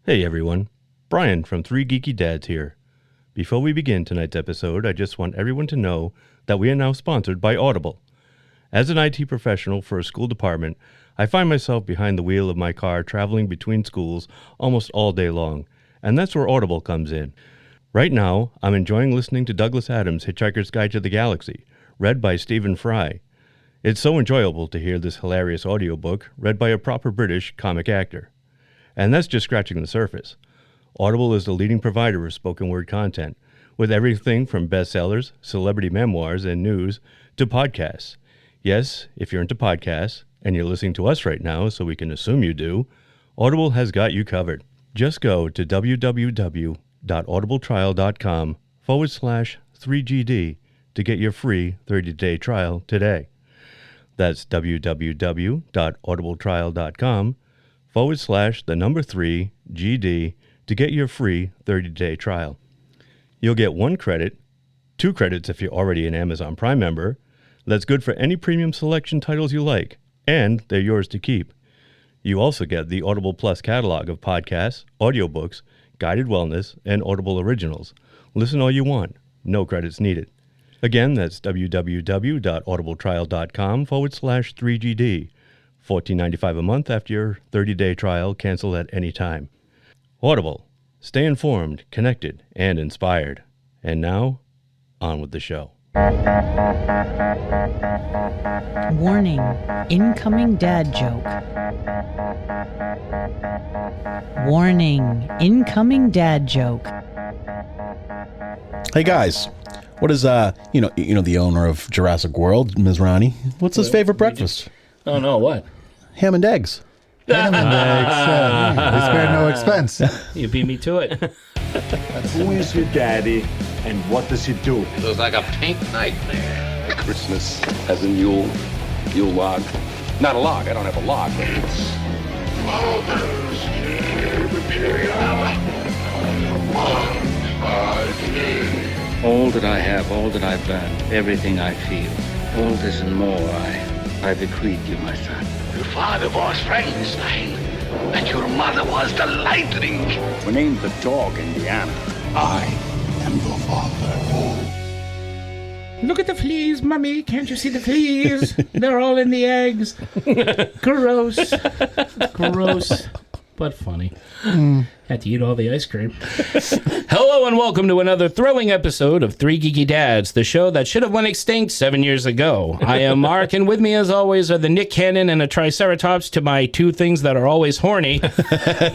Hey everyone, Brian from 3 Geeky Dads here. Before we begin tonight's episode, I just want everyone to know that we are now sponsored by Audible. As an IT professional for a school department, I find myself behind the wheel of my car traveling between schools almost all day long, and that's where Audible comes in. Right now, I'm enjoying listening to Douglas Adams' Hitchhiker's Guide to the Galaxy, read by Stephen Fry. It's so enjoyable to hear this hilarious audiobook read by a proper British comic actor. And that's just scratching the surface. Audible is the leading provider of spoken word content, with everything from bestsellers, celebrity memoirs, and news to podcasts. Yes, if you're into podcasts, and you're listening to us right now, so we can assume you do, Audible has got you covered. Just go to www.audibletrial.com/3GD to get your free 30-day trial today. That's www.audibletrial.com/3GD to get your free 30-day trial. You'll get 1 credit, 2 credits if you're already an Amazon Prime member. That's good for any premium selection titles you like, and they're yours to keep. You also get the Audible Plus catalog of podcasts, audiobooks, guided wellness, and Audible originals. Listen all you want. No credits needed. Again, that's www.audibletrial.com/3GD. $14.95 a month after your 30-day trial. Cancel at any time. Audible. Stay informed, connected, and inspired. And now, on with the show. Warning, incoming dad joke. Warning, incoming dad joke. Hey guys, what is you know the owner of Jurassic World, Ms. Ronnie? What's his favorite breakfast? Oh no, what? Ham and eggs. Ham and eggs. They spare no expense. You beat me to it. Who is your daddy and what does he do? It was like a pink nightmare. Christmas as in Yule log. Not a log, I don't have a log, but it's... All that I have, all that I've done, everything I feel, all this and more I bequeath you, my son. Your father was Frankenstein, and your mother was the Lightning. We named the dog Indiana. I am your father. Look at the fleas, Mummy. Can't you see the fleas? They're all in the eggs. Gross. Gross. But funny. Had to eat all the ice cream. Hello and welcome to another thrilling episode of 3 Geeky Dads, the show that should have went extinct 7 years ago. I am Mark, and with me as always are the Nick Cannon and a Triceratops to my 2 things that are always horny.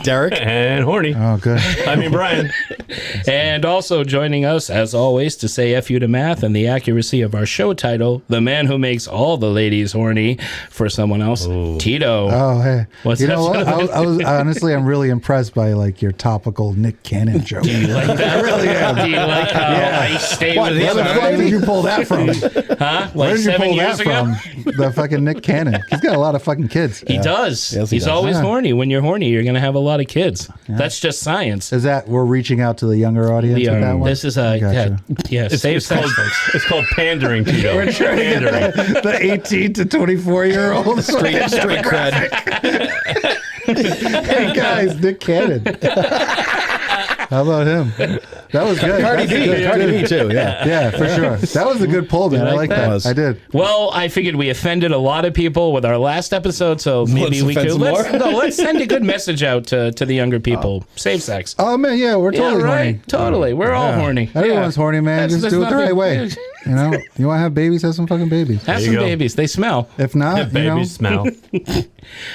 Derek. And horny. Oh, good. I mean, Brian. And also joining us, as always, to say F you to math and the accuracy of our show title, the man who makes all the ladies horny for someone else, Tito. Oh, hey. What's you that? know what? I was honestly, I'm really impressed by like your topical Nick Cannon joke. Do you like that? I really am. Do you like how I stay with Where the fuck did you pull that from? Huh? Where Like did you 7 pull years that ago? from? The fucking Nick Cannon. He's got a lot of fucking kids. He does. Yes, he He's does. always Yeah. horny. When you're horny, you're going to have a lot of kids. That's just science. Is that we're reaching out to the younger audience with that one? This is a Gotcha. safe sex, folks. It's called pandering, Tito. We're trying to get the 18 to 24-year-old Straight cred. Hey guys, Nick Cannon. How about him? That was good. Cardi B too, yeah. Yeah, for sure. That was a good pull, man. I like that. I did. Well, I figured we offended a lot of people with our last episode, so maybe we offend could some more? let's send a good message out to the younger people. Safe sex. Oh man, yeah, we're totally right. horny. Totally. We're all horny. Everyone's Yeah. horny, man. That's Just do it the nothing- right way. You know, you want to have babies? Have some fucking babies. Have There some you go. babies. They smell. If not, you know, Baby smell.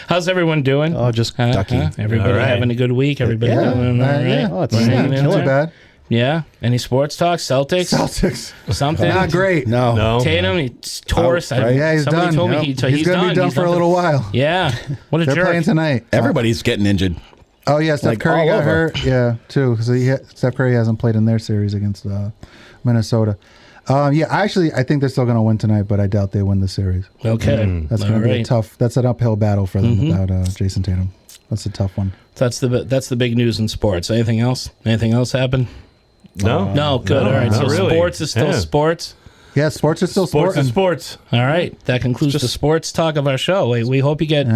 How's everyone doing? Oh, just ducky. Everybody All right. having a good week? Everybody yeah, doing all right? yeah. Oh, it's Right. not Yeah. too bad. Yeah. Any sports talk? Celtics? Celtics, Something? not great. No. Tatum, he's torse. right. Yeah, he's Somebody done. told me Yep. he's He's gonna be done He's for a little while. Yeah. What a They're jerk. playing tonight. Everybody's getting injured. Oh yeah, Steph Like, Curry all got over. hurt. Yeah, too. So Steph Curry hasn't played in their series against Minnesota. Yeah, I think they're still going to win tonight, but I doubt they win the series. Okay. That's going to be a tough. That's an uphill battle for them Mm-hmm. without Jason Tatum. That's a tough one. That's the big news in sports. Anything else? Anything else happen? No? No, good. No, All right. not So really. sports is still Yeah. sports. Yeah, sports are still Sports sporting. is sports. All right, that concludes the sports talk of our show. We hope you get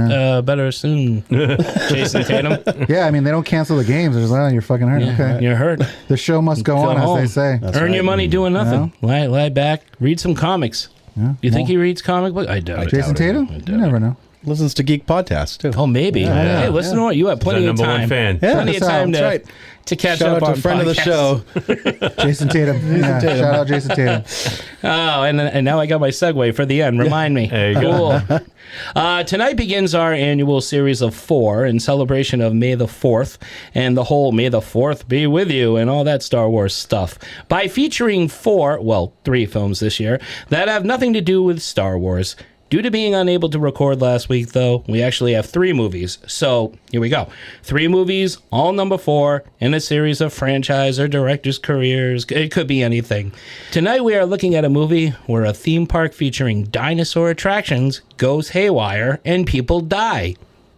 better soon, Jason Tatum. Yeah, I mean, they don't cancel the games. They're just, oh, you're fucking hurt. Yeah, Okay. you're hurt. The show must go on, home. as they say. Earn your money doing nothing. Lie back. Read some comics. Yeah. You think he reads comic books? I doubt it. Jason Tatum? You never know. Listens to geek podcasts too. Oh, maybe. Yeah. Hey, listen to what you have plenty He's of our number time. one fan. Yeah, Plenty of time that's right. to catch Shout up out on to friend of the podcasts. show. Jason Tatum. Yeah, shout out Jason Tatum. Oh, and now I got my segue for the end. Remind me. There you go. Cool. Tonight begins our annual series of 4 in celebration of May the 4th and the whole May the 4th be with you and all that Star Wars stuff by featuring 3 films this year that have nothing to do with Star Wars. Due to being unable to record last week, though, we actually have 3 movies. So, here we go. 3 movies, all number 4, in a series of franchise or directors' careers. It could be anything. Tonight, we are looking at a movie where a theme park featuring dinosaur attractions goes haywire and people die.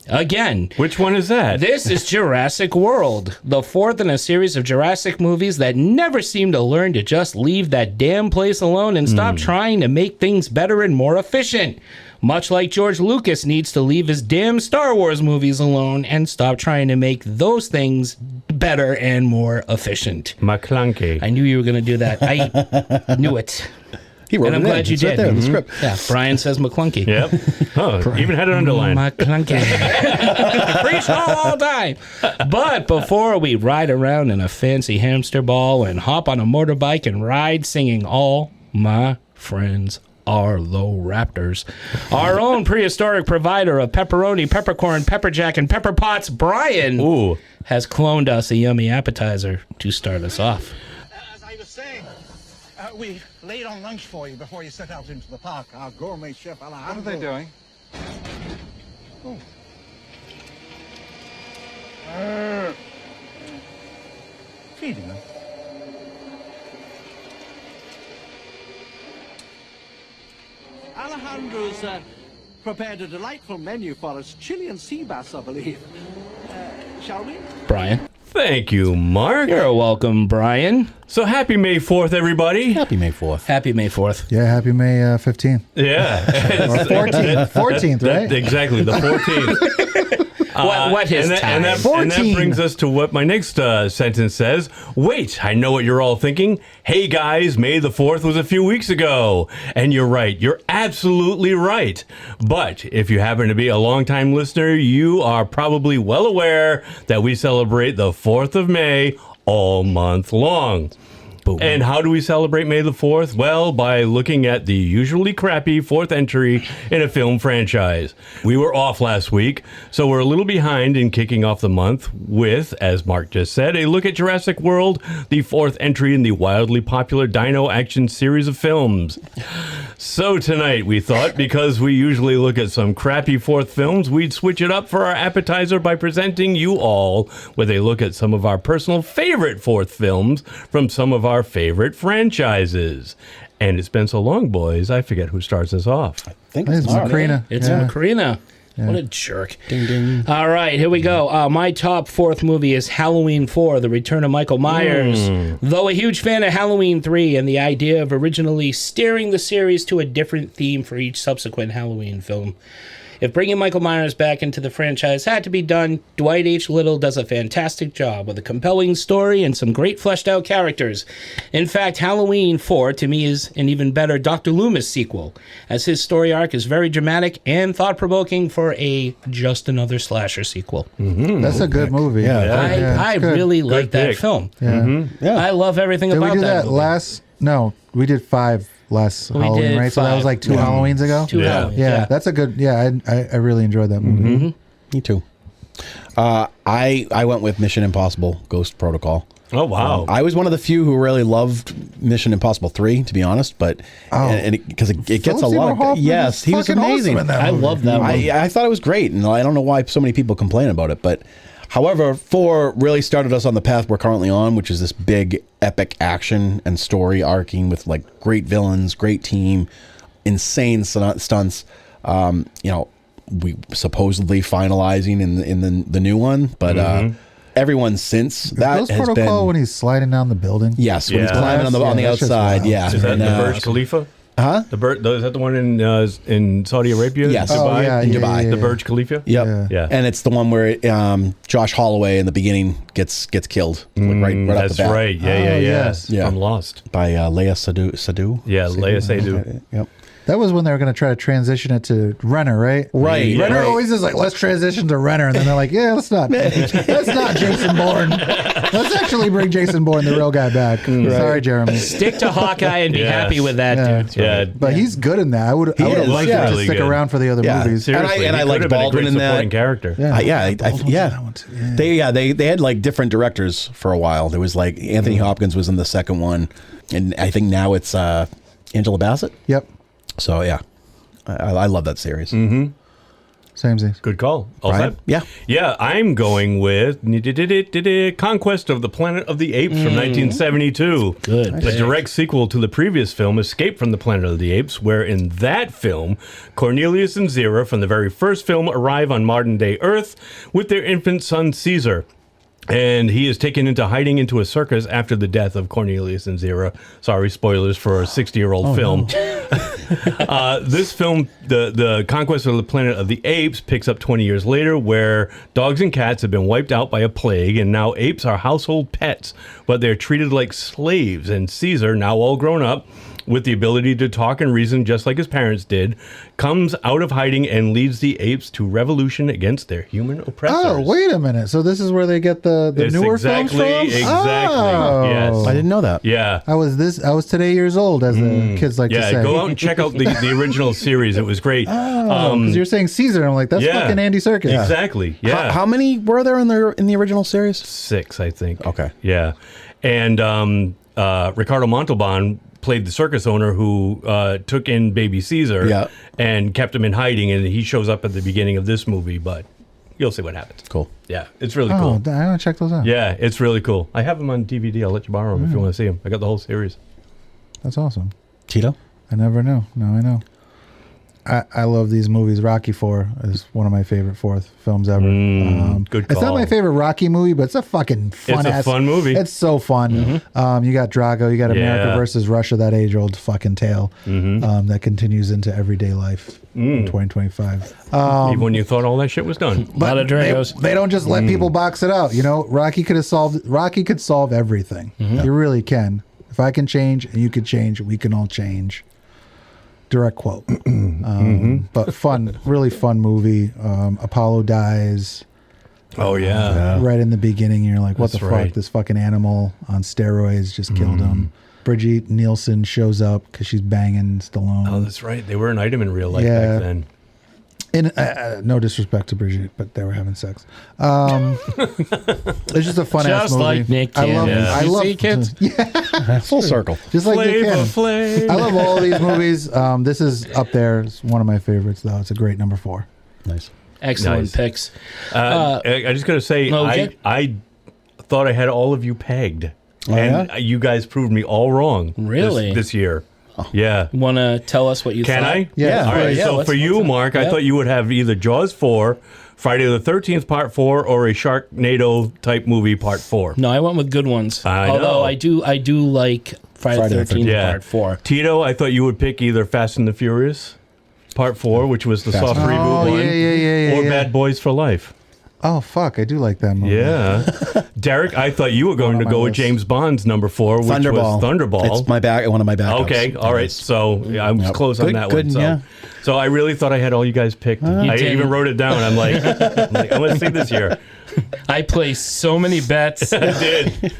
Again. Which one is that? This is Jurassic World, the 4th in a series of Jurassic movies that never seem to learn to just leave that damn place alone and stop trying to make things better and more efficient. Much like George Lucas needs to leave his damn Star Wars movies alone and stop trying to make those things better and more efficient. McClunky. I knew you were going to do that. I knew it. He wrote And I'm it in. glad you It's right did. there in the script. Yeah, Brian says McClunky. Yep. Oh, even had it underlined. McClunky. Preach all time. But before we ride around in a fancy hamster ball and hop on a motorbike and ride singing All My Friends Are Low Raptors, our own prehistoric provider of pepperoni, peppercorn, pepperjack, and pepper pots, Brian, Ooh. has cloned us a yummy appetizer to start us off. As I was saying, we laid on lunch for you before you set out into the park. Our gourmet chef, Alejandro. What are they doing? Feeding them. Alejandro's prepared a delightful menu for us. Chilean sea bass, I believe. Shall we? Brian. Thank you, Mark. You're welcome, Brian. So happy May 4th, everybody. Happy May 4th. Happy May 4th. Yeah, happy May 15th. Yeah. Or 14th. 14th, right? Exactly, the 14th. What his time? And that brings us to what my next sentence says. Wait, I know what you're all thinking. Hey guys, May the 4th was a few weeks ago. And you're right. You're absolutely right. But if you happen to be a longtime listener, you are probably well aware that we celebrate the 4th of May all month long. And how do we celebrate May the 4th? Well, by looking at the usually crappy 4th entry in a film franchise. We were off last week, so we're a little behind in kicking off the month with, as Mark just said, a look at Jurassic World, the 4th entry in the wildly popular dino action series of films. So tonight, we thought, because we usually look at some crappy 4th films, we'd switch it up for our appetizer by presenting you all with a look at some of our personal favorite 4th films from some of our favorite franchises. And it's been so long, boys, I forget who starts us off. I think It's Macrina. It's Yeah. Macrina. What a jerk. Ding, ding. All right, here we go. My top 4th movie is Halloween 4, The Return of Michael Myers. Though a huge fan of Halloween 3 and the idea of originally steering the series to a different theme for each subsequent Halloween film. If bringing Michael Myers back into the franchise had to be done, Dwight H. Little does a fantastic job with a compelling story and some great fleshed out characters. In fact, Halloween 4 to me is an even better Dr. Loomis sequel, as his story arc is very dramatic and thought-provoking for a just another slasher sequel. That's a good movie. Yeah. I it's good. really like that pick. film. Yeah. Yeah. I love everything Did about we do that movie. last? No, we did 5 last We Halloween, did right? So that 5. was like 2 Halloweens ago. 2 Yeah. Halloweens, Yeah, that's a good. Yeah, I really enjoyed that movie. Me too. I went with Mission Impossible Ghost Protocol. Oh, wow. I was one of the few who really loved Mission Impossible 3, to be honest, but because it gets Philip a lot Seymour of Hoffman yes, is he was fucking amazing. awesome in that I movie. love that one. I thought it was great, and I don't know why so many people complain about it. But however, 4 really started us on the path we're currently on, which is this big, epic action and story arcing with like great villains, great team, insane stunts. We supposedly finalizing in the new one, but everyone since that Ghost has Protocol been. when he's sliding down the building. Yes, when he's Yeah. climbing on the Yeah, that's just outside. wild. Yeah, Is that And, the Burj Khalifa? Huh? Is that the one in Saudi Arabia? Yes. Dubai? Oh, yeah, in yeah, Dubai. yeah, The yeah. Burj Khalifa? Yep. Yeah. Yeah. And it's the one where Josh Holloway in the beginning gets killed right off That's the bat. right. Yeah, Oh, yeah. yes. Yeah. From Lost. By Leia Sadu. Yeah, Leia Seydoux. Yep. That was when they were going to try to transition it to Renner, right? Right. Yeah. Renner right. always is like, let's transition to Renner, and then they're like, yeah, let's not Jason Bourne. Let's actually bring Jason Bourne, the real guy, back. Sorry, Jeremy. Stick to Hawkeye and be Yes. happy with that, Yeah. dude. Yeah. But he's good in that. I would have is, liked yeah. him to Really stick good. around for the other Yeah. movies. Seriously, And I he like could have been a Baldwin great in that. supporting character. Yeah. Yeah, That one too, yeah. They had like different directors for a while. There was like Anthony Hopkins was in the second one, and I think now it's Angela Bassett. Yep. So yeah, I love that series. Same thing. Good call. All Brian? set? Yeah. Yeah, I'm going with Conquest of the Planet of the Apes from 1972. Good The pick. direct sequel to the previous film, Escape from the Planet of the Apes, where in that film, Cornelius and Zira from the very first film arrive on modern-day Earth with their infant son, Caesar. And he is taken into hiding into a circus after the death of Cornelius and Zira. Sorry, spoilers for a 60-year-old film. This film, the Conquest of the Planet of the Apes, picks up 20 years later, where dogs and cats have been wiped out by a plague, and now apes are household pets, but they're treated like slaves. And Caesar, now all grown up, with the ability to talk and reason just like his parents did, comes out of hiding and leads the apes to revolution against their human oppressors. Oh, wait a minute. So this is where they get the It's newer exactly, films from? exactly. Oh. Yes. I didn't know that. Yeah. I was today years old, as the kids like to Yeah, say. go out and check out the original series. It was great. Because you're saying Caesar, I'm like, that's yeah. fucking Andy Serkis. Exactly. Yeah. How many were there in the original series? 6, I think. Okay. Yeah. And Ricardo Montalban played the circus owner who took in baby Caesar Yeah. and kept him in hiding, and he shows up at the beginning of this movie, but you'll see what happens. Cool. Yeah, it's really Oh, cool. I want to check those out. Yeah, it's really cool. I have them on DVD. I'll let you borrow them if you want to see them. I got the whole series. That's awesome. Tito? I never knew. Now I know. I love these movies. Rocky IV is one of my favorite fourth films ever. Good It's not call. my favorite Rocky movie, but it's a fucking fun. It's a fun movie. It's so fun. You got Drago. You got America Yeah. versus Russia. That age-old fucking tale that continues into everyday life in 2025. Even when you thought all that shit was done. A lot of Dragos. They don't just let people box it out. You know, Rocky could solve everything. He really can. If I can change and you can change, we can all change. Direct quote. But fun, really fun movie. Apollo dies Oh, yeah. right in the beginning. You're like, what That's the right. fuck? This fucking animal on steroids just killed him. Brigitte Nielsen shows up because she's banging Stallone. Oh, that's right. They were an item in real life Yeah. back then. And no disrespect to Brigitte, but they were having sex. It's just a fun ass Just movie. like Nick I love. Cannon. I You love see, kids? Full circle. Just like Nick Cannon. Flavor I love all of these movies. This is up there. It's one of my favorites, though. It's a great number 4. Nice. Excellent Nice. picks. I just got to say, Okay. I thought I had all of you pegged. Oh, and yeah? you guys proved me all wrong Really? this year. Yeah. Want to tell us what you Can thought? I? Yeah. All right. Yeah, So let's- for you, let's- Mark, I yeah. thought you would have either Jaws 4, Friday the 13th Part 4, or a Sharknado type movie Part 4. No, I went with good ones. I Although know. I do like Friday the 13th Yeah. Part 4. Tito, I thought you would pick either Fast and the Furious Part 4, which was the soft and- reboot Oh, one, yeah, or yeah. Bad Boys for Life. Oh, fuck. I do like that movie. Yeah. Derek, I thought you were going to my go with list. James Bond's number 4, which Thunderball. was Thunderball. It's one of my backups. Okay, all right. So yeah, I was Yep. close on Good- that good, one. So. yeah. So I really thought I had all you guys picked. I did. even wrote it down. I'm like, I want to see this year. I placed so many bets. I did.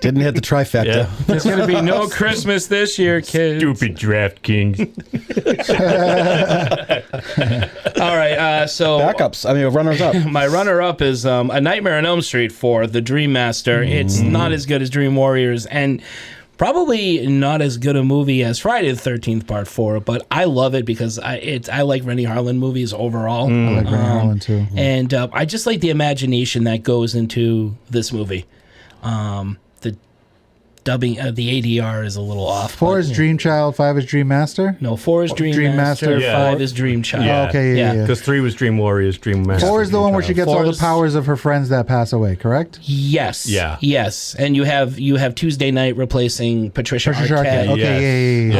Didn't hit the trifecta. Yeah. There's going to be no Christmas this year, kids. Stupid DraftKings. All right, so Backups. I mean, runners up. my runner-up is A Nightmare on Elm Street 4, The Dream Master. It's not as good as Dream Warriors, and probably not as good a movie as Friday the 13th Part 4, but I love it because I like Rennie Harlan movies overall. I like Rennie Harlan, too. And I just like the imagination that goes into this movie. dubbing, the ADR is a little off. 4 is Dream Child, 5 is Dream Master. No, 4 is Dream Master, Yeah. 5 is Dream Child. Yeah. Okay, yeah. Because 3 was Dream Warriors, Dream Master. 4 is the one where she gets all the 4 is- powers of her friends that pass away, correct? Yes. Yeah. Yes. And you have Tuesday Night replacing Patricia Arquette. Okay, yeah.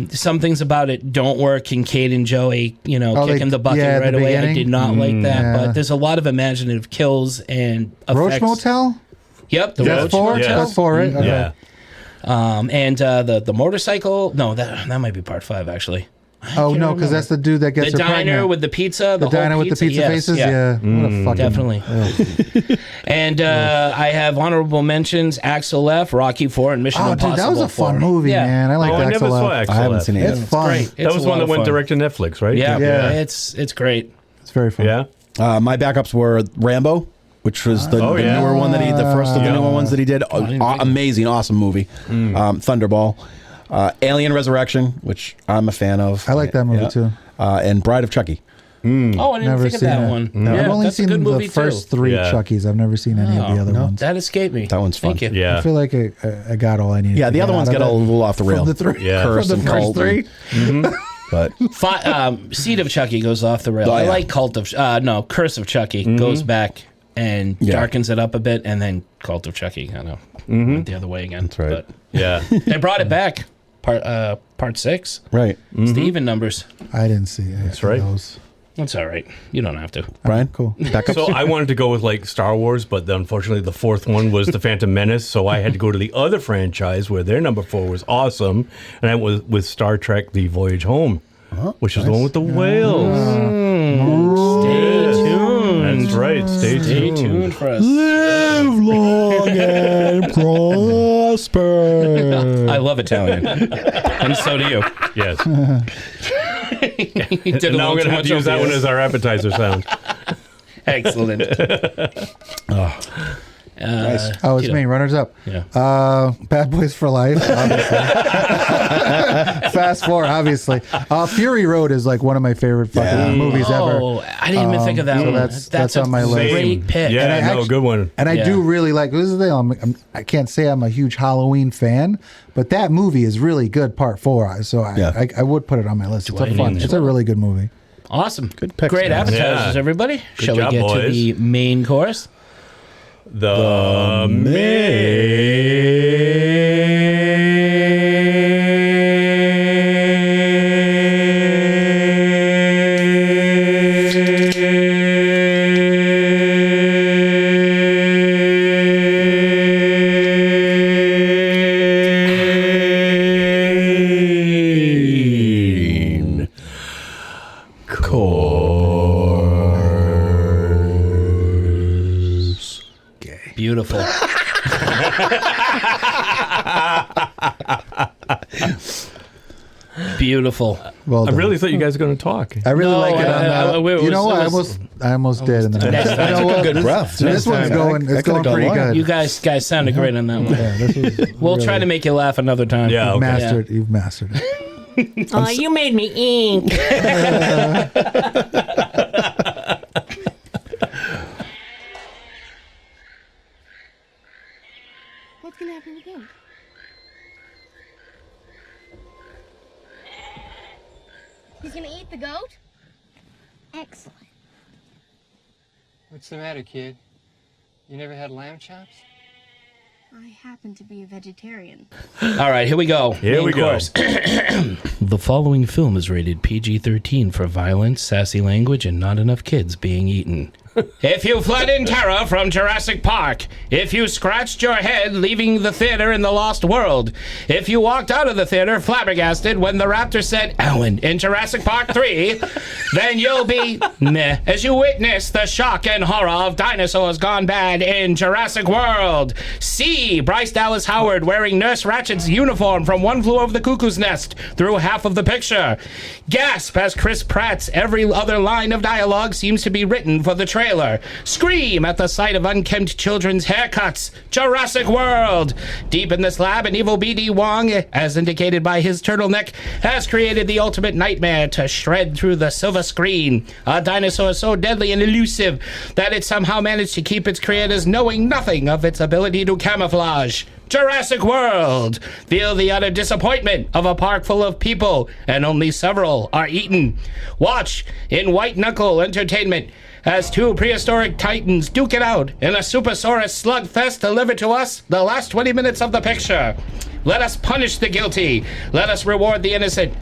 Yes. Some things about it don't work. Kincaid and Joey, kicking the bucket at right the away. I beginning? did not like that. Yeah. But there's a lot of imaginative kills and Roach effects. Motel? Yep, the That's Roach 4? Motel. That's 4, right? Okay. Yeah. And the motorcycle. No, that might be part 5 actually. Oh, no, because that's the dude that gets The her diner pregnant. with the pizza. The whole diner with the pizza yes, faces? Yeah. What a fucking... Definitely. And I have honorable mentions: Axel F, Rocky 4, and Mission Oh, Impossible. dude, that was a fun 4. movie, Yeah. man. I like I never Axel saw F. Axel I haven't F. seen it yet. It's fun. Great. That was It's a one lot that of went fun. direct to Netflix, right? Yeah, Yeah. It's great. It's very fun. Yeah. My backups were Rambo, which was the yeah. newer one the first of the newer ones that he did. Amazing, awesome movie. Thunderball. Alien Resurrection, which I'm a fan of. I like that movie, too. And Bride of Chucky. Oh, I didn't Never think of seen that it. one. No. Yeah, I've only that's a seen good the movie first too. 3 Yeah. Chuckies. I've never seen any of the other ones. That escaped me. That one's fun. Thank you. Yeah. I feel like I got all I needed. Yeah, to the get other ones out got of a it. little off the rail. From the 3. Yeah. Curse From and the first cult 3. But Seed of Chucky goes off the rail. Oh, I yeah. like Curse of Chucky goes back and Yeah. darkens it up a bit, and then Cult of Chucky kind of went the other way again. That's right. Yeah. They brought it back. Part 6. right, It's the even numbers. I didn't see it. That's right. That's all right. You don't have to. Brian. Cool. Backups. So I wanted to go with like Star Wars, but unfortunately the 4th one was The Phantom Menace, so I had to go to the other franchise where their number 4 was awesome, and that was with Star Trek: The Voyage Home, which is the one with the whales. Stay tuned. That's right. Stay tuned. for us. Live long and prosper. I love Italian, and so do you. Yes. You did a Now little I'm going too to have much to use that one obvious. as our appetizer sound. Excellent. Oh, it's me. Runners up. Yeah. Bad Boys for Life, obviously. Fast 4, obviously. Fury Road is like one of my favorite fucking movies ever. Oh, I didn't even think of that so one. that's on my list. Great pick. Yeah, And I no, good one. And I do really like, this is the thing, I can't say I'm a huge Halloween fan, but that movie is really good, part 4. So I would put it on my list. It's a fun, it's a really good movie. Awesome. Good picks, Great guys. appetizers, Yeah. everybody. Good Shall job, we get to boys. the main course? The main course. Beautiful. Beautiful. Well I done. really thought you guys were going to talk. I really No, like it on that. it You know was- what? it was- I almost did. In the Next time. you know Took a what? good breath. This one's going. I It's could've going gone pretty longer. good. You guys sounded great on that one. Yeah, this was We'll really- try to make you laugh another time. Yeah, You've okay. mastered. You've mastered it. Oh, you made me ink. What's gonna happen again? He's gonna eat the goat? Excellent. What's the matter, kid? You never had lamb chops? I happen to be a vegetarian. All right, here we go. Here Main we go. course. The following film is rated PG-13 for violence, sassy language, and not enough kids being eaten. If you fled in terror from Jurassic Park, if you scratched your head leaving the theater in The Lost World, if you walked out of the theater flabbergasted when the raptor said, Alan, in Jurassic Park 3, then you'll be meh as you witness the shock and horror of dinosaurs gone bad in Jurassic World. See Bryce Dallas Howard wearing Nurse Ratchet's uniform from One Flew Over the Cuckoo's Nest through half of the picture. Gasp as Chris Pratt's every other line of dialogue seems to be written for the trailer. Scream at the sight of unkempt children's haircuts. Jurassic World. Deep in this lab, an evil B.D. Wong, as indicated by his turtleneck, has created the ultimate nightmare to shred through the silver screen. A dinosaur so deadly and elusive that it somehow managed to keep its creators knowing nothing of its ability to camouflage. Jurassic World. Feel the utter disappointment of a park full of people and only several are eaten. Watch in white-knuckle entertainment as two prehistoric titans duke it out in a Supersaurus slugfest delivered to us the last 20 minutes of the picture. Let us punish the guilty. Let us reward the innocent.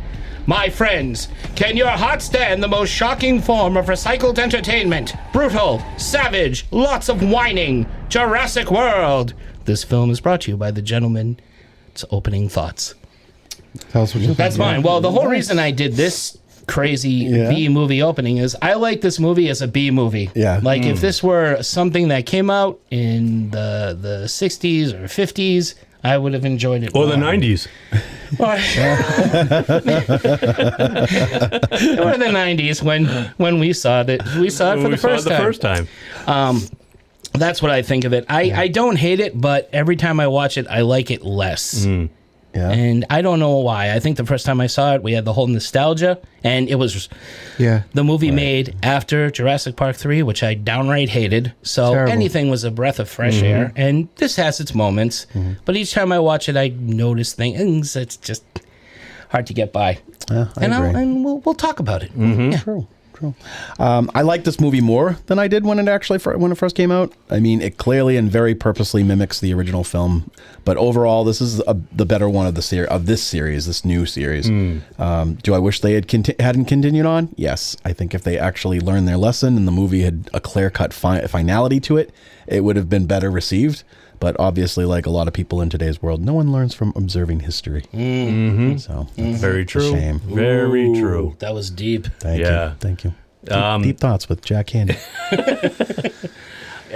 My friends, can your heart stand the most shocking form of recycled entertainment? Brutal, savage, lots of whining. Jurassic World. This film is brought to you by the gentleman. It's opening thoughts. Tell us what you think. That's mine. Well, the whole reason I did this crazy B movie opening is I like this movie as a B movie. Yeah. Like if this were something that came out in the 60s or 50s, I would have enjoyed it. Or the 90s. Or the 90s when we saw it. We saw it for the first time. That's what I think of it. I don't hate it, but every time I watch it, I like it less. Yeah. And I don't know why. I think the first time I saw it, we had the whole nostalgia, and it was the movie made after Jurassic Park 3, which I downright hated. So anything was a breath of fresh air, and this has its moments. But each time I watch it, I notice things. It's just hard to get by. I agree. We'll talk about it. Yeah. True. I like this movie more than I did when it first came out. I mean, it clearly and very purposely mimics the original film, but overall, this is the better one of this new series. Do I wish they hadn't continued on? Yes, I think if they actually learned their lesson and the movie had a clear-cut finality to it, it would have been better received. But obviously, like a lot of people in today's world, no one learns from observing history. So that's very true. A shame. Very true. That was deep. Thank you. Deep thoughts with Jack Handy.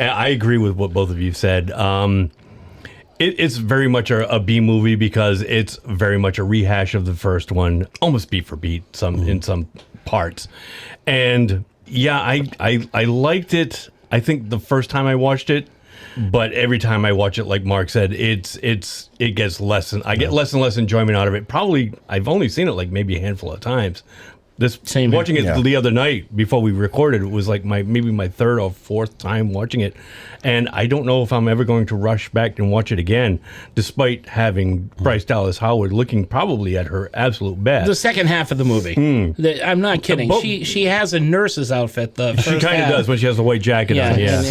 I agree with what both of you said. It's very much a B movie because it's very much a rehash of the first one, almost beat for beat in some parts. And yeah, I liked it. I think the first time I watched it. But every time I watch it, like Mark said, it gets less, and I get less and less enjoyment out of it. Probably, I've only seen it like maybe a handful of times. Watching it the other night before we recorded, it was like maybe my third or fourth time watching it, and I don't know if I'm ever going to rush back and watch it again, despite having Bryce Dallas Howard looking probably at her absolute best. The second half of the movie. I'm not kidding. She has a nurse's outfit. She kind of does when she has the white jacket on. Yeah,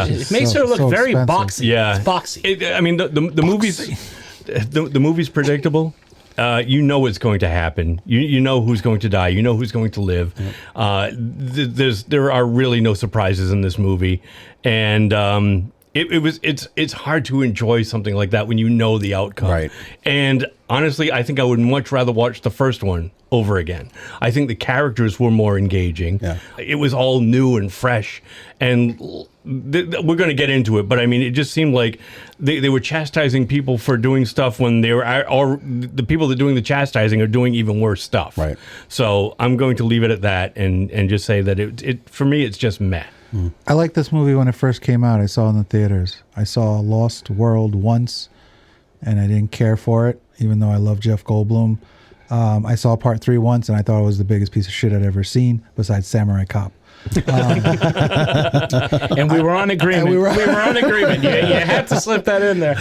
it makes her look very boxy. Yeah, boxy. I mean, the movie's predictable. You know it's going to happen. You know who's going to die. You know who's going to live. There are really no surprises in this movie, and it's hard to enjoy something like that when you know the outcome. Right. And honestly, I think I would much rather watch the first one over again. I think the characters were more engaging. Yeah. It was all new and fresh, and we're going to get into it, but I mean, it just seemed like they were chastising people for doing stuff when they were, or the people that are doing the chastising are doing even worse stuff. Right. So I'm going to leave it at that and just say that it for me, it's just meh. I liked this movie when it first came out. I saw it in the theaters. I saw Lost World once, and I didn't care for it, even though I love Jeff Goldblum. I saw Part 3 once, and I thought it was the biggest piece of shit I'd ever seen, besides Samurai Cop. And we were on agreement. We were on agreement. You had to slip that in there.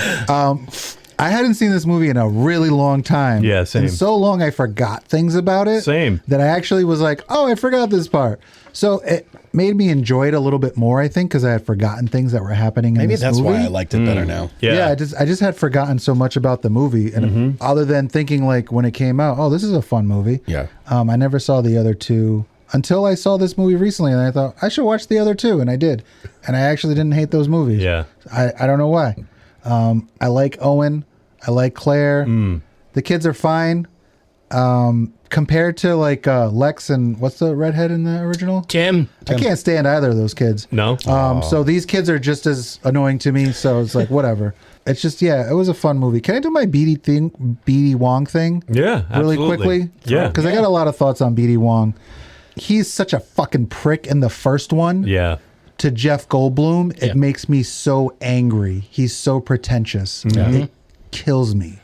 I hadn't seen this movie in a really long time. Yeah, same. And so long I forgot things about it. Same. That I actually was like, oh, I forgot this part. So it made me enjoy it a little bit more, I think, because I had forgotten things that were happening in this movie. Maybe that's why I liked it better now. Yeah, I just had forgotten so much about the movie, and other than thinking like when it came out, oh, this is a fun movie. Yeah. I never saw the other two until I saw this movie recently, and I thought I should watch the other two, and I did, and I actually didn't hate those movies. Yeah. I don't know why. I like Owen. I like Claire. The kids are fine. Compared to like Lex and what's the redhead in the original? Tim. I can't stand either of those kids. No. So these kids are just as annoying to me. So it's like whatever. It's just it was a fun movie. Can I do my BD Wong thing? Yeah, really absolutely. quickly. Yeah, because I got a lot of thoughts on BD Wong. He's such a fucking prick in the first one. Yeah. To Jeff Goldblum, it makes me so angry. He's so pretentious. It kills me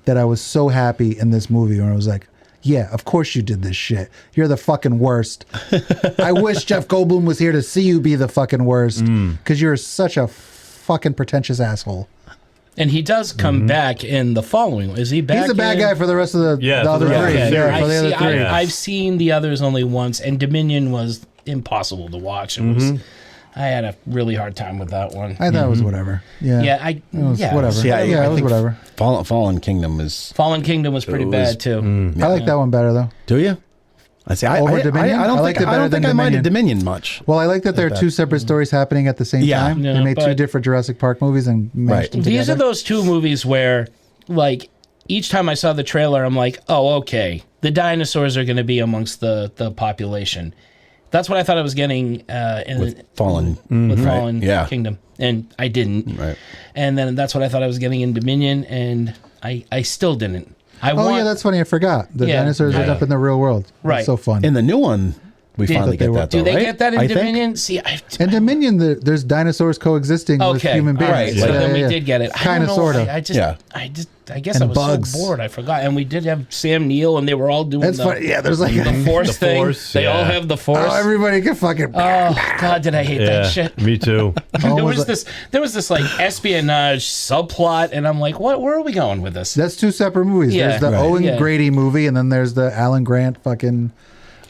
that I was so happy in this movie when I was like, yeah, of course you did this shit. You're the fucking worst. I wish Jeff Goldblum was here to see you be the fucking worst because you're such a fucking pretentious asshole. And he does come back in the following. Is he back? He's a bad guy for the rest of the other three. Okay. Yeah, for the other three. I've seen the others only once, and Dominion was impossible to watch. I had a really hard time with that one. I thought it was whatever. Yeah. It was yeah. whatever. See, it was whatever. Fallen Kingdom is... Fallen Kingdom was pretty bad, too. I like that one better, though. Do you? Over Dominion? I don't liked think, it better than I minded Dominion. Dominion much. Well, I like that there are two separate stories happening at the same time. Yeah, they made two but- different Jurassic Park movies and mashed them together. These are those two movies where, like, each time I saw the trailer, I'm like, oh, okay. The dinosaurs are going to be amongst the population. That's what I thought I was getting With Fallen. with Fallen Yeah. Kingdom. And I didn't. Right. And then that's what I thought I was getting in Dominion, and I still didn't. Yeah, that's funny. I forgot. The dinosaurs end up in the real world. Right. That's so fun. In the new one, we finally get that, though, Do they right? get that in I think. Dominion? See, in Dominion, there's dinosaurs coexisting with human beings. Right. So then we did get it. Kind of, sort of. I guess And I was bugs. so bored. I forgot. And we did have Sam Neill, and they were all doing That's funny. Yeah, there's like the force The thing. Force, They all yeah. have the force. Oh, everybody can fucking. Oh God, did I hate that shit? Me too. There was this like espionage subplot, and I'm like, what? Where are we going with this? That's two separate movies. Yeah. There's the Right. Owen Yeah. Grady movie, and then there's the Alan Grant fucking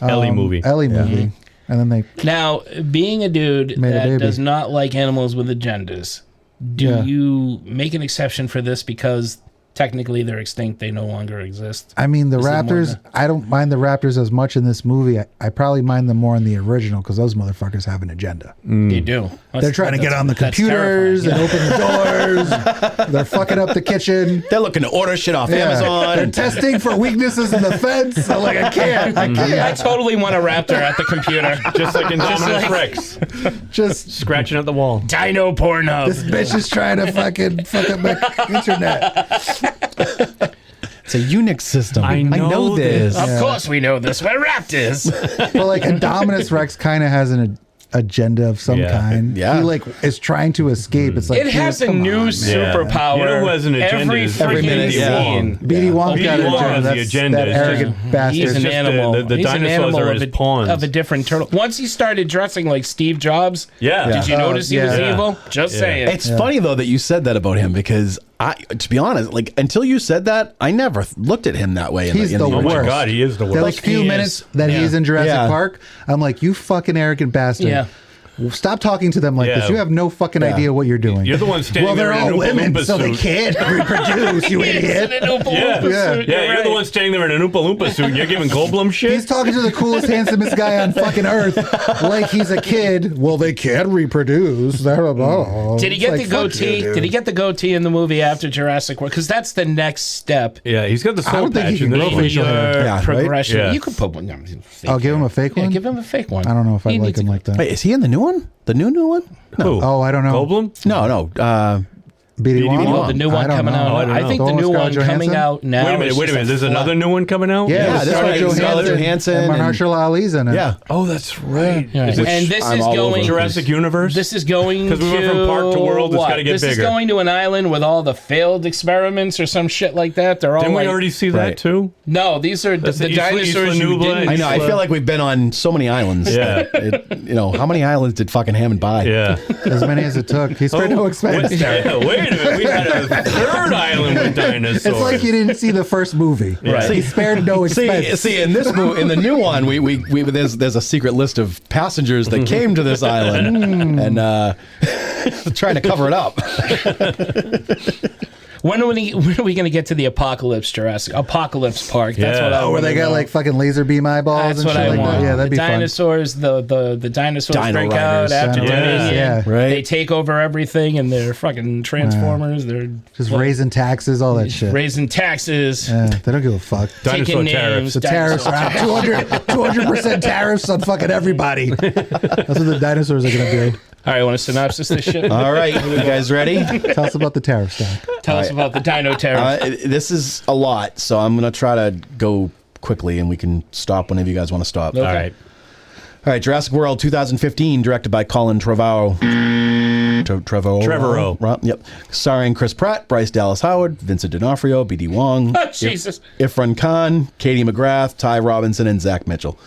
Ellie movie. Ellie movie. And then they Now, being a dude Made a that baby. does not like animals with agendas, do you make an exception for this because technically they're extinct, they no longer exist? I mean, the Is it more Raptors, than- I don't mind the Raptors as much in this movie. I probably mind them more in the original because those motherfuckers have an agenda. They do. They're trying to get on the that's computers and terrifying. open the doors. They're fucking up the kitchen. They're looking to order shit off Yeah. Amazon. They're testing for weaknesses in the fence. I'm like, I can't. I totally want a raptor at the computer. Just like in Dominus like- Rex. Just Scratching at the wall. Dino Pornhub. this bitch is trying to fucking fuck up my internet. It's a Unix system. I know this. Of course we know this. We're raptors. But like Indominus Rex kind of has an agenda of some Yeah. kind. Yeah. He like is trying to escape. It's like It has a come new on, man. superpower. You know who has an agenda Every is freaking minute, yeah. scene. BD Wong got BD an Wong has agenda. the That's agenda. that It's arrogant just- bastard. He's an just the- animal. the He's an dinosaurs animal are of his a, pawns. of a different turtle. Once he started dressing like Steve Jobs, Yeah. did you notice he was yeah. evil? Just Yeah. saying. It's funny though that you said that about him because to be honest, like until you said that, I never looked at him that way. He's the Oh my worst. God, he is the worst. Those few He minutes is. that Yeah. he's in Jurassic Yeah. Park, I'm like, you fucking arrogant bastard. Yeah. Stop talking to them like Yeah. this. You have no fucking idea what you're doing. You're the one standing well, they're there in all an Oompa women, Loompa so they suit. can't reproduce, you He's in idiot. an Oompa Yeah. Loompa Yeah. suit. Yeah, you're the right. one standing there in an Oompa Loompa suit and you're giving Goldblum shit? He's talking to the coolest, handsomest guy on fucking earth like he's a kid. Well, they can't reproduce. Did he It's get like, the fuck goatee? you, dude. Did he get the goatee in the movie after Jurassic World? Because that's the next step Yeah, he's got the I soul don't think he patch can in this grow one. facial hair. Yeah, right? progression. Yeah. You could put one. I'll give him a fake Yeah, one. give him a fake one. I don't know if I He like needs him to- like that. Wait, is he in the new one? The new one? Who? Oh, I don't know. Goldblum? No. BD Wong? Oh, the new one I don't coming know. out. I don't I know. think The the one new with one Scarlett coming Johansson? out now. Wait a minute. There's another new one coming out? Yeah, Yeah, this Scarlett one, Scarlett Johansson and and- Mahershala Ali's in it. Yeah. Oh, that's right. Yeah. Is it And this I'm is all going. over Jurassic Universe? This is going 'Cause we went from park to world, it's what? gotta get This is bigger. going to an island with all the failed experiments or some shit like that. They're all Didn't like, we already see that Right. too? no, these are That's the the Isla dinosaurs you Nubla. didn't. I know. I feel like we've been on so many islands. Yeah. How many islands did fucking Hammond buy? Yeah. As many as it took. He spared no expense. Wait a minute. We had a third island with dinosaurs. It's like you didn't see the first movie. Right. He spared no expense. See, in this movie, in the new one, we there's a secret list of passengers that came to this island and trying to cover it up. When are we going to get to the Apocalypse Park? That's Yeah. what I Oh, where want they to got know. like fucking laser beam eyeballs That's and what shit I like want. that. Yeah, that'd be the dinosaurs, the dinosaurs Dino break Riders. out after Dino Dominion. Riders, yeah. Right. They take over everything, and they're fucking transformers. They're fun. Just raising taxes, all that shit. raising taxes. Yeah, they don't give a fuck. Dinosaur taking tariffs. names. The tariffs are out. 200% tariffs on fucking everybody. That's what the dinosaurs are going to do. All right, want to synopsis this shit? All right, you guys ready? Tell us about the tariff stack. Tell us about the dino tariff. This is a lot, so I'm gonna try to go quickly, and we can stop whenever you guys want to stop. Okay. All right. All right, Jurassic World 2015, directed by Colin Trevorrow. Trevorrow. Yep. Starring Chris Pratt, Bryce Dallas Howard, Vincent D'Onofrio, BD Wong, Oh, Jesus. Ifran Khan, Katie McGrath, Ty Robinson, and Zach Mitchell.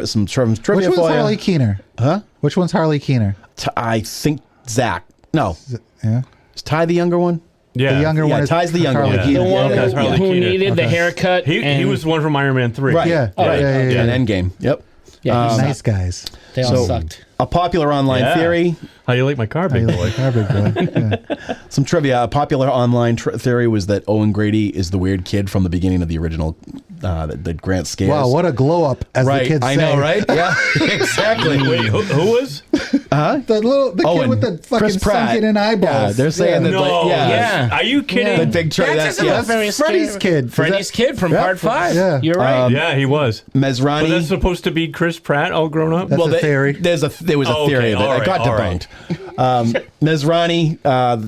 Some trivia Which one's for you. Harley Keener? Huh? Which one's Harley Keener? I think Zach. No. Yeah. Is Ty the younger one? Yeah. The younger one is Ty's the younger Harley one. Quinn. The one that's Harley who Quinn. needed the haircut. He was the one from Iron Man 3. Right. Yeah. Right. Yeah. And Endgame. Yep. Yeah, he Nice sucked. guys. They all sucked. A popular online theory. How you like my car, big boy? Some trivia. A popular online theory was that Owen Grady is the weird kid from the beginning of the original that Grant scares. Wow, what a glow up, as the kids say. I know, right? Yeah, exactly. Wait, who was? The kid with the fucking sunken in eyeballs. Yeah, they're saying that. No. Yeah. Are you kidding? The big That doesn't look very Freddy's scary. kid. Freddy's kid from part 5. Yeah. You're right. Yeah, he was. But Mesrani. that's supposed to be Chris Pratt all grown up? That's a theory. There was a theory of it. all I got right, debunked. Mesrani,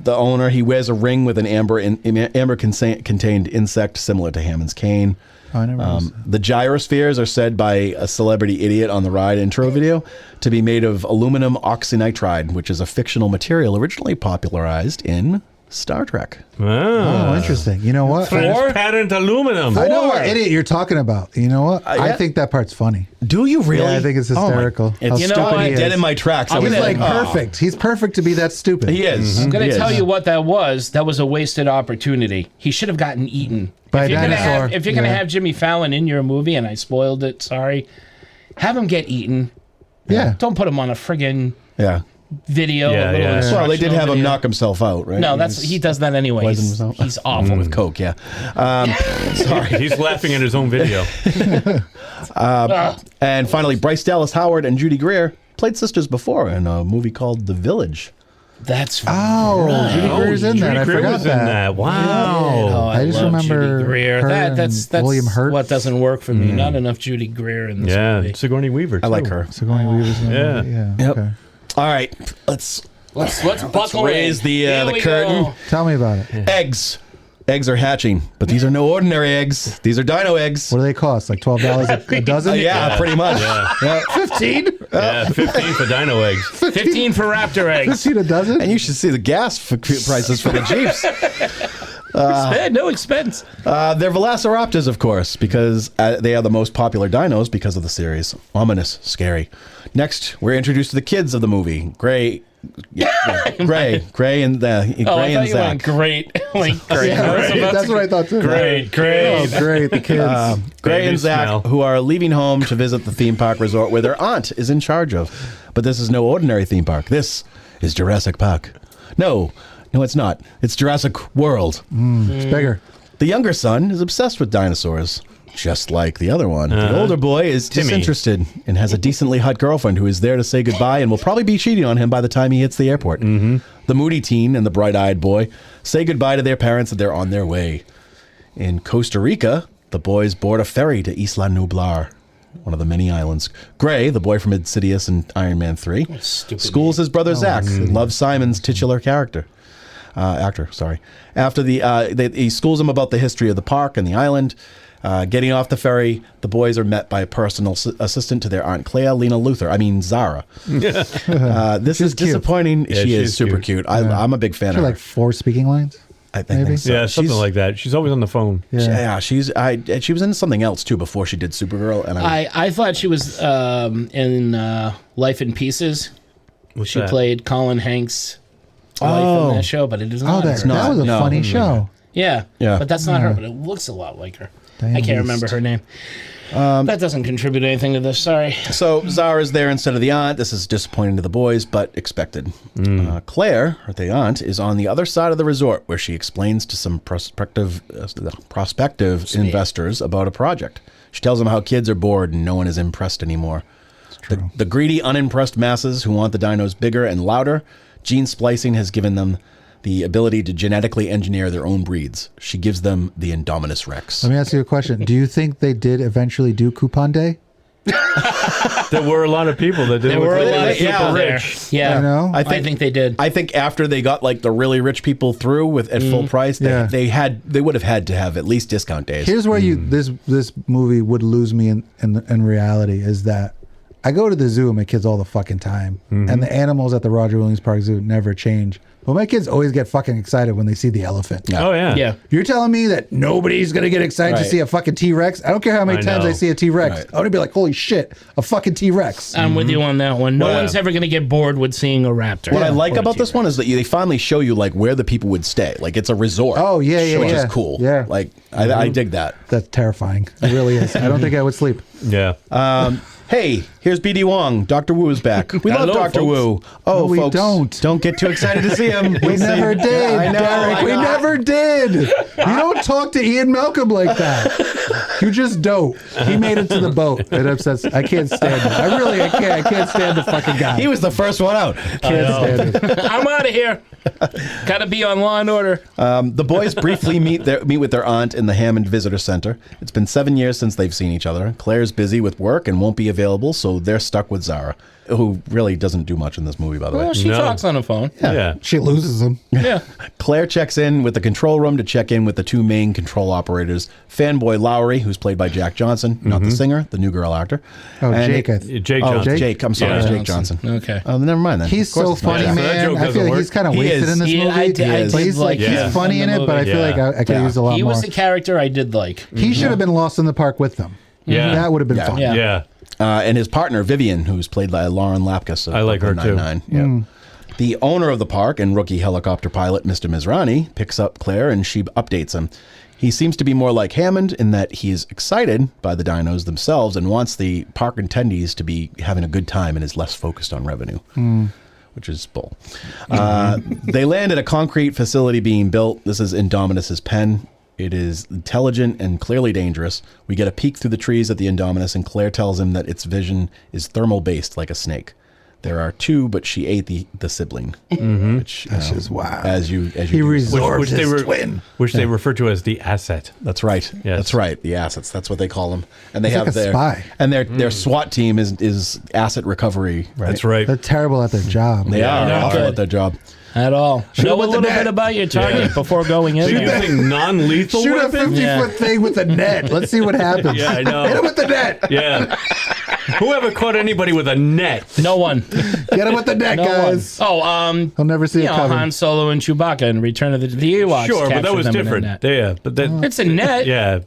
the owner, he wears a ring with an amber contained insect similar to Hammond's cane. Oh, I never noticed that. The gyrospheres are said by a celebrity idiot on the ride intro video to be made of aluminum oxynitride, which is a fictional material originally popularized in Star Trek. Oh, interesting. You know what? Transparent aluminum. I know what idiot you're talking about. You know what? I think that part's funny. Do you really? Yeah, I think it's hysterical. It's stupid. He's dead in my tracks. He's like perfect. He's perfect to be that stupid. He is. I'm going to tell you what that was. That was a wasted opportunity. He should have gotten eaten. By if a dinosaur. If you're going to have Jimmy Fallon in your movie, and I spoiled it, sorry, have him get eaten. Yeah. Don't put him on a friggin' Yeah, video. yeah. Well, they did have him video. knock himself out, right? No, he does that anyway. He's awful. With Coke, yeah. Sorry. He's laughing at his own video. And finally, Bryce Dallas Howard and Judy Greer played sisters before in a movie called The Village. That's right. Judy Greer's in that. I forgot that. Wow. I just remember Judy Greer. her That's and William Hurt. what doesn't work for me. Not enough Judy Greer in this movie. Sigourney Weaver, too. I like her. Sigourney Weaver's in Yeah. that. Yeah. Yep. Okay. All right, let's buckle raise in. the Here we curtain. go. Tell me about it. Eggs. Eggs are hatching, but these are no ordinary eggs. These are dino eggs. What do they cost? Like $12 a dozen? Yeah, pretty much. Yeah. 15? Yeah, 15 for dino eggs. 15 for raptor eggs. 15 a dozen? And you should see the gas prices for the Jeeps. No expense. They're velociraptors, of course, because they are the most popular dinos because of the series. Ominous, scary. Next, we're introduced to the kids of the movie. Gray and I thought you Zach. went great. Like, great. Yeah, that's what I thought too. Great. Oh, great. The kids. Gray Baby and Zach, smell. who are leaving home to visit the theme park resort where their aunt is in charge of. But this is no ordinary theme park. This is Jurassic Park. No, it's not. It's Jurassic World. It's bigger. The younger son is obsessed with dinosaurs, just like the other one. The older boy is Timmy. disinterested and has a decently hot girlfriend who is there to say goodbye and will probably be cheating on him by the time he hits the airport. The moody teen and the bright-eyed boy say goodbye to their parents and they're on their way. In Costa Rica, the boys board a ferry to Isla Nublar, one of the many islands. Gray, the boy from Insidious and Iron Man 3, schools his brother Zach, loves Simon's titular actor. After he schools him about the history of the park and the island. Getting off the ferry, the boys are met by a personal assistant to their Aunt Clea, Zara. This is disappointing. Yeah, she is she's super cute. cute. I'm a big fan She of her. like 4 speaking lines? I think maybe? so. Yeah, something like that. She's always on the phone. Yeah. She was in something else too before she did Supergirl. And I thought she was in Life in Pieces. She that? played Colin Hanks' wife in that show, but it is not her. That was a funny show. Yeah, Yeah. but that's not her. But it looks a lot like her. Diane I can't East. remember her name. That doesn't contribute anything to this. Sorry. So Zara's there instead of the aunt. This is disappointing to the boys, but expected. Claire, or the aunt, is on the other side of the resort where she explains to some prospective investors about a project. She tells them how kids are bored and no one is impressed anymore. The greedy, unimpressed masses who want the dinos bigger and louder, gene splicing has given them the ability to genetically engineer their own breeds. She gives them the Indominus Rex. Let me ask you a question. Do you think they did eventually do Coupon Day? There were a lot of people that did. There were a lot of Yeah. people there. rich. Yeah, You know? I think they did. I think after they got like the really rich people through at full price, Yeah. they would have had to have at least discount days. Here's where this movie would lose me in reality is that I go to the zoo and my kids all the fucking time, and the animals at the Roger Williams Park Zoo never change. Well, my kids always get fucking excited when they see the elephant. Yeah. Oh yeah. Yeah. You're telling me that nobody's going to get excited to Right. see a fucking T-Rex? I don't care how many I times know. I see a T-Rex. Right. I'm going to be like, holy shit, a fucking T-Rex. I'm with you on that one. No one's ever going to get bored with seeing a raptor. What I like Or a about this T-Rex. one is that they finally show you like where the people would stay. Like it's a resort. Oh, yeah, yeah, which yeah. is cool. Yeah. Like I dig that. That's terrifying. It really is. I don't think I would sleep. Yeah. Hey, here's BD Wong. Dr. Wu is back. We love Hello, Dr. folks. Wu. Oh, No, we folks, don't get too excited to see him. We never did, I know, Derek. I We know. never did. You don't talk to Ian Malcolm like that. You just don't. He made it to the boat. It upsets. I can't stand it. I can't. I can't stand the fucking guy. He was the first one out. Can't stand it. I'm out of here. Gotta be on Law and Order. The boys briefly meet with their aunt in the Hammond Visitor Center. It's been 7 years since they've seen each other. Claire's busy with work and won't be available, so they're stuck with Zara, who really doesn't do much in this movie, by the way. Well, she talks on the phone. Yeah. She loses him. Yeah. Claire checks in with the control room to check in with the two main control operators, Fanboy Lowry, who's played by Jack Johnson, not the singer, the new girl actor. Oh, and Jake. Jake Johnson. Jake. I'm sorry, Yeah. it's Jake Johnson. Okay. Oh, never mind then. He's Of course so it's not. funny, Yeah. So that man. joke I feel doesn't like work. he's kind of He wasted is. in this Yeah, movie. I did He's like him he's funny in in the it, but I movie. feel like I could Yeah. use a lot He more. was the character I did like. He should have been lost in the park with them. Yeah. That would have been Yeah. fun. Yeah. Yeah. And his partner, Vivian, who's played by Lauren Lapkus. Of I like her, too. Brooklyn Nine-Nine. Yeah. The owner of the park and rookie helicopter pilot, Mr. Mizrani, picks up Claire and she updates him. He seems to be more like Hammond in that he's excited by the dinos themselves and wants the park attendees to be having a good time and is less focused on revenue, which is bull. They land at a concrete facility being built. This is Indominus's pen. It is intelligent and clearly dangerous. We get a peek through the trees at the Indominus, and Claire tells him that its vision is thermal-based like a snake. There are two, but she ate the sibling. Which, That's just wow. As you He do. resorbed his twin. Which they refer to as the asset. That's right. Yes. That's right. The assets. That's what they call them. And they He's have like a their spy. and their SWAT team is asset recovery. Right. That's right. They're terrible at their job. They are they're awful good. at their job. At all. Know a with the little net. bit about your target before going in They're there. using non-lethal Shoot a weapons? 50-foot thing with a net. Let's see what happens. Yeah, I know. Hit him with the net. Yeah. Who ever caught anybody with a net? No one. Get him with the net, No guys. one. Oh, He'll never see you it know, coming. Han Solo and Chewbacca in Return of the Ewoks. Sure, but that captured was them in a different. net. Yeah, but that, It's a net. yeah,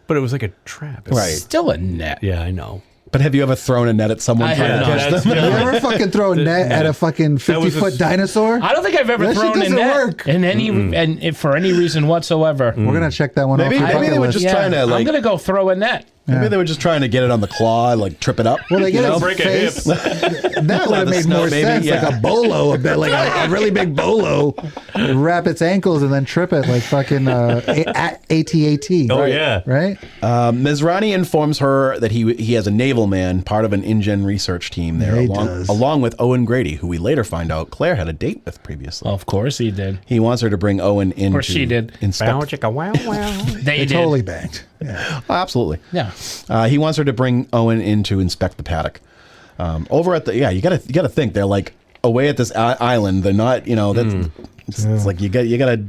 but it was like a trap. Right. Still a net. Yeah, I know. But have you ever thrown a net at someone I trying have to not. catch That's them? You different. ever fucking throw a net at a fucking That was a 50-foot dinosaur? I don't think I've ever That shit thrown a doesn't net work. in any and if for any reason whatsoever. We're going to check that one Maybe- off your maybe bucket they were list. just trying to, I'm like- gonna go throw a net. Maybe they were just trying to get it on the claw, like trip it up. Well, they you get know? his Break a face. That would have the made snow, more maybe, sense, yeah. like a bolo, a bit like a really big bolo. Wrap its ankles and then trip it like fucking AT-AT. Oh, right? yeah. Right? Mizrani informs her that he has a naval man, part of an InGen research team there, Yeah, he along, does. along with Owen Grady, who we later find out Claire had a date with previously. Of course he did. He wants her to bring Owen in. course to she did. Inspect. They did. Totally banged. Yeah. Oh, absolutely. Yeah. He wants her to bring Owen in to inspect the paddock. Over at the you gotta think they're like away at this island. They're not it's like you gotta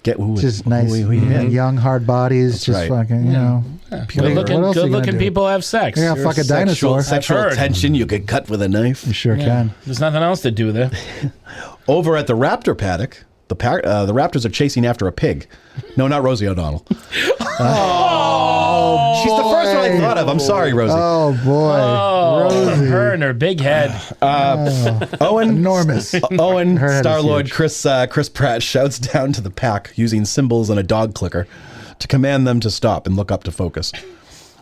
get who Just nice, who you get. young, hard bodies. That's just right. fucking, you know. Good looking, What else are you gonna do? people have sex. Yeah, fuck a dinosaur. Sexual I've heard. tension you could cut with a knife. You sure Yeah. can. There's nothing else to do there. Over at the raptor paddock, the raptors are chasing after a pig. No, not Rosie O'Donnell. Oh, She's the first one I thought of. I'm sorry, Rosie. Oh, boy. Oh, Rosie. her and her big head. Owen, Enormous. Owen, Her head is Star-Lord huge. Chris Pratt shouts down to the pack using symbols and a dog clicker to command them to stop and look up to focus.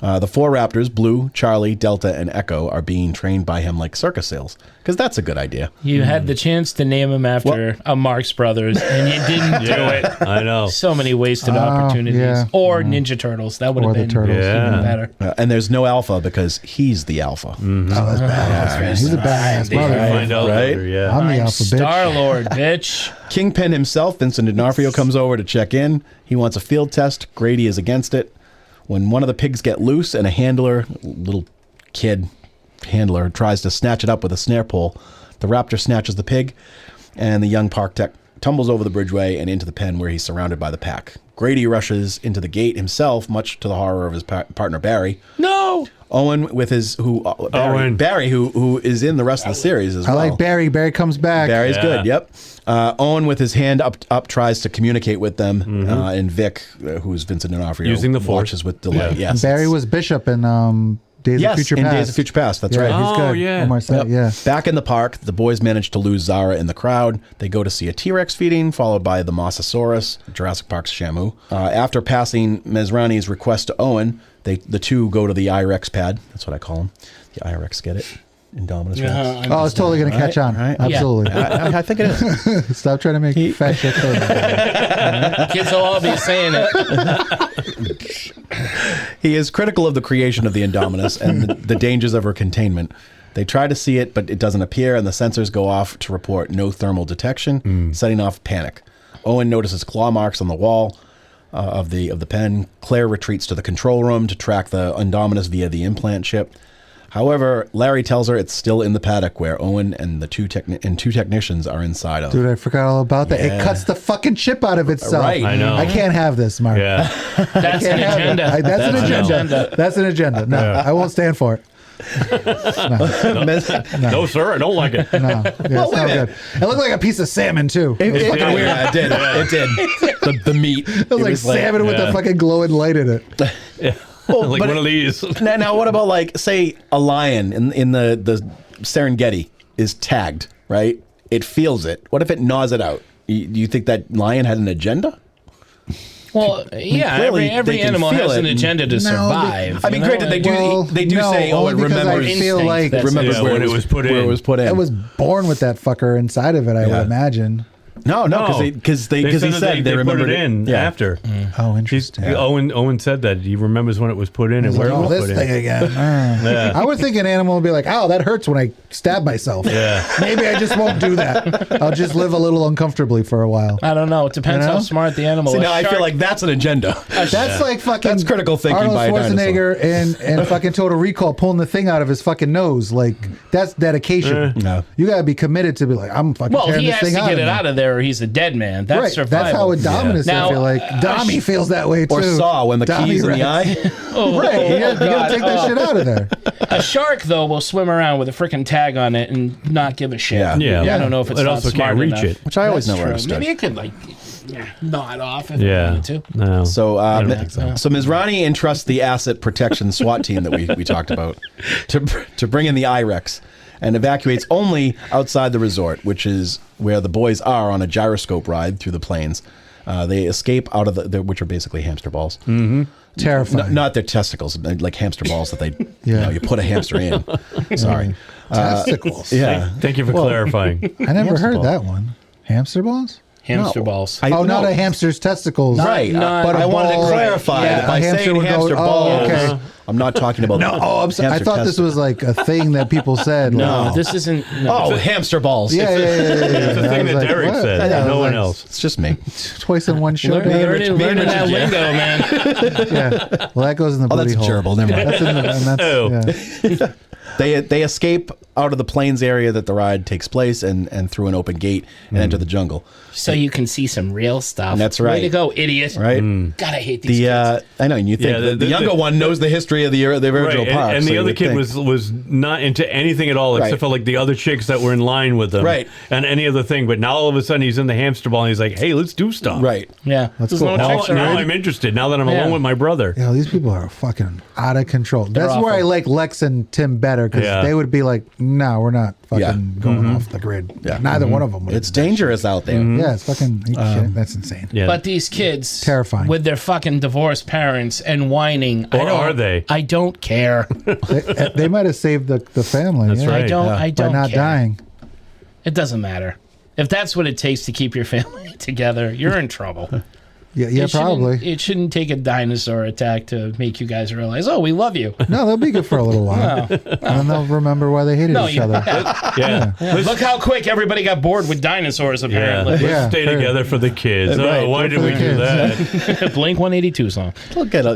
The four raptors, Blue, Charlie, Delta, and Echo, are being trained by him like circus sales, because that's a good idea. You had the chance to name him after a Marx Brothers, and you didn't do it. I know. So many wasted opportunities. yeah. Or Ninja Turtles. That would Or have the been Turtles. Yeah. even better. And there's no Alpha because he's the Alpha. Oh, that's badass, man. He's a badass mother. Find out Right? later, yeah. I'm the I'm alpha bitch. Star-Lord, bitch. Kingpin himself, Vincent D'Onofrio, comes over to check in. He wants a field test. Grady is against it. When one of the pigs get loose and a handler, little kid handler, tries to snatch it up with a snare pole, the raptor snatches the pig, and the young park tech tumbles over the bridgeway and into the pen where he's surrounded by the pack. Grady rushes into the gate himself, much to the horror of his partner Barry. No! Owen with his Barry, who is in the rest of the series as well. I like Barry. Barry comes back. Barry's good. Yep. Owen with his hand up tries to communicate with them, and Vic, who's Vincent D'Onofrio, using the Force, watches with delight. Yeah. Yes. Barry was Bishop in Days of Future Past. Days of Future Past. That's right. He's good. Yeah. Omar said, yeah. Back in the park, the boys manage to lose Zara in the crowd. They go to see a T-Rex feeding, followed by the Mosasaurus, Jurassic Park's Shamu. After passing Masrani's request to Owen, the two go to the IREX pad. That's what I call them. The IREX, get it? Indominus Rex. Oh, it's totally going to catch on. Right. Absolutely. Yeah. I think it is. Stop trying to make fat shit. Kids will all be saying it. He is critical of the creation of the Indominus and the dangers of her containment. They try to see it, but it doesn't appear, and the sensors go off to report no thermal detection, setting off panic. Owen notices claw marks on the wall of the pen. Claire retreats to the control room to track the Indominus via the implant chip. However, Larry tells her it's still in the paddock where Owen and the two technicians are inside of. Dude, I forgot all about that. Yeah. It cuts the fucking chip out of itself. Right. I know. I can't have this, Mark. Yeah. That's an agenda. That's an agenda. That's an agenda. No, Yeah. I won't stand for it. No, sir, I don't like it. No. Yeah, it's not good. It looked like a piece of salmon, too. It was fucking weird. Yeah, it did. It did. The meat. It was like salmon with a fucking glowing light in it. Yeah. Well, like but one of these. Now, what about, like, say a lion in the Serengeti is tagged, right? It feels it. What if it gnaws it out? Do you think that lion had an agenda? Well, yeah, clearly every they can animal feel has an it. agenda to survive. I mean, granted, they do Well, say, oh, it only because remembers. I feel like remembers when it was put in. Where it was put in. it was born with that fucker inside of it, I would imagine. No, because he said they remembered put it in after. Oh, interesting. Owen said that he remembers when it was put in and where it was this put thing in. again. Yeah. I would think an animal would be like, "Oh, that hurts when I stab myself." Yeah. Maybe I just won't do that. I'll just live a little uncomfortably for a while. I don't know. It depends how smart the animal See, is. now I feel like that's an agenda. That's like fucking. That's critical thinking Arnold by a Schwarzenegger and fucking Total Recall pulling the thing out of his fucking nose. Like that's dedication. No. You gotta be committed to be like, I'm fucking. Well, tearing he this has thing to out get of it me. out of there, or he's a dead man. That's Right. survival. That's how Indominus Now, I feel like. Dommy feels that way too. Or Saw when the keys in the eye. Right. You gotta take that shit out of there. A shark, though, will swim around with a freaking tag on it and not give a shit. Yeah. I don't know if it's It not also smart can't reach enough. it. Which I always That's never true. understood. Maybe it could nod off if it Yeah. wanted to. No. So Ms. Ronnie entrusts the asset protection SWAT team that we talked about to bring in the IREX and evacuates only outside the resort, which is where the boys are on a gyroscope ride through the plains. They escape out of which are basically hamster balls. Mm-hmm. Terrifying. Not their testicles, like hamster balls that they, you put a hamster in. Sorry. Testicles. Yeah. Thank you for clarifying. I never Hamster heard ball. that one. Hamster balls? Hamster balls. Not a hamster's testicles. Right. But I wanted to ball. clarify that by a hamster saying would go, hamster balls. okay. I'm not talking about I'm sorry. I hamster thought this was like a thing that people said. No, like, this isn't. No. Oh, hamster balls. yeah. It's the I thing was that like, Derek what? said. Yeah, No one like, else. It's just me. Twice in one show. Learning that lingo, man. Yeah. Well, that goes in the Oh, booty that's a hole. gerbil. Never mind. That's in the, and that's, They escape out of the plains area that the ride takes place and through an open gate and enter the jungle. So you can see some real stuff. That's Way right. to go, idiot. Right? God, I hate these kids. I know, and you think the younger one knows the history of the original Right, park. and so the you other would kid think. was not into anything at all except Right. for like the other chicks that were in line with them, Right. and any other thing. But now all of a sudden he's in the hamster ball and he's like, "Hey, let's do stuff." Right. Yeah. That's There's cool. no Now, checks now around. I'm interested. Now that I'm Yeah. alone with my brother. Yeah, these people are fucking out of control. That's where awful. I like Lex and Tim better because Yeah. they would be like, "No, we're not fucking going off the grid." Yeah. Neither one of them. would It's do that dangerous out there. shit. Yeah, it's fucking shit. That's insane. Yeah. But these kids, Terrifying. with their fucking divorced parents and whining, Or are they? I don't care. They might have saved the family. That's yeah, right. I by don't not care. dying. It doesn't matter. If that's what it takes to keep your family together, you're in trouble. Yeah, It shouldn't- probably. It shouldn't take a dinosaur attack to make you guys realize, oh, we love you. No, they'll be good for a little while, No. and then they'll remember why they hated each other. Yeah. Look how quick everybody got bored with dinosaurs, apparently. Let's Yeah, stay sure. together for the kids. Right, Oh, why good did for we the do kids. that? Blink 182 song. Look at They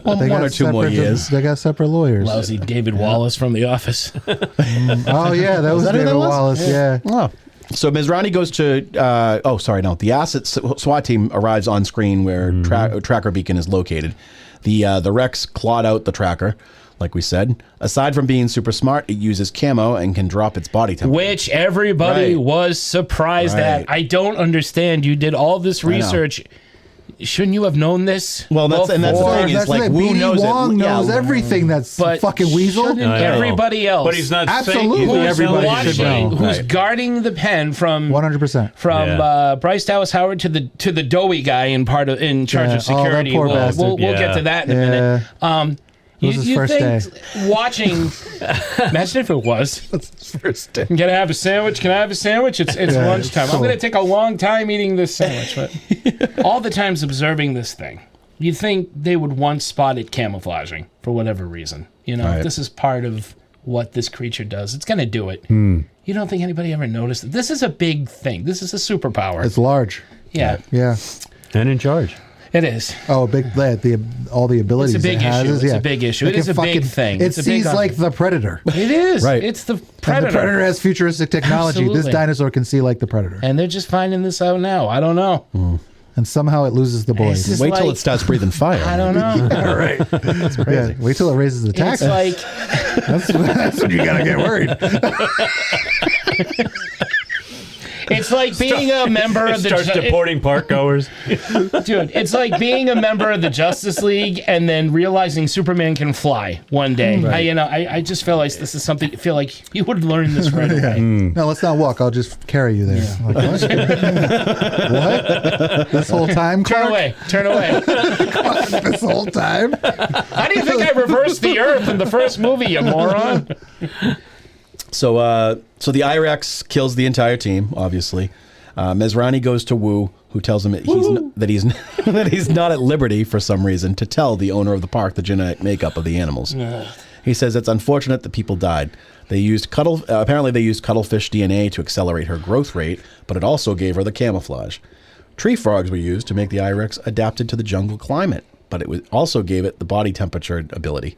one got or two more separate- years. They got separate lawyers. Lousy David Wallace from The Office. Oh yeah, that was that who David that was? Wallace. Yeah. Oh. So Ms. Ronnie goes to, the asset SWAT team arrives on screen where Tracker Beacon is located. The Rex clawed out the tracker, like we said. Aside from being super smart, it uses camo and can drop its body temperature. Which everybody was surprised at. I don't understand. You did all this research. Shouldn't you have known this? Well, that's the thing. Is like Wu knows Wong knows everything. That's fucking weasel. Everybody else, but he's not absolutely saying everybody should know. Who's guarding the pen from 100% from Bryce Dallas Howard to the doughy guy in charge of security. That poor bastard. We'll get to that in a minute. It was his first day. Watching, imagine if it was. His first day. Can I have a sandwich? Can I have a sandwich? It's lunchtime. I'm going to take a long time eating this sandwich. But all the times observing this thing, you'd think they would once spot it camouflaging for whatever reason. You know, if this is part of what this creature does, it's going to do it. You don't think anybody ever noticed it? This is a big thing. This is a superpower. It's large. Yeah. Yeah. And in charge. It is. Oh, big! All the abilities. It's a big it has issue. Is, It's a big issue. It is a big thing. It sees like the Predator. It is. Right. It's the Predator. And the Predator has futuristic technology. Absolutely. This dinosaur can see like the Predator. And they're just finding this out now. I don't know. And somehow it loses the boys. Wait till it starts breathing fire. I don't know. Yeah, right. That's crazy. Yeah, wait till it raises the tax. It's like that's when you gotta get worried. It's like being a member of the starts deporting park goers. Dude, it's like being a member of the Justice League and then realizing Superman can fly one day. Right. I just feel like this is something. I feel like you would learn this right away. No, let's not walk. I'll just carry you there. Yeah. Like, what? This whole time, Clark? Turn away. This whole time? How do you think I reversed the Earth in the first movie, you moron? So the I-Rex kills the entire team, obviously. Mizrani goes to Wu, who tells him that he's not at liberty for some reason to tell the owner of the park the genetic makeup of the animals. He says it's unfortunate that people died. Apparently they used cuttlefish DNA to accelerate her growth rate, but it also gave her the camouflage. Tree frogs were used to make the I-Rex adapted to the jungle climate, but it also gave it the body temperature ability.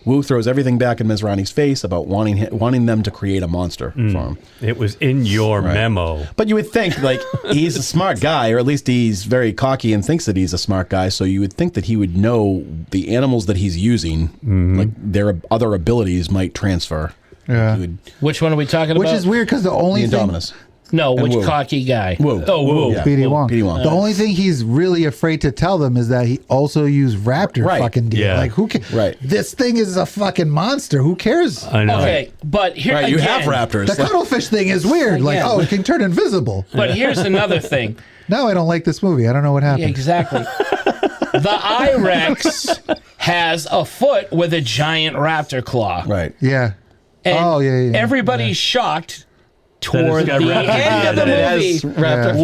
Wu throws everything back in Mizrani's face about wanting them to create a monster for him. It was in your memo. But you would think, like, he's a smart guy, or at least he's very cocky and thinks that he's a smart guy, so you would think that he would know the animals that he's using, like, their other abilities might transfer. Yeah. Which one are we talking about? Which is weird because the only thing... Indominus. No, which Wu. cocky guy? Wu. Oh, Wu. Yeah. P.D. Wong. P.D. Wong. The only thing he's really afraid to tell them is that he also used raptor fucking deal. Yeah. Like, who cares? Right. This thing is a fucking monster. Who cares? I know. Okay, but here Right, again, you have raptors. The cuttlefish thing is weird. Like, Again. oh, it can turn invisible. But here's another thing. Now I don't like this movie. I don't know what happened. Yeah, exactly. The I-Rex has a foot with a giant raptor claw. Right. Yeah. And everybody's shocked toward the end of the movie.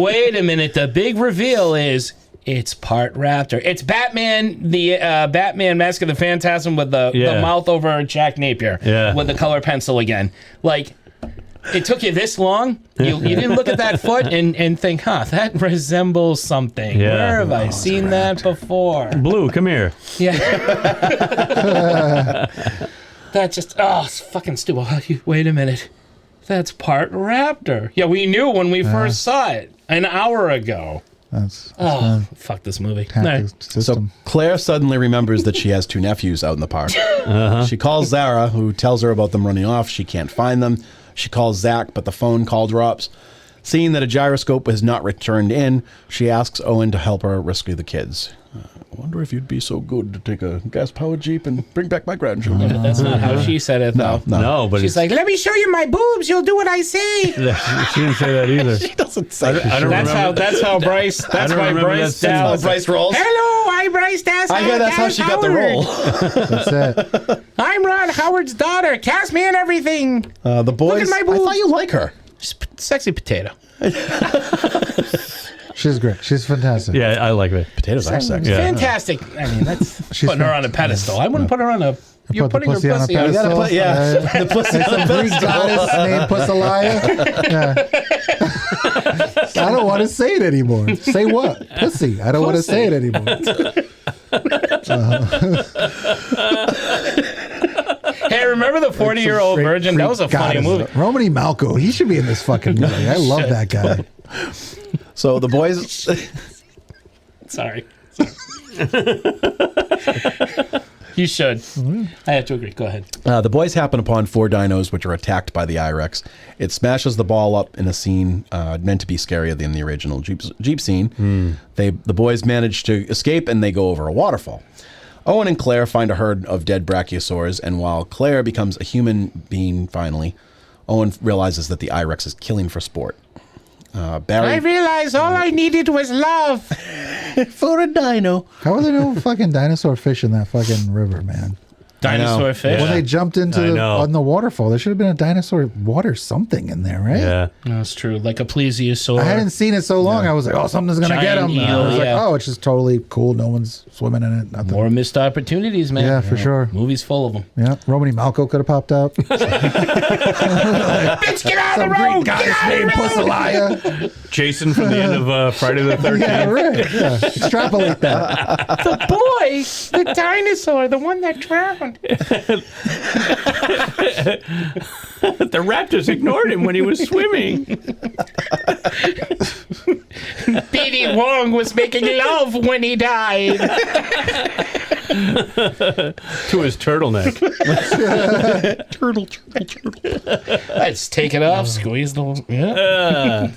Wait a minute. The big reveal is it's part raptor. It's Batman, the Batman Mask of the Phantasm with the mouth over Jack Napier with the color pencil again. Like, it took you this long? You didn't look at that foot and think, that resembles something. Yeah. Where have I seen that before? Blue, come here. Yeah. That just, it's fucking stupid. Wait a minute. That's part raptor. Yeah, we knew when we first saw it an hour ago. That's fuck this movie. So Claire suddenly remembers that she has two nephews out in the park. She calls Zara, who tells her about them running off. She can't find them. She calls Zach, but the phone call drops. Seeing that a gyroscope has not returned in, she asks Owen to help her rescue the kids. I wonder if you'd be so good to take a gas-powered Jeep and bring back my grandchildren. But that's not how she said it, though. No, but she's like, let me show you my boobs. You'll do what I say. she didn't say that either. She doesn't say that. I don't remember. That's how Bryce. That's why Bryce Dallas. Bryce rolls. Hello, I'm Bryce Dallas. I hear that's how she got the role. That's it. I'm Ron Howard's daughter. Cast me in everything. The boys. Look at my boobs. I thought you like her. Sexy potato. She's great. She's fantastic. Yeah, I like it. Potatoes are sexy. Yeah. Fantastic. I mean, that's putting her on a pedestal. I wouldn't put her on a. You're Put the putting your pussy on a pussy on pedestal. The pussy on the Greek goddess named Pussalaya. Yeah. I don't want to say it anymore. Say what? Pussy. I don't want to say it anymore. Hey, remember the 40-year-old virgin? That was a funny movie. Romany Malco. He should be in this fucking movie. I love that guy. So the boys. Sorry. You should. I have to agree. Go ahead. The boys happen upon 4 dinos, which are attacked by the I-Rex. It smashes the ball up in a scene meant to be scarier than the original Jeep scene. The boys manage to escape, and they go over a waterfall. Owen and Claire find a herd of dead brachiosaurs, and while Claire becomes a human being finally, Owen realizes that the I-Rex is killing for sport. Barry, I realized all I needed was love. for a dino. How are there no fucking dinosaur fish in that fucking river, man? Dinosaur fish. When they jumped into on the waterfall, there should have been a dinosaur water something in there, right? Yeah. That's true. Like a plesiosaur. I hadn't seen it so long. I was like, oh, something's going to get him. Giant I was eel, like, oh, it's just totally cool. No one's swimming in it. Nothing. More missed opportunities, man. Yeah, for sure. Movies full of them. Yeah. Romany Malco could have popped up. Bitch, get out of the road! Guy's named Pussalaya. Jason from the end of Friday the 13th. Yeah, right. Yeah. Extrapolate that. The boy, the dinosaur, the one that drowned. The raptors ignored him when he was swimming. B.D. Wong was making love when he died. To his turtleneck. Turtle. Let's take it off, squeeze the... Yeah.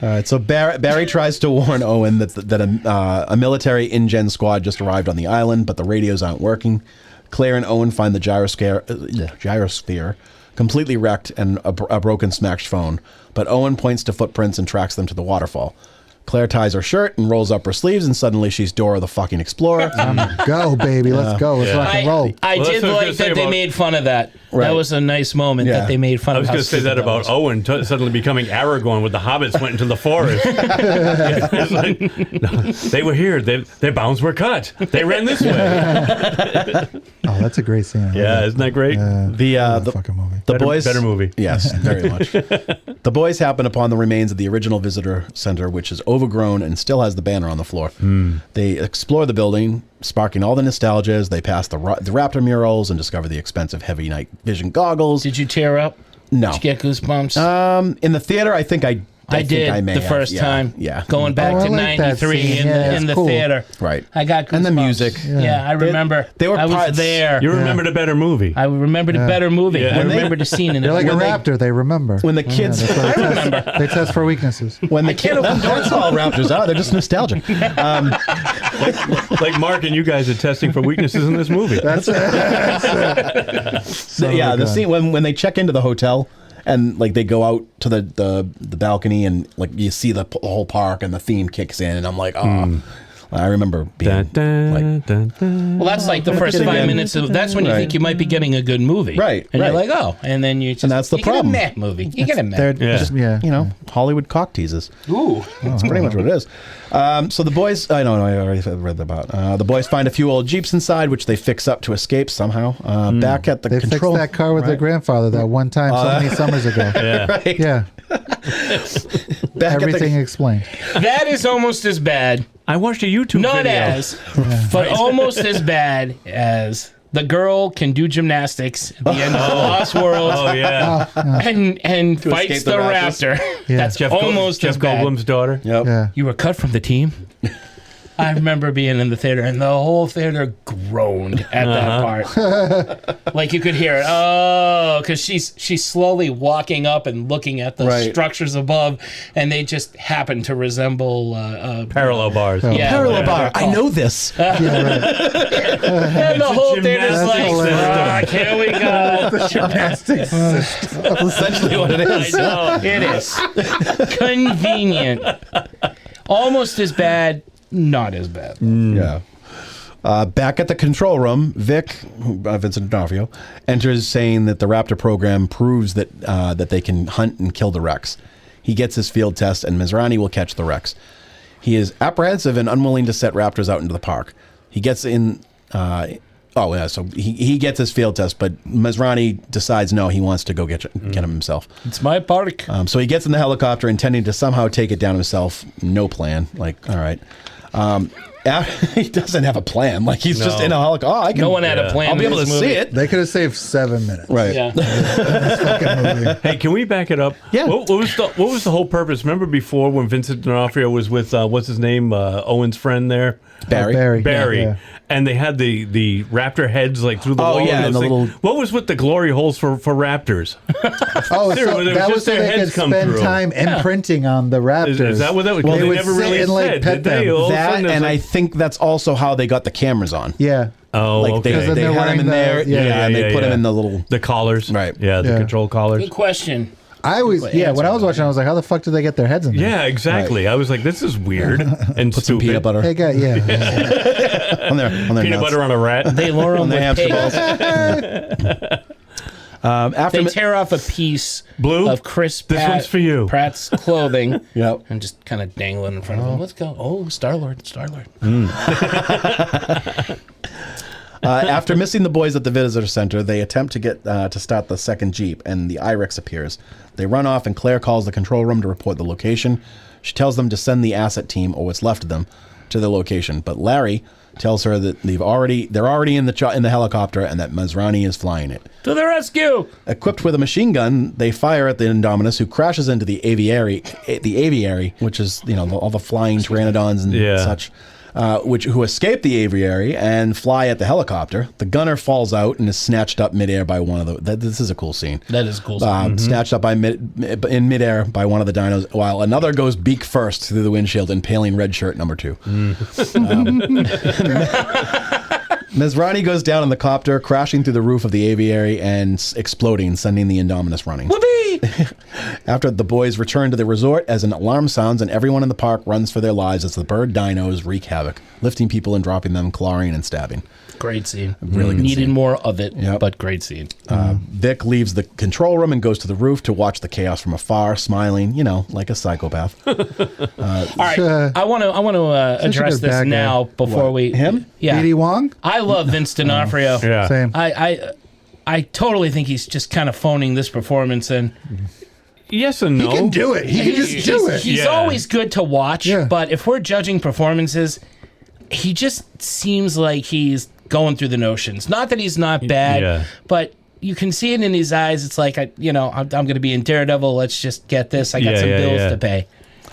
All right, so Barry tries to warn Owen that a military InGen squad just arrived on the island, but the radios aren't working. Claire and Owen find the gyrosphere completely wrecked and a broken, smashed phone, but Owen points to footprints and tracks them to the waterfall. Claire ties her shirt and rolls up her sleeves, and suddenly she's Dora the fucking Explorer. Go, baby. Let's go. Let's rock and roll. I did like that they made fun of that. Right. That was a nice moment that they made fun of. I was going to say that about Owen suddenly becoming Aragorn when the hobbits went into the forest. It's like, no, they were here. Their bounds were cut. They ran this way. Oh, that's a great scene. Yeah, isn't that great? The fucking movie. boys, better movie. Yes, very much. The boys happen upon the remains of the original visitor center, which is overgrown and still has the banner on the floor. They explore the building, sparking all the nostalgia as they pass the raptor murals and discover the expensive heavy night vision goggles. Did you tear up? No. Did you get goosebumps? In the theater, I think I did may the have. first time. Yeah. Going back to like that 93 scene. in the cool. theater. Right. I got goosebumps. And the music. Yeah, I remember. I was there. You remember the better movie. I remembered a better movie. Yeah. I remembered the scene in it. They're like a raptor. They remember. When the kids... I remember. They test for weaknesses. When the kids... That's all raptors are. They're just nostalgic. Like Mark and you guys are testing for weaknesses in this movie. That's it. The scene when they check into the hotel and like they go out to the balcony and like you see the whole park and the theme kicks in and I'm like, oh, I remember being Well, that's like the first 5 minutes of. That's when you think you might be getting a good movie, right? And you're like, oh, and then you just. And that's the problem. You get a meh movie. You get a meh. They're just Hollywood cock teasers. Ooh, that's pretty much what it is. So the boys, I already read about. The boys find a few old Jeeps inside, which they fix up to escape somehow. Back at the they control, fixed that car with their grandfather that one time so many summers ago. Yeah. Right. Yeah. Everything explained. That is almost as bad. I watched a YouTube Not video. as, but almost as bad as the girl can do gymnastics at the end of the Lost World. Oh, yeah. And fights escape the the raptors. raptor. Yeah. That's almost Jeff as bad. Goldblum's daughter. Yep. Yeah. You were cut from the team? I remember being in the theater, and the whole theater groaned at that part. Like you could hear it. Oh, because she's slowly walking up and looking at the structures above, and they just happen to resemble Parallel bars. Yeah, Parallel bar. I know this. And the whole theater's like, here we go. Gymnastics. That's essentially what it is. I know. It is convenient. Almost as bad. Not as bad. Yeah. Back at the control room, Vincent D'Onofrio, enters saying that the Raptor program proves that that they can hunt and kill the Rex. He gets his field test, and Masrani will catch the Rex. He is apprehensive and unwilling to set Raptors out into the park. He gets in. So he gets his field test, but Masrani decides no, he wants to go get him himself. It's my park. So he gets in the helicopter, intending to somehow take it down himself. No plan. Like, all right. He doesn't have a plan. Like he's just in a helicopter. Oh, I can. No one had a plan. I'll be in able to this see movie. it. They could have saved 7 minutes. Right. Yeah. Hey, can we back it up? Yeah. What was the whole purpose? Remember before when Vincent D'Onofrio was with what's his name, Owen's friend there, Barry. Barry, Yeah. and they had the raptor heads like through the wall. yeah, and the little. What was with the glory holes for raptors? Oh, There, so it was that just was so their they could heads come spend through. time imprinting on the raptors. Is that what that was? Well, They they would never sit really and, like, said, pet did they? them. All of a That, sudden, it's and like- I think that's also how they got the cameras on. Yeah. Oh, Like okay. Because then they they're had them wearing in the- there, yeah, and they put them in the little. the collars, Right. Yeah, the Yeah. control collars. Good question. I was, But yeah, answer when I was that. watching, I was like, how the fuck did they get their heads in there? Yeah, exactly. I was like, this is weird and Put some stupid. peanut butter Hey, guy, yeah. on their Peanut nuts. butter on a rat. They lure on them their with hamster pigs. balls. After They tear off a piece Blue? of Chris This one's for you. Pratt's clothing. Yep. And just kind of dangling in front of him. Let's go. Oh, Star-Lord. After missing the boys at the visitor center, they attempt to get to start the second Jeep, and the IREX appears. They run off, and Claire calls the control room to report the location. She tells them to send the asset team, or what's left of them, to the location. But Larry tells her that they're already in the helicopter, and that Masrani is flying it. To the rescue! Equipped with a machine gun, they fire at the Indominus, who crashes into the aviary, which is all the flying pteranodons and such. Who escape the aviary and fly at the helicopter. The gunner falls out and is snatched up midair by one of the. This is a cool scene. That is a cool. Snatched up in midair by one of the dinos, while another goes beak first through the windshield, impaling red shirt number 2. Masrani goes down in the copter, crashing through the roof of the aviary and exploding, sending the Indominus running. Whoopee! After the boys return to the resort, as an alarm sounds and everyone in the park runs for their lives as the bird dinos wreak havoc, lifting people and dropping them, clawing and stabbing. Great scene. Really good Needed scene. more of it, Yep. but great scene. Vic leaves the control room and goes to the roof to watch the chaos from afar, smiling, like a psychopath. All right, I want to address good this bad guy. now before we Him? Yeah, B.D. Wong? I love Vince D'Onofrio. Yeah. Same. I totally think he's just kind of phoning this performance in. Yes and no. He can do it. He can just do it. He's Yeah. always good to watch, Yeah. but if we're judging performances, he just seems like he's going through the notions. Not that he's not bad, Yeah. but you can see it in his eyes. It's like, I'm going to be in Daredevil. Let's just get this. I got some bills to pay.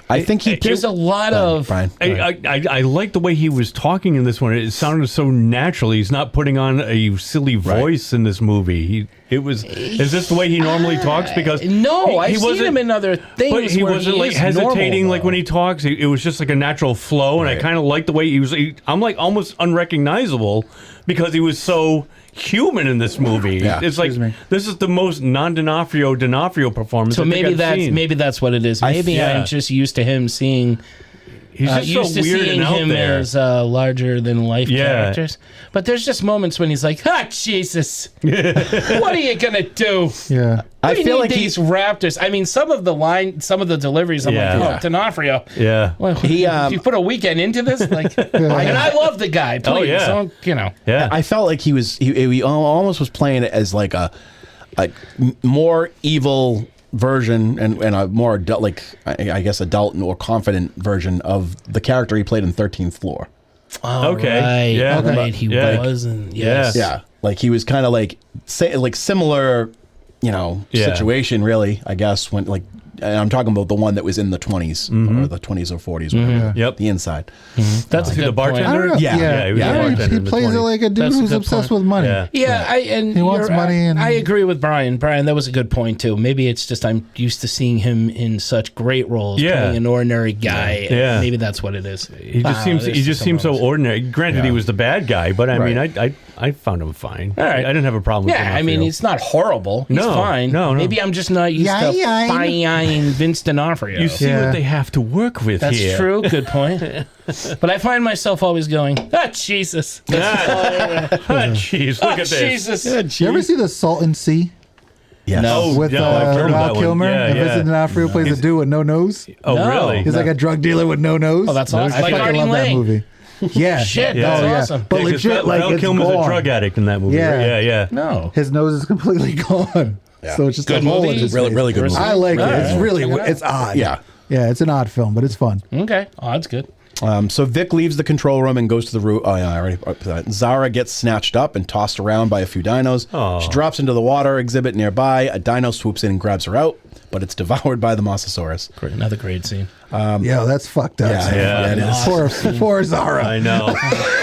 I think he There's a lot of... Brian. I like the way he was talking in this one. It sounded so natural. He's not putting on a silly voice in this movie. Is this the way he normally talks? Because No, he I've seen wasn't- him in other things. But he where wasn't like is hesitating normal, like when he talks. It was just like a natural flow, and I kind of like the way he was. I'm like almost unrecognizable because he was so human in this movie. Yeah. It's like this is the most non-D'Onofrio performance. So I think maybe I've seen. that's what it is. Maybe yeah. I'm just used to him seeing. He's just used so to weird seeing and out him there. as larger than life Yeah. characters. But there's just moments when he's like, "Ah, Jesus, what are you gonna do? Yeah. I We feel need like these raptors." I mean, some of the deliveries, I'm Yeah. like, "Oh, D'Onofrio, Yeah. well, you put a weekend into this, like." And I love the guy. Please, Oh, yeah. don't, Yeah. I felt like he almost was playing it as like a more evil version and a more adult, I guess adult or confident version of the character he played in 13th Floor. Okay. Right, Yeah. right. He Yeah. wasn't. Yes. Yeah, like he was kind of like similar, situation really. I guess when and I'm talking about the one that was in the 20s or the 20s or 40s, whatever. Yep. The inside. That's a good the bartender. I don't know. Yeah. he was a bartender He in the plays it 20s. like a dude That's a who's good obsessed point. with money. Yeah. Yeah, He wants money and- I agree with Brian. Brian, that was a good point too. Maybe it's just I'm used to seeing him in such great roles, Yeah. playing an ordinary guy. Yeah. Maybe that's what it is. He just seems so ordinary. Granted, he was the bad guy, but I mean, I found him fine. All right. I didn't have a problem with him. Yeah, I mean, it's not horrible. He's No, fine. no. Maybe I'm just not used to fine Vince D'Onofrio. You see what they have to work with That's here. true. Good point. But I find myself always going, Jesus. Jeez, look at this. Jesus. Did you ever see The Salton Sea? Yes. No. With Yeah, I've heard of that Val one. Kilmer Yeah, and yeah. Vincent D'Onofrio plays a dude with no nose. Oh, No. really? He's like a drug dealer with no nose. Oh, that's awesome. I Like fucking Artie love that Lang. movie. Yeah. Shit, Yeah. that's Oh, yeah. awesome. But Yeah, 'cause legit, like Val it's Kilmer's gone. a drug addict in that movie. Yeah. Yeah. No. His nose is completely gone. So it's just Good a hole in movie. his Really, face. really good movie. I like it. It's really, Check it out. it's odd. Yeah. Yeah, it's an odd film, but it's fun. Okay. Oh, that's good. So Vic leaves the control room and goes to the roof. Oh, yeah, I already. Zara gets snatched up and tossed around by a few dinos. Oh. She drops into the water exhibit nearby. A dino swoops in and grabs her out, but it's devoured by the Mosasaurus. Great, another great scene. Yeah, that's fucked up. Yeah, it is. Poor Zara. I know.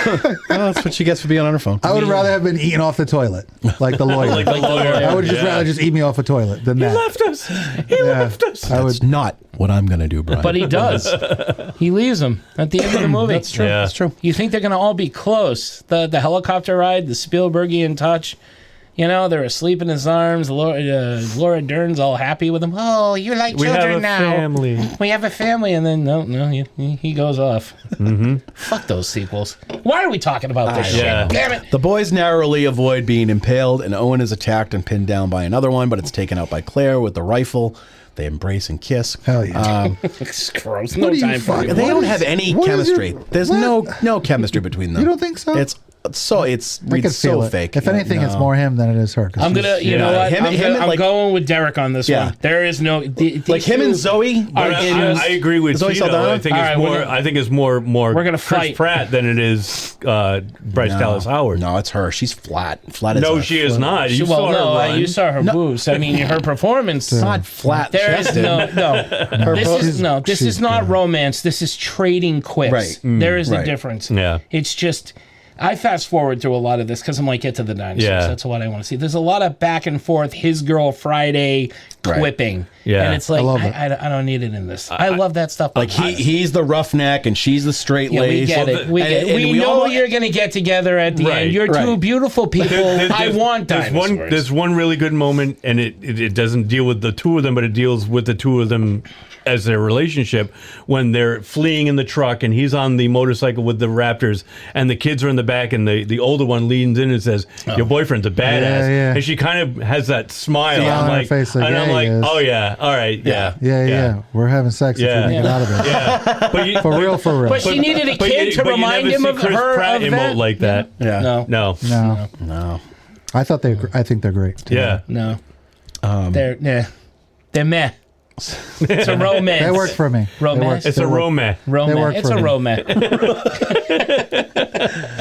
Well, that's what she gets for being on her phone. I would rather have been eaten off the toilet, like the lawyer. Like the lawyer. I would just rather just eat me off a toilet than that. He left us. He left us. That's not what I'm going to do, Brian. But he does. He leaves him at the end of the movie. That's true. Yeah. That's true. You think they're going to all be close? The helicopter ride, the Spielbergian touch. You know, they're asleep in his arms. Laura Dern's all happy with him. Oh, you're like children now. Family. We have a family. And then, no, he goes off. Mm-hmm. Fuck those sequels. Why are we talking about this shit? Yeah. Damn it. The boys narrowly avoid being impaled, and Owen is attacked and pinned down by another one, but it's taken out by Claire with the rifle. They embrace and kiss. Hell yeah. It's gross. No time for it. They don't have any chemistry. There's no chemistry between them. You don't think so? It's I could so feel it. fake. If anything, it's more him than it is her. I'm gonna, you know what? I'm like, going with Derek on this one. There is no like him and Zoe. I agree with Zoe Tito. Saldana? I think it's All right, more. I think it's more. We're gonna Chris fight. Pratt than it is Bryce Dallas Howard. No, it's her. She's flat. Flat as No, a- she is not. You well, saw no, her run. you saw her boobs. I mean, her performance. It's not flat. There is chested. no. This is not romance. This is trading quips. Right. There is a Right. difference. Yeah. It's just. I fast forward through a lot of this because I'm like, get to the dinosaurs. Yeah. That's what I want to see. There's a lot of back and forth, his girl Friday quipping. Yeah. And it's like, I love it. I don't need it in this. I love that stuff. Like he's the roughneck and she's the straight Yeah, we lace. get it. We get it. We know you're going to get together at the end. You're two beautiful people. I want dinosaurs. There's one really good moment, and it doesn't deal with the two of them, but it deals with the two of them as their relationship when they're fleeing in the truck and he's on the motorcycle with the raptors and the kids are in the back and the older one leans in and says, your boyfriend's a badass. Yeah. And she kind of has that smile. Yeah, I'm on her like, face, like, and I'm yeah, like, he is. oh yeah, all right, yeah. We're having sex if we can get out of it. Yeah. But For real. But she needed a kid to remind him of Chris her Pratt of emote that. like that. Yeah. No. I think they're great. Yeah. No. They're meh. It's a romance. They work for me. Romance. It's a romance. It's a romance.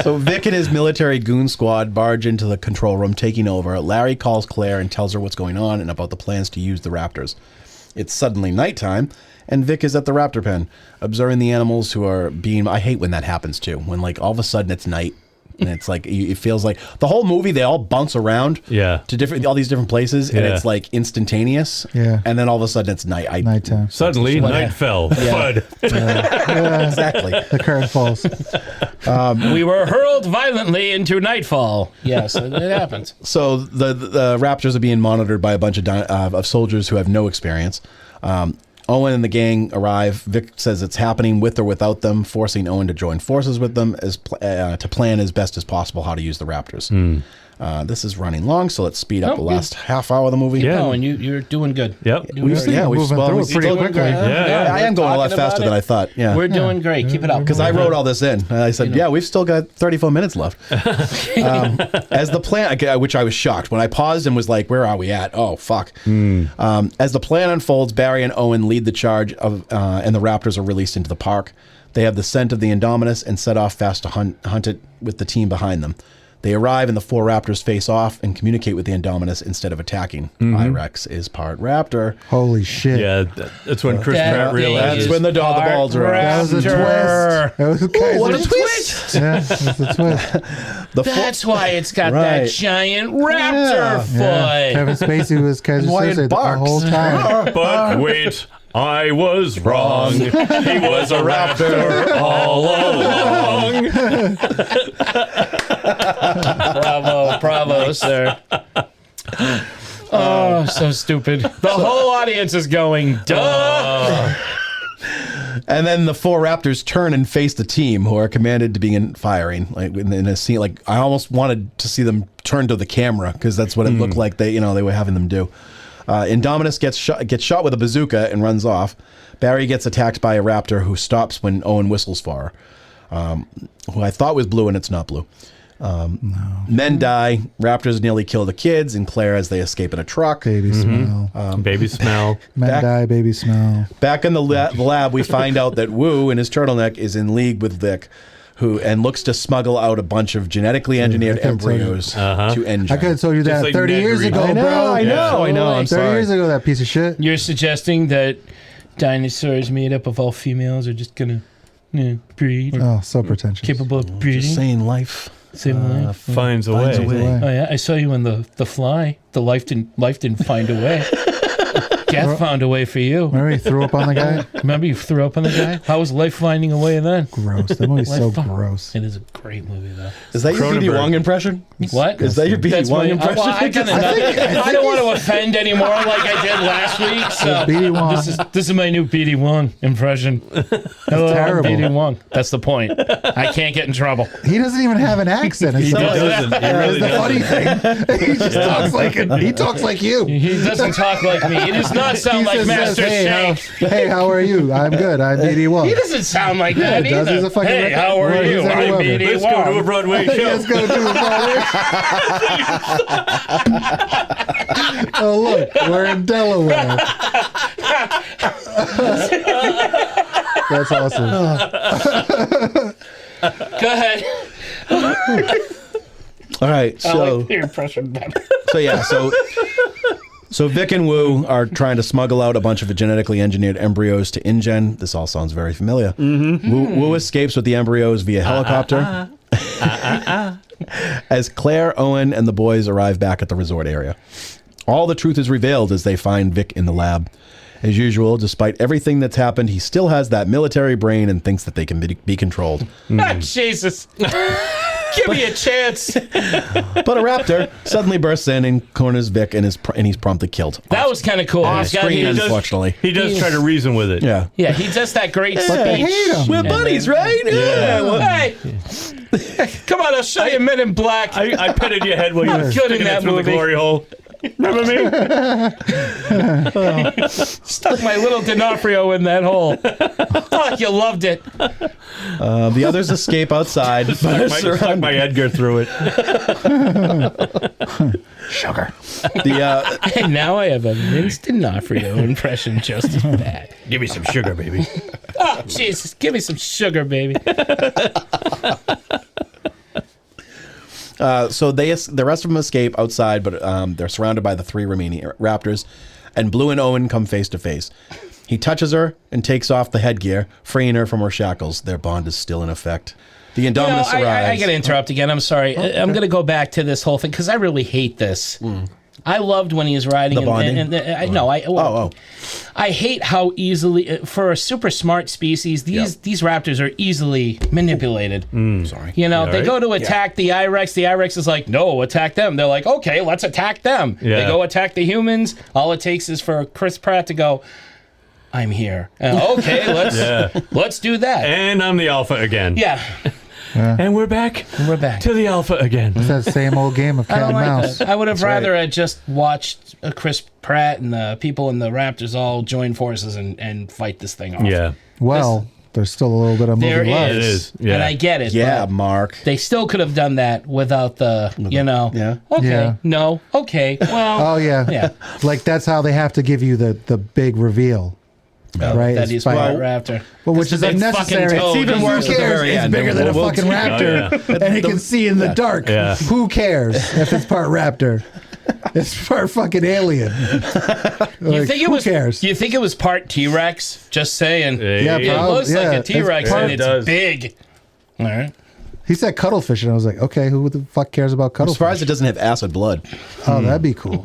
So Vic and his military goon squad barge into the control room, taking over. Larry calls Claire and tells her what's going on and about the plans to use the raptors. It's suddenly nighttime, and Vic is at the raptor pen, observing the animals who are being... I hate when that happens, too. When, like, all of a sudden it's night, and it's like... It feels like... The whole movie, they all bounce around to all these different places, and it's, like, instantaneous. Yeah. And then all of a sudden it's night. Nighttime. Suddenly, night fell. Fud. Exactly. The curtain falls. We were hurled violently into nightfall. Yes, it happens. So the raptors are being monitored by a bunch of soldiers who have no experience. Owen and the gang arrive. Vic says it's happening with or without them, forcing Owen to join forces with them to plan as best as possible how to use the raptors. This is running long, so let's speed up the last half hour of the movie. Yeah, and you're doing good. Yep. We're moving through it pretty quickly. I am going a lot faster than I thought. Yeah, We're doing great. Keep it up. because I wrote all this in. And I said, we've still got 34 minutes left. As the plan, which I was shocked when I paused and was like, where are we at? Oh, fuck. As the plan unfolds, Barry and Owen lead the charge and the raptors are released into the park. They have the scent of the Indominus and set off fast to hunt it with the team behind them. They arrive and the four raptors face off and communicate with the Indominus instead of attacking. I-Rex is part raptor. Holy shit. Yeah, that's when Chris Pratt realized. That's when the balls are out. That was a twist. That was a What a twist! Yeah, that was a twist. That's why it's got that giant raptor foot. Yeah. Kevin Spacey was Kaiser Why it Soze the barks. whole time. But wait, I was wrong. He was a raptor all along. Bravo, sir. Oh, so stupid. The whole audience is going, duh. And then the four raptors turn and face the team, who are commanded to begin firing. Like in a scene, like I almost wanted to see them turn to the camera because that's what it looked like they were having them do. Indominus gets shot with a bazooka and runs off. Barry gets attacked by a raptor who stops when Owen whistles for her, who I thought was blue and it's not blue. Men die. Raptors nearly kill the kids and Claire as they escape in a truck. Baby smell. Baby smell. Men die, baby smell. Back in the lab, we find out that Wu in his turtleneck is in league with Vic, who looks to smuggle out a bunch of genetically engineered embryos to InGen. I could have told you that like 30 Ned years Reed. ago, bro. I know. I'm 30 sorry. years ago, that piece of shit. You're suggesting that dinosaurs made up of all females are just gonna breed? Oh, so pretentious. Capable of breeding? Just saying life. Finds a way. Oh yeah, I saw you in the Fly. The life didn't find a way. Death found a way for you. Remember he threw up on the guy? Remember you threw up on the guy? How was life finding a way then? Gross. That movie's so gross. It is a great movie though. Is that your B.D. Wong impression? What? Is that your B.D. Wong impression? I don't want to offend anymore like I did last week. So B.D. Wong. This is my new B.D. Wong impression. Hello, I'm B.D. Wong. That's the point. I can't get in trouble. He doesn't even have an accent. He doesn't. He really the funny thing. He just talks like he talks like you. He doesn't talk like me. He does not sound like Master Shank. Hey, how are you? I'm good. I'm B.D. Wong. He doesn't sound like that He does. either. He's a fucking Hey, how are you? I'm B.D. Let's go to a Broadway show. Let's go to a Broadway. Oh, look. We're in Delaware. That's awesome. Go ahead. All right, I so like your impression better. So Vic and Wu are trying to smuggle out a bunch of genetically engineered embryos to InGen. This all sounds very familiar. Wu escapes with the embryos via helicopter. As Claire, Owen, and the boys arrive back at the resort area. All the truth is revealed as they find Vic in the lab. As usual, despite everything that's happened, he still has that military brain and thinks that they can be controlled. Jesus. Give me a chance. But a raptor suddenly bursts in and corners Vic and he's promptly killed. That was kind of cool. Off screen, unfortunately. He does try to reason with it. Yeah. Yeah, he does that great speech. They hate him. We're buddies, right? Hey, come on, I'll show you Men in Black. I petted your head while you were Good in sticking that it through the movie. glory hole. Remember me? Stuck my little D'Onofrio in that hole. Oh, you loved it. The others escape outside. Stuck my Edgar through it. Sugar. And now I have a Vince D'Onofrio impression just as bad. Give me some sugar, baby. Oh, Jesus, give me some sugar, baby. So the rest of them escape outside, but they're surrounded by the 3 remaining raptors, and Blue and Owen come face to face. He touches her and takes off the headgear, freeing her from her shackles. Their bond is still in effect. The Indominus arrives. I got to interrupt again. I'm sorry. I'm going to go back to this whole thing because I really hate this. I loved when he was riding. The bonding? I hate how easily, for a super smart species, these raptors are easily manipulated. Sorry. You know, You they all go right? to attack the I-Rex. The I-Rex is like, no, attack them. They're like, okay, let's attack them. Yeah. They go attack the humans. All it takes is for Chris Pratt to go, I'm here. Okay, let's do that. And I'm the alpha again. Yeah. And we're back. To the alpha again. It's that same old game of I cat don't and like mouse. that. I would have rather had just watched Chris Pratt and the people in the Raptors all join forces and fight this thing off. Yeah. Well, there's still a little bit of There movie left. It is. Yeah. And I get it. Yeah, but Mark. they still could have done that without the, Yeah. okay, Yeah. no, okay, well. Oh, yeah. Yeah. Like, that's how they have to give you the big reveal. Right? That It's he's by- part raptor. Well, which That's is the big unnecessary. fucking toad. It's even Who worse at the cares? very It's end. bigger than a fucking raptor, and he can see in the dark. Yeah. Who cares if it's part raptor? It's part fucking alien. You think it who was? cares? You think it was part T-Rex? Just saying. Yeah, It probably. looks like a T-Rex part- and it's does. big. All right. He said cuttlefish, and I was like, okay, who the fuck cares about I'm cuttlefish? surprised it doesn't have acid blood. Oh, that'd be cool.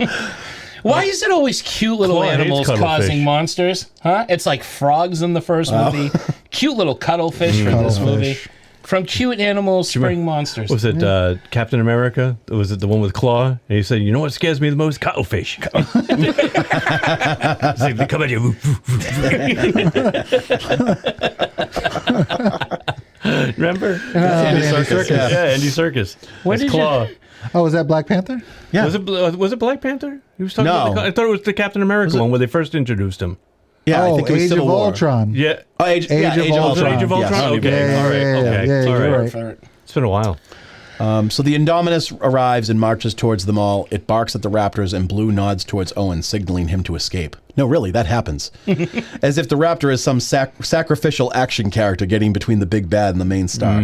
Why is it always cute little Claw hates animals cuttlefish. causing monsters? Huh? It's like frogs in the first movie. Cute little cuttlefish from this movie. From cute animals, spring monsters. Was it Captain America? Was it the one with Claw? And he said, you know what scares me the most? Cuttlefish. It's like, they come at you. Remember? Andy Serkis. Yeah, Andy Serkis. What That's did you- Claw. Oh, was that Black Panther? Yeah. Was it Black Panther? He was talking No. about I thought it was the Captain America one where they first introduced him. Yeah, Oh, I think it was Age Civil of War. Ultron. Yeah. Oh, Age Age of of Ultron. Age of Ultron? Yes. Okay. Yeah, All right. yeah, Okay. yeah, All you're right. right. It's been a while. So the Indominus arrives and marches towards them all. It barks at the raptors, and Blue nods towards Owen, signaling him to escape. No, really, that happens. As if the raptor is some sacrificial action character getting between the big bad and the main star.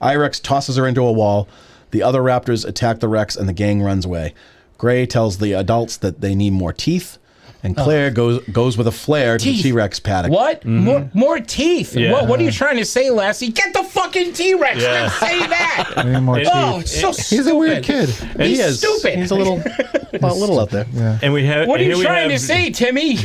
Irex tosses her into a wall. The other raptors attack the Rex, and the gang runs away. Gray tells the adults that they need more teeth. And Claire goes with a flare to the T-Rex paddock. What? More teeth? Yeah. What are you trying to say, Lassie? Get the fucking T-Rex! Let's say that! I need more teeth. Oh, it's so stupid. He's a weird kid. He is stupid. He's a little out there. Yeah. And we have. What are here you we trying have to say, Timmy?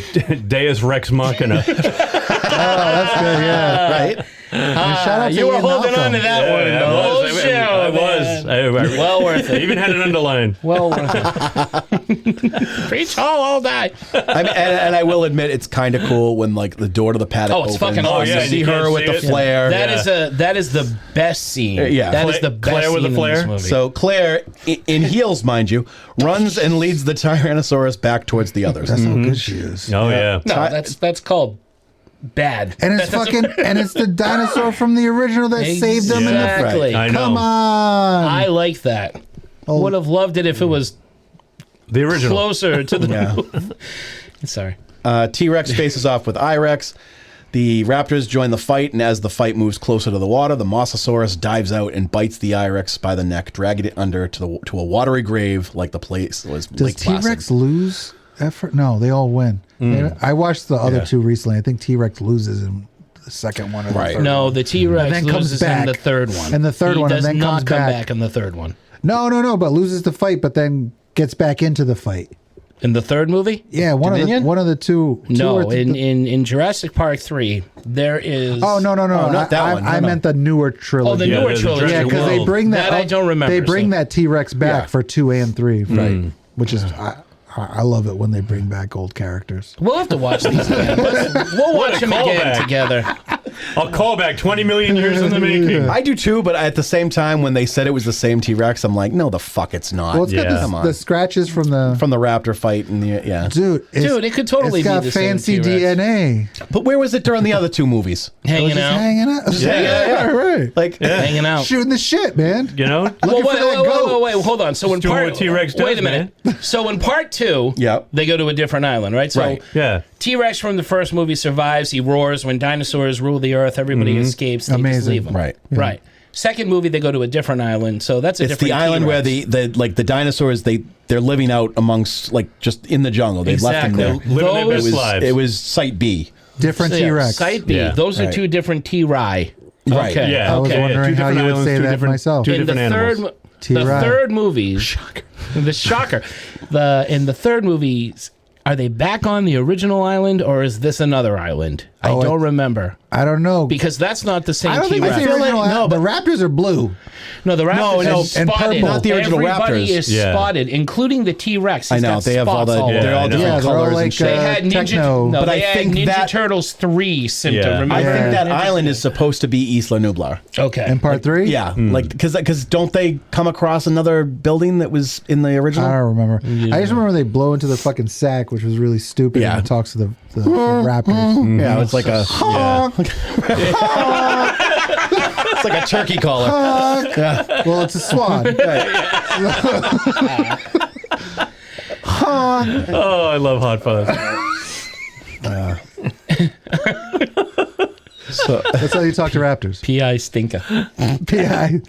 Deus Rex Machina. Oh, that's good. Yeah. Right? Shout out to You were Ian holding Malcolm. on to that one. I The was. whole show, I was. man. Well worth I it. even had an underline. Well worth it. Preach all day. I mean, and I will admit, it's kind of cool when like the door to the paddock Oh, it's opens. fucking awesome. You yeah, see you her can't with see the it. flare. That is the best scene. Yeah. That is the best Claire with scene the flare? in this movie. So Claire, in heels, mind you, runs and leads the Tyrannosaurus back towards the others. That's how good she is. Oh yeah. no, that's called bad. And it's and it's the dinosaur from the original that saved them in the Exactly. I know. Come on. I like that. Oh. Would have loved it if it was The original. closer to the. Sorry. T-Rex faces off with Irex. The raptors join the fight, and as the fight moves closer to the water, the Mosasaurus dives out and bites the Irex by the neck, dragging it under to a watery grave like the place was Does Lake Placid. T-Rex lose effort? No, they all win. I watched the other two recently. I think T-Rex loses in the second one or the third No, one. the T-Rex And then comes loses back. in the third one. And the third He one, and does then not comes come back. back in the third one. No, but loses the fight, but then gets back into the fight. In the third movie? Yeah, one of the two. No, in Jurassic Park 3, there is. Oh no! not that one. No, I no. meant the newer trilogy. Oh, the Yeah, newer there's a trilogy. Jurassic Yeah, because they World. bring that. I don't remember. They bring so- that T-Rex back Yeah. for 2 and 3, right? Which is I love it when they bring back old characters. We'll have to watch these again. We'll watch them again callback. together. I'll call back 20 million years in the making. I do too, but at the same time, when they said it was the same T-Rex, I'm like, no, the fuck, it's not. Well, it's got Come on. the scratches from the raptor fight and dude. Dude, it could totally it's got be the same fancy T-Rex. DNA. But where was it during the other two movies? Hanging Just out. hanging out. Yeah. right. Like Hanging out. Shooting the shit, man. You know? Looking for that goat. wait, hold on. So in doing part, what T-Rex does, wait a minute. So in part 2, Yep. they go to a different island, right? So Right. Yeah. T-Rex from the first movie survives. He roars when dinosaurs rule the earth. Everybody escapes. They just Amazing. leave him. Right. Right. Second movie, they go to a different island. So that's a It's different the island where T-Rex. the dinosaurs they're living out amongst like just in the jungle. They left them there. Exactly. Living their best lives. It was Site B. Different So, yeah, T-Rex. Site B. Yeah. Those are Right. two different T-Rai. Right. Okay. Yeah. I was okay, wondering two how you different would islands, say two that different- myself. Two In the different third, animals. the T-Rai. third movies, the shocker, in the third movies, are they back on the original island or is this another island? I Oh, don't remember I don't know. because that's not the same I don't think T-Rex. it's the original. no, the Raptors are blue. No, the Raptors no, is spotted. and purple. Not the original Everybody Raptors. is Yeah. spotted, including the T-Rex. I He's know got they have all spots the over. they're all I know. different Yeah, they're all colors and like, shit. They had Ninja, techno. no, But they I had think Ninja that- Turtles 3 symptom. Yeah. Remember? I think that Ninja island is supposed to be Isla Nublar. Okay. In part 3? Yeah, like because don't they come across another building that was in the original? I don't remember. I just remember they blow into the fucking sack, which was really stupid. Yeah. And it talks to the Raptors. Yeah, it's like a it's like a turkey collar. Yeah. Well, it's a swan. Oh, I love Hot Fuzz. So, That's how you talk to raptors. P.I. Stinker. PI.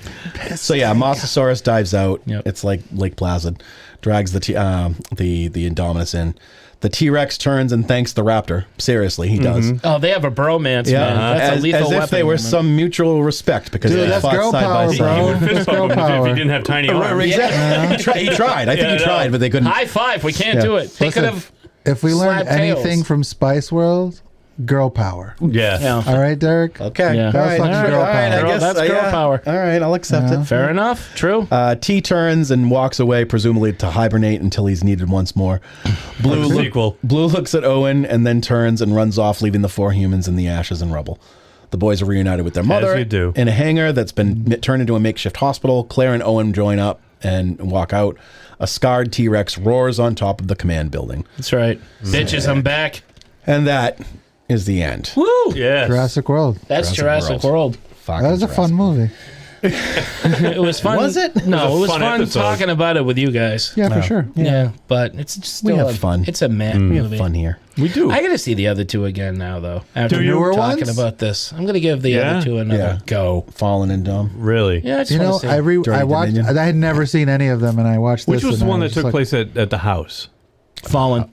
so yeah, Mosasaurus dives out. Yep. It's like Lake Placid, drags the Indominus in. The T-Rex turns and thanks the raptor. Seriously, he does. Oh, they have a bromance, man. That's a lethal as if weapon. they were man. some mutual respect because Dude, they that's fought girl side power, by He side. bro. would fist Let's bump go him if power. he didn't have tiny arms. Exactly. He tried. I think he tried, but they couldn't. High five. We can't Yeah. do it. They Listen, could have. If we learned Slap tails. anything from Spice World, girl power. Yeah. Yeah. All right, Derek? Okay. Yeah. All right. That's fucking girl All right. I power. guess That's girl yeah. power. All right. I'll accept it. Fair enough. True. T turns and walks away, presumably to hibernate until he's needed once more. Like the sequel. Blue looks at Owen and then turns and runs off, leaving the 4 humans in the ashes and rubble. The boys are reunited with their mother you do. in a hangar that's been turned into a makeshift hospital. Claire and Owen join up and walk out. A scarred T-Rex roars on top of the command building. That's right. Bitches, I'm back. And that is the end. Woo! Yes. Jurassic World. That's Jurassic World. Fucking That was a Jurassic fun movie. It was fun. Was it? No, it was fun fun episode. talking about it with you guys. Yeah, for sure. Yeah, but it's just We still have fun. It's a meh We movie. have fun here. We do. I got to see the other two again now, though. After Do you? Newer talking ones? about this, I'm gonna give the other two another go. Fallen and Dumb. Really? Yeah, I just You wanna know, see. I watched. Dominion. I had never seen any of them, and I watched Which this. was the and I one that just took like, place at the house? Fallen.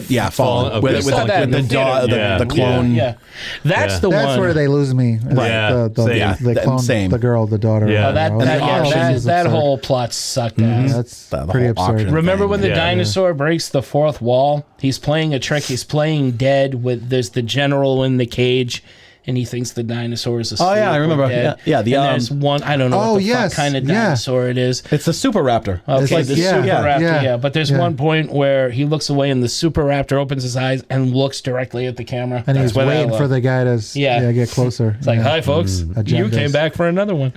Yeah, Fallen. Okay. With, I with, saw the, that with in the, the dog, theater. Yeah. the clone. Yeah, that's Yeah. the That's one. where they lose me. Like Yeah, the, same. Yeah, they clone same. the girl, the daughter. Yeah. Oh, that I was like, oh, this is that absurd. whole plot sucked Yeah, ass. that's The pretty whole absurd. auction. Remember when the Yeah. dinosaur breaks the fourth wall? He's playing a trick. He's playing dead with there's the general in the cage, and he thinks the dinosaur is asleep. Oh, yeah, I or remember. dead. Yeah, the, and there's one. I don't know Oh, what the yes, fuck kind of yeah. dinosaur it is. It's the Super Raptor. Okay, like- the yeah, super raptor, yeah, yeah. But there's yeah. one point where he looks away, and the super raptor opens his eyes and looks directly at the camera. And That's he's what I waiting love. for the guy to get closer. It's like, hi, folks. You Agendas. came back for another one.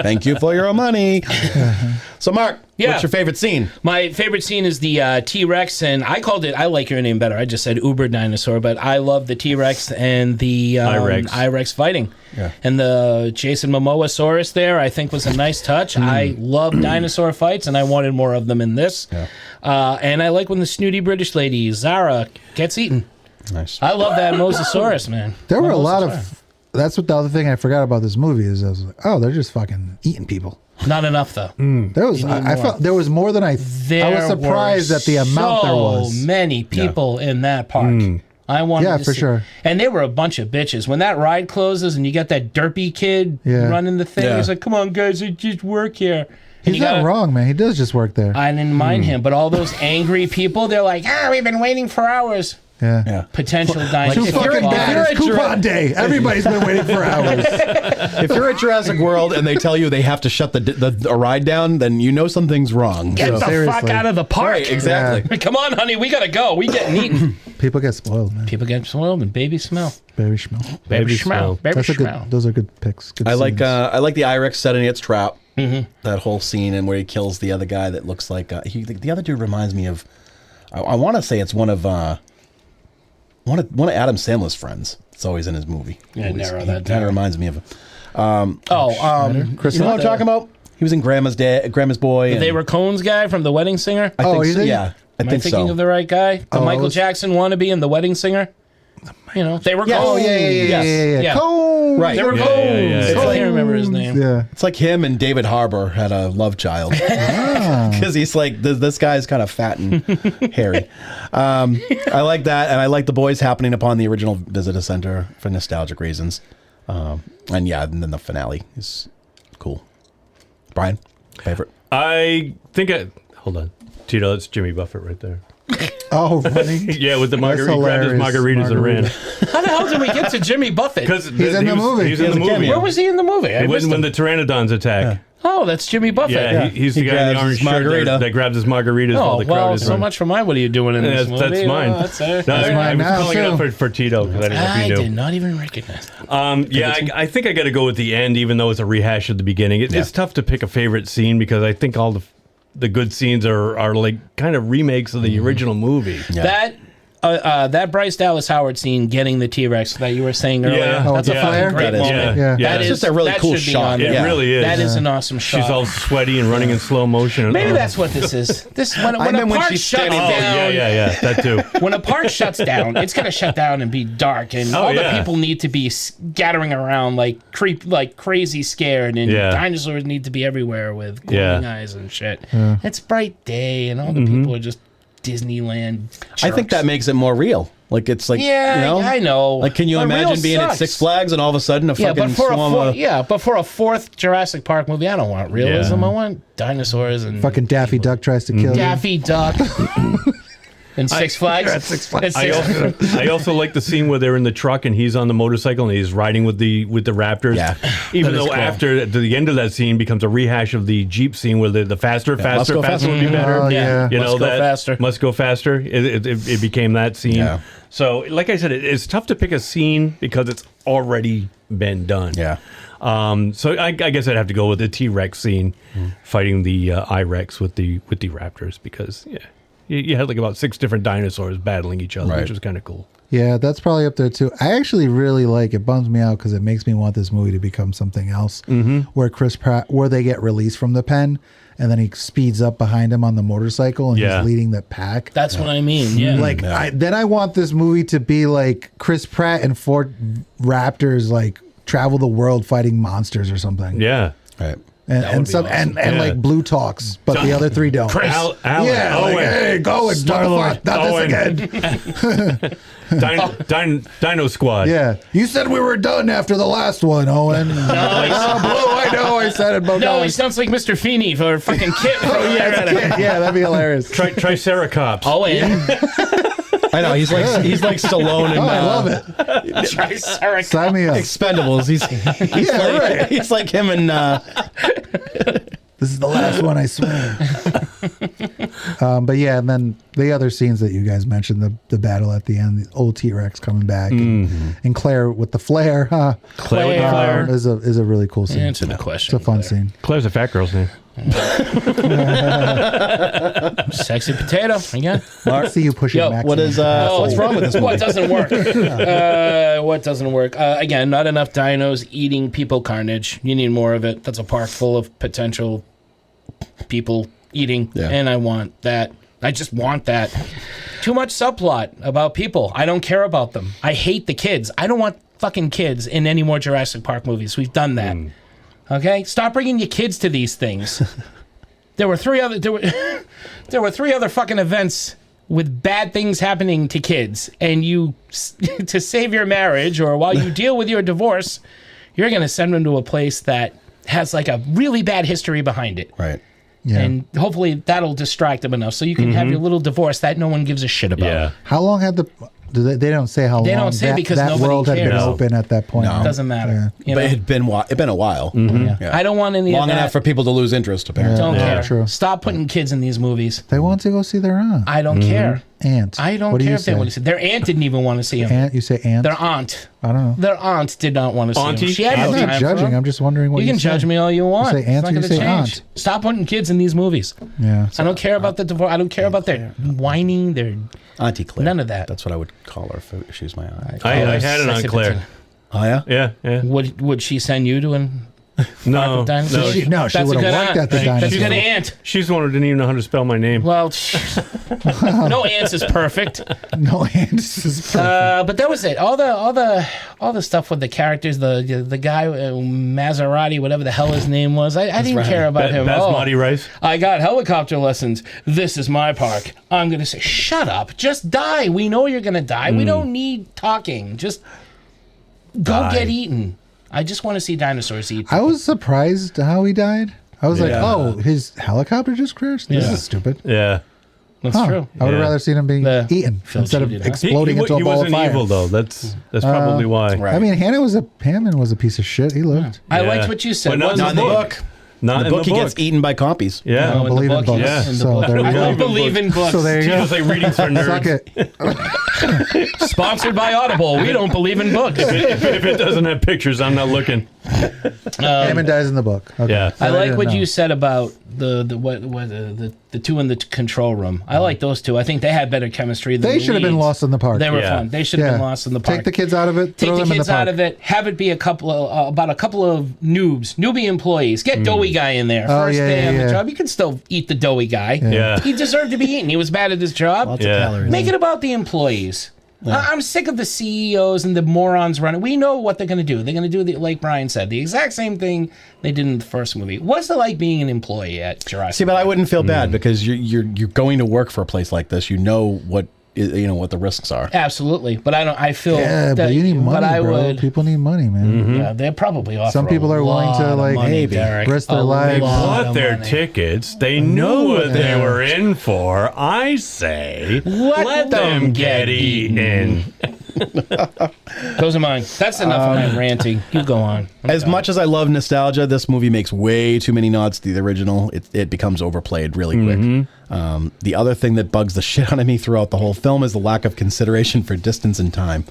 Thank you for your money. So, Mark, Yeah. what's your favorite scene? My favorite scene is the T-Rex, and I called it, I like your name better. I just said Uber Dinosaur, but I love the T-Rex and the I-Rex fighting. Yeah. And the Jason Momoa-saurus there, I think, was a nice touch. I love dinosaur fights, and I wanted more of them in this. Yeah. And I like when the snooty British lady, Zara, gets eaten. Nice. I love that Mosasaurus, man. There were a lot Mosasaurus. of. That's what the other thing I forgot about this movie is. I was like, oh, they're just fucking eating people. Not enough, though. There was. You need I more. felt there was more than I. I was surprised at the amount there was. So many people in that park. I wanted Yeah, to for see. sure. And they were a bunch of bitches. When that ride closes and you got that derpy kid Yeah. running the thing, Yeah. he's like, come on, guys, I just work here. And He's you not gotta- wrong, man. He does just work there. I didn't mind him, but all those angry people, they're like, we've been waiting for hours. Yeah. Yeah. Potential Too dinosaur. fucking bad. It's coupon day. Everybody's been waiting for hours. If you're at Jurassic World and they tell you they have to shut the ride down, then you know something's wrong. Get the fuck Seriously. out of the park. Right, exactly. Come on, honey, we gotta go. We getting eaten. People get spoiled, man. People get spoiled and baby smell. Baby smell. Baby smell. Baby That's a smell. good. Those are good picks. Good I like scenes. the I-Rex setting its trap. That whole scene and where he kills the other guy that looks like the other dude reminds me of. I want to say it's one of Adam Sandler's friends. It's always in his movie. Yeah, narrow that Kind down. of reminds me of. Chris, You know what I'm talking about? He was in Grandma's Boy. They were Cone's guy from The Wedding Singer. I think you so, think? yeah. I Am I think thinking so. of the right guy? The Oh, Michael I was- Jackson wannabe in The Wedding Singer? You know, they were Yes. Cones. Oh, yeah. Yeah. Cone. Right. They were Yeah, Cones. yeah, yeah, yeah. I can't remember his name. Yeah. It's like him and David Harbour had a love child. Because he's like, this guy's kind of fat and hairy. I like that. And I like the boys happening upon the original visitor center for nostalgic reasons. And then the finale is cool. Brian, favorite? I think hold on. Tito, that's Jimmy Buffett right there. Oh, really? Yeah, with the That's margarita, grabbed his hilarious. margaritas and ran. How the hell did we get to Jimmy Buffett? Because He's in the movie. He's in He the has a movie. Where was he in the movie? I missed When him. the pteranodons attack. Oh, that's Jimmy Buffett. Yeah, he's the He guy in the grabs orange his shirt margarita. that grabs his margaritas while Oh, the crowd well, is so running. much for my what are you doing in this movie? That's mine. Oh, that's No, I mine was now, calling it up too. for Tito because I didn't know if I you knew. did not even recognize. I think I got to go with the end, even though it's a rehash at the beginning. It's tough to pick a favorite scene because I think all the good scenes are like kind of remakes of the original movie. Yeah. That Bryce Dallas Howard scene getting the T-Rex that you were saying earlier. Yeah. Oh, That's the a flare? fucking great That is- moment. Yeah. Yeah. That It's is just a really that cool should be shot. on It there. really is. That is an awesome shot. She's all sweaty and running in slow motion. Maybe that's what this is. This when a meant when park she's shuts standing- down. yeah, that too. When a park shuts down, it's gonna shut down and be dark, and all the yeah. people need to be scattering around like crazy scared, and Yeah. dinosaurs need to be everywhere with glowing eyes and shit. It's bright day, and all the people are just Disneyland. I think that makes it more real. Like, it's like, Yeah, you know? I know. Like, can you But imagine real being at sucks. Six Flags and all of a sudden a fucking swarm of... but for a fourth Jurassic Park movie, I don't want realism. I want dinosaurs and Fucking Daffy Duck tries to kill you. Daffy Duck. And Six Flags. At Six Flags. I also like the scene where they're in the truck and he's on the motorcycle and he's riding with the Raptors. Yeah. Even That is though cool. after the end of that scene becomes a rehash of the Jeep scene where the faster would be better. Oh, yeah. You Must know go that faster. must go faster. It became that scene. Yeah. So, like I said, it's tough to pick a scene because it's already been done. Yeah. So I guess I'd have to go with the T-Rex scene, fighting the I-Rex with the Raptors because you had like about 6 different dinosaurs battling each other, Right. which was kind of cool. Yeah, that's probably up there too. I actually really like it. Bums me out because it makes me want this movie to become something else. Where Chris Pratt, where they get released from the pen, and then he speeds up behind him on the motorcycle, and he's leading the pack. That's what I mean. Yeah, like then I want this movie to be like Chris Pratt and 4 Raptors like travel the world fighting monsters or something. Yeah, right. And some awesome. and like Blue talks, but the other 3 don't. Chris, Alan, Owen, like, hey, go and Star-Lord, not Owen. this again. Dino Squad. Yeah, you said we were done after the last one, Owen. Blue, I know, I said it, but no, he sounds like Mr. Feeney for fucking Kit. Yeah, that'd be hilarious. Triceratops. Owen. I know he's like Stallone and I love it. Triceratops. Sign me up. Expendables. He's right. He's like him and This is the last one, I swear. But yeah, and then the other scenes that you guys mentioned, the battle at the end, the old T-Rex coming back, and Claire with the flare. Claire with the flare is a really cool scene. Answer the question. It's a fun scene. Claire's a fat girl's name. Sexy potato. Again. Mark, see you pushing Yo, Max. what is what's wrong with this movie? What doesn't work? What doesn't work? Again, not enough dinos eating people carnage. You need more of it. That's a park full of potential people eating, and I want that. I just want that. Too much subplot about people. I don't care about them. I hate the kids. I don't want fucking kids in any more Jurassic Park movies. We've done that. Okay, stop bringing your kids to these things. There were three other fucking events with bad things happening to kids, and you to save your marriage or while you deal with your divorce, you're gonna send them to a place that has like a really bad history behind it. Right. Yeah. And hopefully that'll distract them enough so you can have your little divorce that no one gives a shit about. Yeah. How long had the? They don't say how long. They don't say because that nobody world had been cares. open at that point. No. It doesn't matter. You But know? it'd been a while. Yeah. I don't want any Long of that. enough for people to lose interest, apparently. Don't care. True. Stop putting kids in these movies. They want to go see their aunt. I don't care. Aunt. I don't What do care you if they say? want to see. Their aunt didn't even want to see him. Aunt. You say aunt. Their aunt. I don't know. Their aunt did not want to see Auntie? him. She had I'm no not time judging. for him. I'm just wondering what You can say. judge me all you want. You say aunt It's or not you going to say change. aunt? Stop putting kids in these movies. Yeah. I don't care about the divorce. I don't care about their whining. Their Auntie Claire. None of that. That's what I would call her if she was my aunt. I had an Aunt Claire. Oh, yeah? Yeah. Would she send you to an? No. Dinosaur? She That's would a good have worked aunt. at the That's a dinosaur. good aunt. She's the one who didn't even know how to spell my name. Well, no aunts is perfect. No aunt is perfect. But that was it. All the stuff with the characters. The guy Maserati, whatever the hell his name was. I didn't care about him. Basmati rice. I got helicopter lessons. This is my park. I'm gonna say, shut up. Just die. We know you're gonna die. We don't need talking. Just go get eaten. I just want to see dinosaurs eat. I was surprised how he died. I was like, oh, his helicopter just crashed? This is stupid. Yeah. That's true. I would have rather seen him being eaten instead of exploding into a he ball wasn't of fire. evil though. That's probably why. I mean, Hammond was a piece of shit. He lived. I liked what you said. But not in the book. Not In the book, he gets eaten by compies. Yeah. I don't believe in books. Yeah. So there we I go. don't believe in books. So there you go. It's like reading for nerds. Suck it. Sponsored by Audible. We don't believe in books. If it doesn't have pictures, I'm not looking. Hammond dies in the book. Okay. Yeah. I like didn't what know. you said about the two in the control room. I like those two. I think they had better chemistry than They the should have been leads. lost in the park. They were Yeah. fun. They should have been lost in the park. Take the kids out of it. Take Throw the them in kids the park. out of it. Have it be a couple of about a couple of newbie employees. Get Doughy guy in there. Oh, First yeah, day on yeah, the yeah. job. You can still eat the Doughy guy. Yeah. He deserved to be eaten. He was bad at his job. Lots of Yeah. calories. Make it about the employees. I'm sick of the CEOs and the morons running. We know what they're going to do. They're going to do, like Brian said, the exact same thing they did in the first movie. What's it like being an employee at Jurassic See, but I Park? wouldn't feel bad because you're going to work for a place like this. You know what the risks are. Absolutely, but I feel Yeah, that, but you need money, but I bro. would. People need money, man. Yeah, they're probably offering. Some people are willing to, like, maybe risk their A lives. lot Bought of their money. tickets. They knew what they were in for. I say, let them get eaten. Those are mine. That's enough of my ranting. You go on. As much as I love nostalgia, this movie makes way too many nods to the original. It becomes overplayed really quick. The other thing that bugs the shit out of me throughout the whole film is the lack of consideration for distance and time.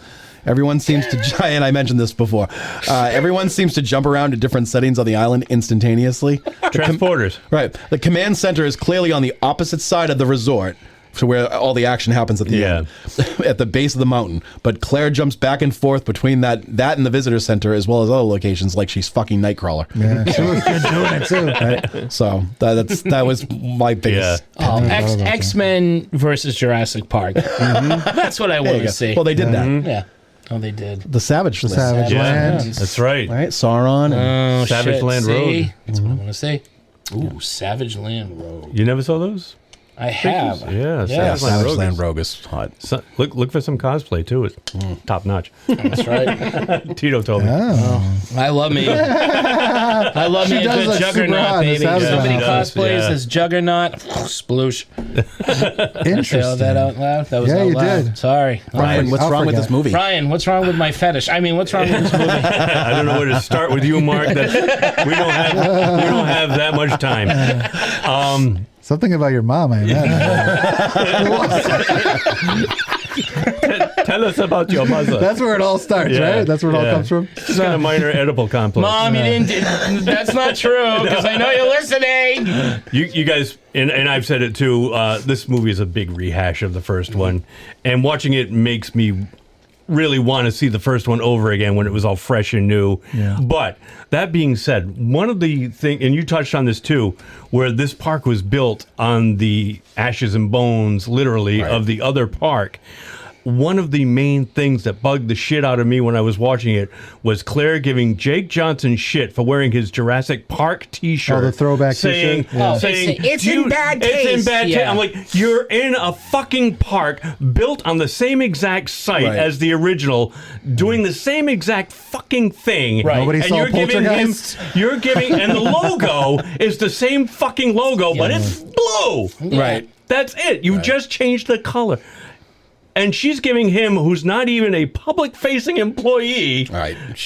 Everyone seems to, and I mentioned this before, everyone seems to jump around to different settings on the island instantaneously. Transporters. Right. The command center is clearly on the opposite side of the resort to where all the action happens at the end, at the base of the mountain. But Claire jumps back and forth between that and the visitor center, as well as other locations, like she's fucking Nightcrawler. Yeah, she was good doing it too. Right? So that was my biggest. X-Men versus Jurassic Park. That's what I want to see. Well, they did that. Yeah. Oh, they did. The Savage Land. Savage Land. That's right. Right, Sauron. And Savage Land Road. That's what I want to see. Ooh, Savage Land Road. You never saw those? I have. Yeah, Savage Land Rogue is hot. So, look for some cosplay too. It's top notch. That's right. Tito told me. I love me. I love me a good Juggernaut, baby. Somebody cosplays as Juggernaut. Sploosh. Interesting. Say that out loud. That was out you loud. did. Sorry, Ryan, what's wrong with this movie? Ryan, what's wrong with my fetish? I mean, what's wrong with this movie? I don't know where to start with you, Mark. We don't have that much time. Something about your mom, I imagine. Tell us about your mother. That's where it all starts, right? That's where it all comes from. It's got a minor edible complex. Mom, you didn't. That's not true, because I know you're listening. You guys, and I've said it too, this movie is a big rehash of the first one. And watching it makes me really want to see the first one over again when it was all fresh and new. Yeah. But that being said, one of the things, and you touched on this too, where this park was built on the ashes and bones, literally, of the other park. One of the main things that bugged the shit out of me when I was watching it was Claire giving Jake Johnson shit for wearing his Jurassic Park t-shirt. Oh, the throwback saying, t-shirt? Yeah. Saying, it's in bad taste. It's in bad taste. I'm like, you're in a fucking park built on the same exact site as the original, doing the same exact fucking thing. Right. Nobody and saw you're giving him, and the logo is the same fucking logo, but it's blue. Yeah. Right. That's it. You just changed the color. And she's giving him, who's not even a public-facing employee,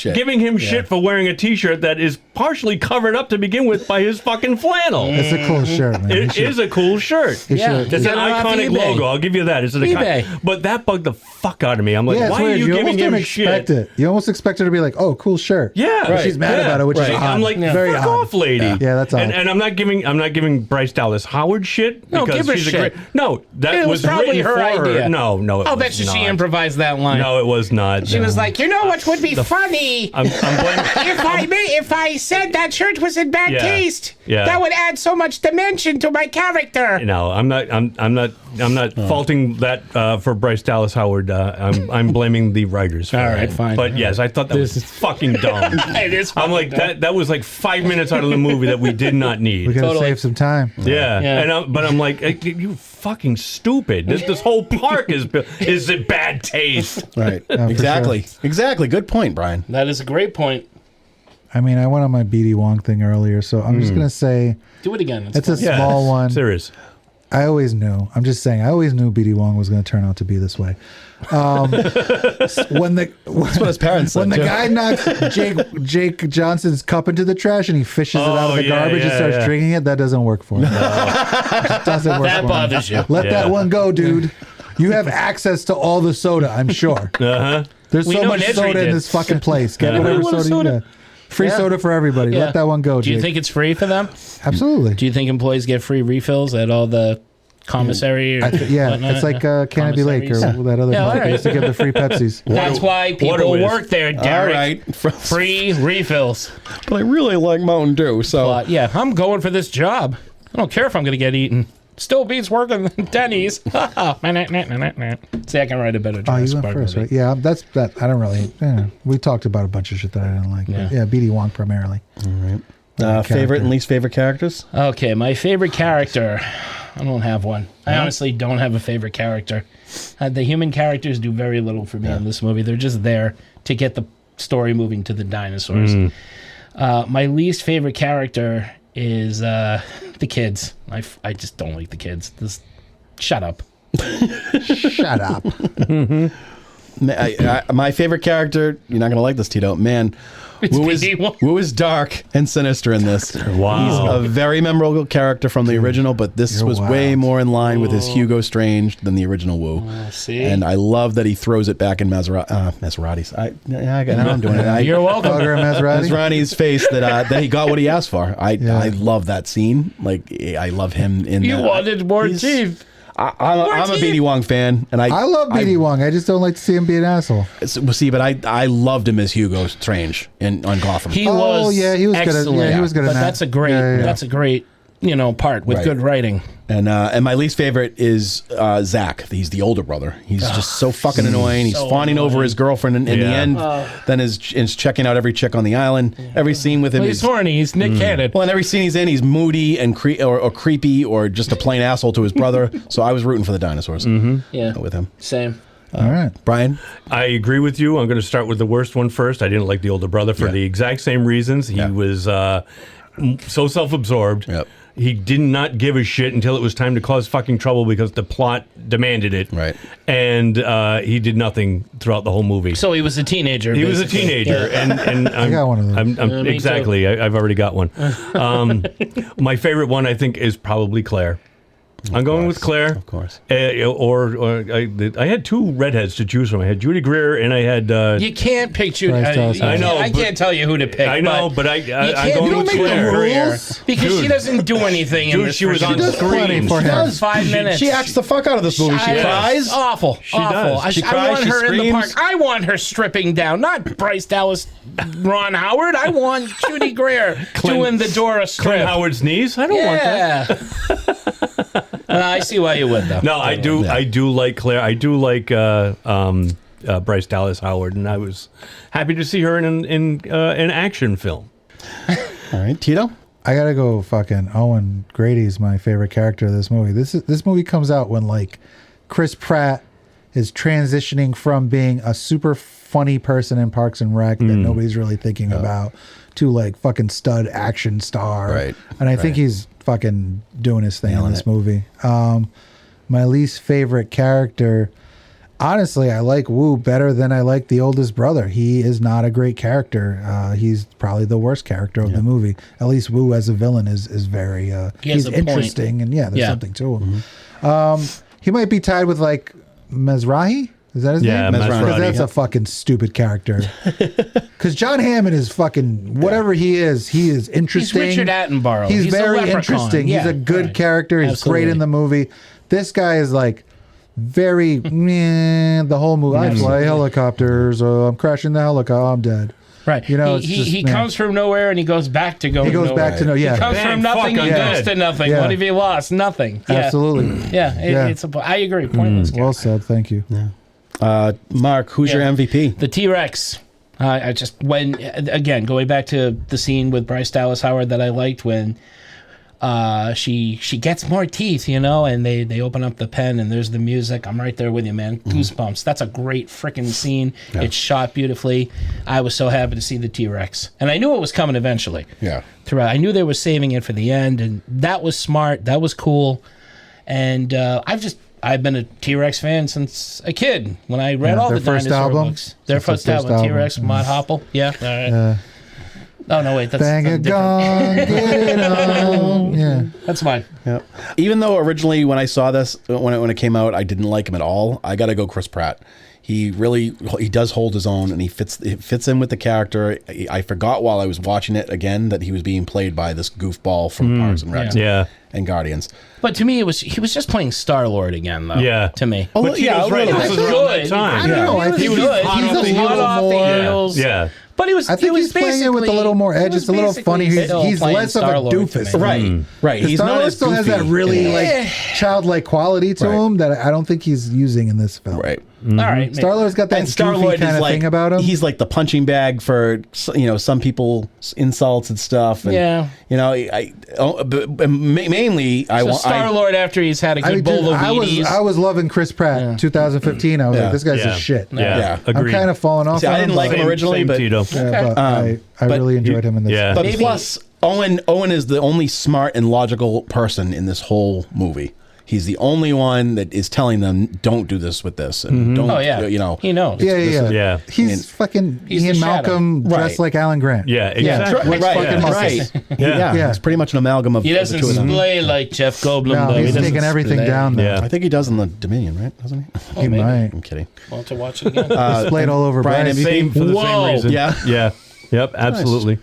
giving him shit for wearing a T-shirt that is partially covered up to begin with by his fucking flannel. It's a cool shirt, man. It is a cool shirt. It's an iconic logo. I'll give you that. It's an iconic. But that bugged the fuck out of me. I'm like, why are you giving him shit? You almost expect her to be like, "Oh, cool shirt." Yeah, She's mad about it, which is odd. I'm like, very fuck odd. off, lady. Yeah, that's odd. And I'm not giving Bryce Dallas Howard shit. No, because give her she's shit. No, that was probably written her for idea. No. I'll bet you she improvised that line. No, it was not. She was like, you know what would be funny? I'm blaming. If I said that shirt was in bad taste, that would add so much dimension to my character. No, I'm not faulting that for Bryce Dallas Howard. I'm blaming the writers. For All right, that. fine. But yes, I thought that was fucking dumb. It is. I'm like that was like 5 minutes out of the movie that we did not need. We gotta save some time. Yeah. And but I'm like, you fucking stupid. This whole park is it bad taste? Right. Yeah, Exactly. Exactly. Good point, Brian. That is a great point. I mean, I went on my BD Wong thing earlier, so I'm just gonna say Do it again. it's a small one. Serious. I always knew. I'm just saying. I always knew BD Wong was going to turn out to be this way. That's what his parents said. When the guy knocks Jake Johnson's cup into the trash and he fishes it out of the garbage and starts drinking it, that doesn't work for him. It doesn't work. That bothers you. Let that one go, dude. You have access to all the soda, I'm sure. There's so much soda in this fucking place. Get whatever soda you get. Free soda for everybody. Let that one go, Do you Jake. think it's free for them? Absolutely. Do you think employees get free refills at all the commissary? Or it's like Canopy Lake or that other place. They used to give the free Pepsis. That's why people work there, Derek. All right. Free refills. But I really like Mountain Dew, so... I'm going for this job. I don't care if I'm going to get eaten. Still beats working than Denny's. See, I can write a better Jurassic you went Park first, movie. right? Yeah, that's that. I don't really... we talked about a bunch of shit that I didn't like. But BD Wong primarily. All right. Favorite and least favorite characters? Okay, my favorite character. I don't have one. I honestly don't have a favorite character. The human characters do very little for me in this movie. They're just there to get the story moving to the dinosaurs. My least favorite character is the kids. I just don't like the kids. Shut up. Shut up. My favorite character, you're not going to like this, Tito. Man, Wu is dark and sinister in this. Wow. He's a very memorable character from the original, but this was way more in line with his Hugo Strange than the original Wu. See? And I love that he throws it back in Maserati's. Now I'm doing it. You're welcome. Maserati's face that he got what he asked for. I love that scene. Like, I love him in You wanted more teeth. I'm a BD Wong fan, and I love BD Wong. I just don't like to see him be an asshole. But I loved him as Hugo Strange on Gotham. He was he was excellent. good. He was good. But that's a great. That's a great. Part with good writing. And my least favorite is Zach. He's the older brother. He's just so fucking annoying. He's fawning over his girlfriend in the end. Then is checking out every chick on the island. Every scene with him. He's horny. He's Nick Cannon. Well, and every scene he's in, he's moody and or creepy or just a plain asshole to his brother. So I was rooting for the dinosaurs. Yeah, with him. Same. All right, Brian. I agree with you. I'm going to start with the worst one first. I didn't like the older brother for the exact same reasons. He was so self-absorbed. Yep. He did not give a shit until it was time to cause fucking trouble because the plot demanded it. Right. And he did nothing throughout the whole movie. So he was a teenager. He was a teenager, and I got one of those. Exactly. I've already got one. My favorite one, I think, is probably Claire. I'm going with Claire. Of course. I had two redheads to choose from. I had Judy Greer and I had... you can't pick Judy. I know. I can't tell you who to pick. I know, but I'm going with Claire. Claire. Because she doesn't do anything in this. She was on screen. For him. 5 minutes. She acts the fuck out of this movie. She cries. Awful. She awful. does. She I cries, want she her in the screams. park. I want her stripping down. Not Bryce Dallas, Ron Howard. I want Judy Greer doing the Dora strip. Clint Howard's niece? I don't want that. I see why you would, though. No, I do. I do like Claire. I do like Bryce Dallas Howard, and I was happy to see her in an action film. All right, Tito. I gotta go. Fucking Owen Grady's my favorite character of this movie. This movie comes out when Chris Pratt is transitioning from being a super funny person in Parks and Rec that nobody's really thinking about to fucking stud action star. Right. And I think he's fucking doing his thing in this movie. My least favorite character, honestly, I like Wu better than I like the oldest brother. He is not a great character. He's probably the worst character of the movie. At least Wu as a villain is very he's interesting and there's something to him. He might be tied with Mizrahi. Is that his name? Mizrahi. Because that's a fucking stupid character. Because John Hammond is fucking whatever he is interesting. He's Richard Attenborough. He's a very leprechaun. interesting. He's a good character. He's great in the movie. This guy is very meh, the whole movie. I fly helicopters. I'm crashing the helicopter. I'm dead. Right. He comes from nowhere and he goes back to going. He goes back to no. Yeah. He comes from nothing. He goes to nothing. Yeah. What have you lost? Nothing. Yeah. Absolutely. It's I agree. Pointless. Well said. Thank you. Yeah. Mark, who's your MVP? The T-Rex. I just again going back to the scene with Bryce Dallas Howard that I liked when she gets more teeth, and they open up the pen and there's the music. I'm right there with you, man. Goosebumps. That's a great freaking scene. Yeah. It's shot beautifully. I was so happy to see the T-Rex, and I knew it was coming eventually. Yeah. Throughout, I knew they were saving it for the end, and that was smart. That was cool, and I've been a T-Rex fan since a kid. When I read all the dinosaur books. Their first album, T-Rex, Mott Hopple. Yeah. All right. Oh, no, wait. That's bang a gong, get it on. Yeah. That's mine. Yeah. Even though originally when I saw this, when it came out, I didn't like him at all, I got to go Chris Pratt. He does hold his own, and he fits in with the character. I forgot while I was watching it again that he was being played by this goofball from Parks and Rec and Guardians. But to me, he was just playing Star-Lord again, though. Yeah. To me. Oh, but yeah, right. This was good. I don't know. I think he was good. He was hot off the heels. Yeah. But he was. I think he's playing it with a little more edge. It's a little funny. He's less of a doofus, right? He's not as still has that really childlike quality to him that I don't think he's using in this film. Right. All right. Star-Lord's got that goofy kind of thing about him. He's like the punching bag for some people's insults and stuff. And, mainly I want Star-Lord after he's had a good bowl of Wheaties. I was loving Chris Pratt. 2015. I was like, this guy's a shit. Yeah. I'm kind of falling off. See, I didn't like him originally, but I really enjoyed him in this. Yeah. But plus, Owen is the only smart and logical person in this whole movie. He's the only one that is telling them, "Don't do this with this," and don't. He knows. Yeah. He's fucking Ian Malcolm dressed like Alan Grant. Yeah, exactly. Right. Yeah. It's pretty much an amalgam of. He doesn't splay like Jeff Goldblum. No, though. he's taking everything down. There. I think he does in the Dominion, right? Doesn't he? He might. I'm kidding. Want to watch it again? Splayed all over Brian Brian. For the same reason. Yeah. Yep. Absolutely.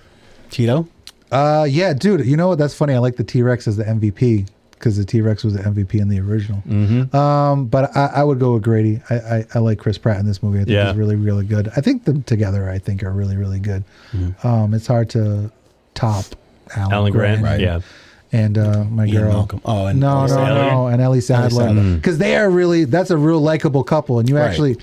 Tito. Yeah, dude. You know what? That's funny. I like the T-Rex as the MVP because the T-Rex was the MVP in the original. Mm-hmm. But I would go with Grady. I like Chris Pratt in this movie. I think he's really, really good. I think them together, I think, are really, really good. It's hard to top Alan Grant. Right. Yeah. And my Ian girl. Malcolm. Oh, and no, Ellie Sattler. and Ellie Sattler, because they are really. That's a real likable couple, and you actually.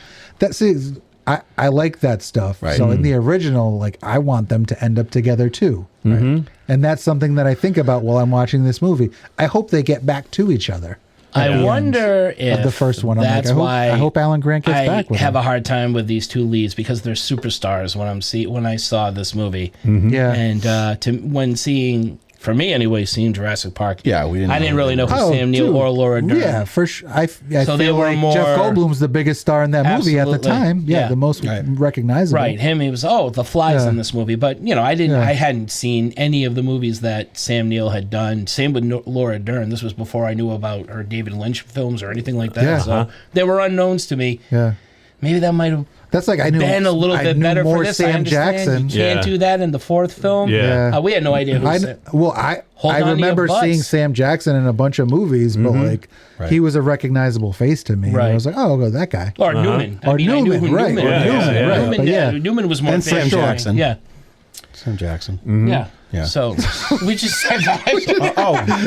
I like that stuff. Right. So in the original, like I want them to end up together too. Right? And that's something that I think about while I'm watching this movie. I hope they get back to each other. I wonder if the first one. That's why I hope Alan Grant gets back with I have him. a hard time with these two leads because they're superstars when I saw this movie. Yeah. And when seeing, for me anyway, seeing Jurassic Park. Yeah, I didn't really know who Sam Neill or Laura Dern. Yeah, for sure. I So they feel were like more- Jeff Goldblum's the biggest star in that movie at the Absolutely. time. Yeah, Yeah. the most recognizable. Right, him. He was the flies Yeah. in this movie, but I didn't. Yeah. I hadn't seen any of the movies that Sam Neill had done. Same with Laura Dern. This was before I knew about her David Lynch films or anything like that. Yeah. So they were unknowns to me. Yeah. Maybe that might have. That's like I knew been a little I bit knew better more for this. I Sam understand Jackson. You can't do that in the fourth film. Yeah. We had no idea who. I Hold on to your remember butts. seeing Sam Jackson in a bunch of movies, but like he was a recognizable face to me. And I Right. was like, oh, I'll go that guy. Or Newman. Or I knew Newman, who right. Newman Or was. Newman, right. Newman, But yeah. Newman was more And Sam famous. Jackson. Yeah. Sam Jackson. Yeah. Yeah. So we just said that.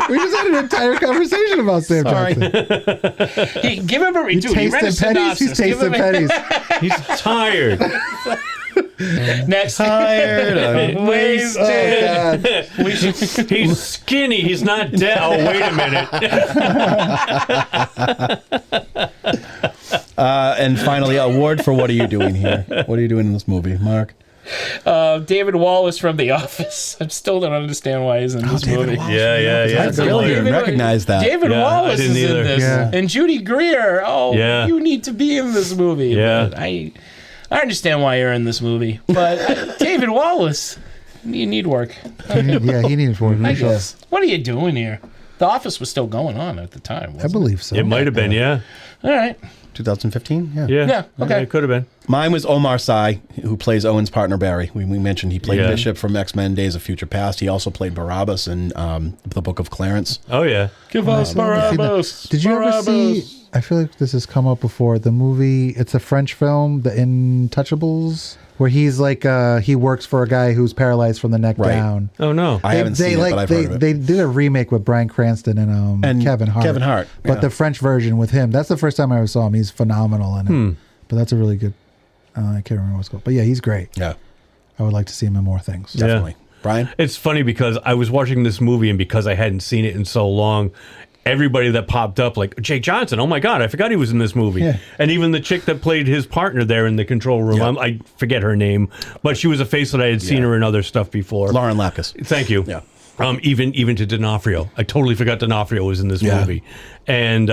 We just had an entire conversation about Sam Jackson. Give him a read. Dude, he read a Tasting pennies. He's synopsis. Give tasting him a- pennies. He's tired. Next. Tired. Wasted. He's skinny. He's not dead. Oh, wait a minute. And finally, award for what are you doing here? What are you doing in this movie, Mark? David Wallace from The Office. I still don't understand why he's in this movie. Yeah. I really didn't recognize that. David Yeah, Wallace I didn't is either. in this, Yeah. and Judy Greer. Yeah. You need to be in this movie. Yeah. But I understand why you're in this movie, but David Wallace, you need work. Yeah, he needed work. I for sure. guess. What are you doing here? The Office was still going on at the time. I Wasn't believe so. It might have been, yeah. All right. 2015? Yeah. Okay. It could have been. Mine was Omar Sy, who plays Owen's partner Barry. We mentioned he played Yeah. Bishop from X-Men Days of Future Past. He also played Barabbas in The Book of Clarence. Oh, yeah. Give us Barabbas. Did you ever see? I feel like this has come up before. The movie. It's a French film, The Intouchables, where he's like he works for a guy who's paralyzed from the neck Right. down. Oh, no. I haven't seen it, but I've heard of it. They did a remake with Bryan Cranston and Kevin Hart. Kevin Hart, But yeah. the French version with him. That's the first time I ever saw him. He's phenomenal in it. But that's a really good. I can't remember what it's called. But yeah, he's great. Yeah, I would like to see him in more things. definitely. Brian? It's funny because I was watching this movie, and because I hadn't seen it in so long, everybody that popped up, like Jake Johnson, oh my God, I forgot he was in this movie. Yeah. And even the chick that played his partner there in the control room, Yeah. I forget her name, but she was a face that I had seen Yeah. her in other stuff before. Lauren Lapkus. Thank you. Yeah. Even to D'Onofrio. I totally forgot D'Onofrio was in this Yeah. movie. And,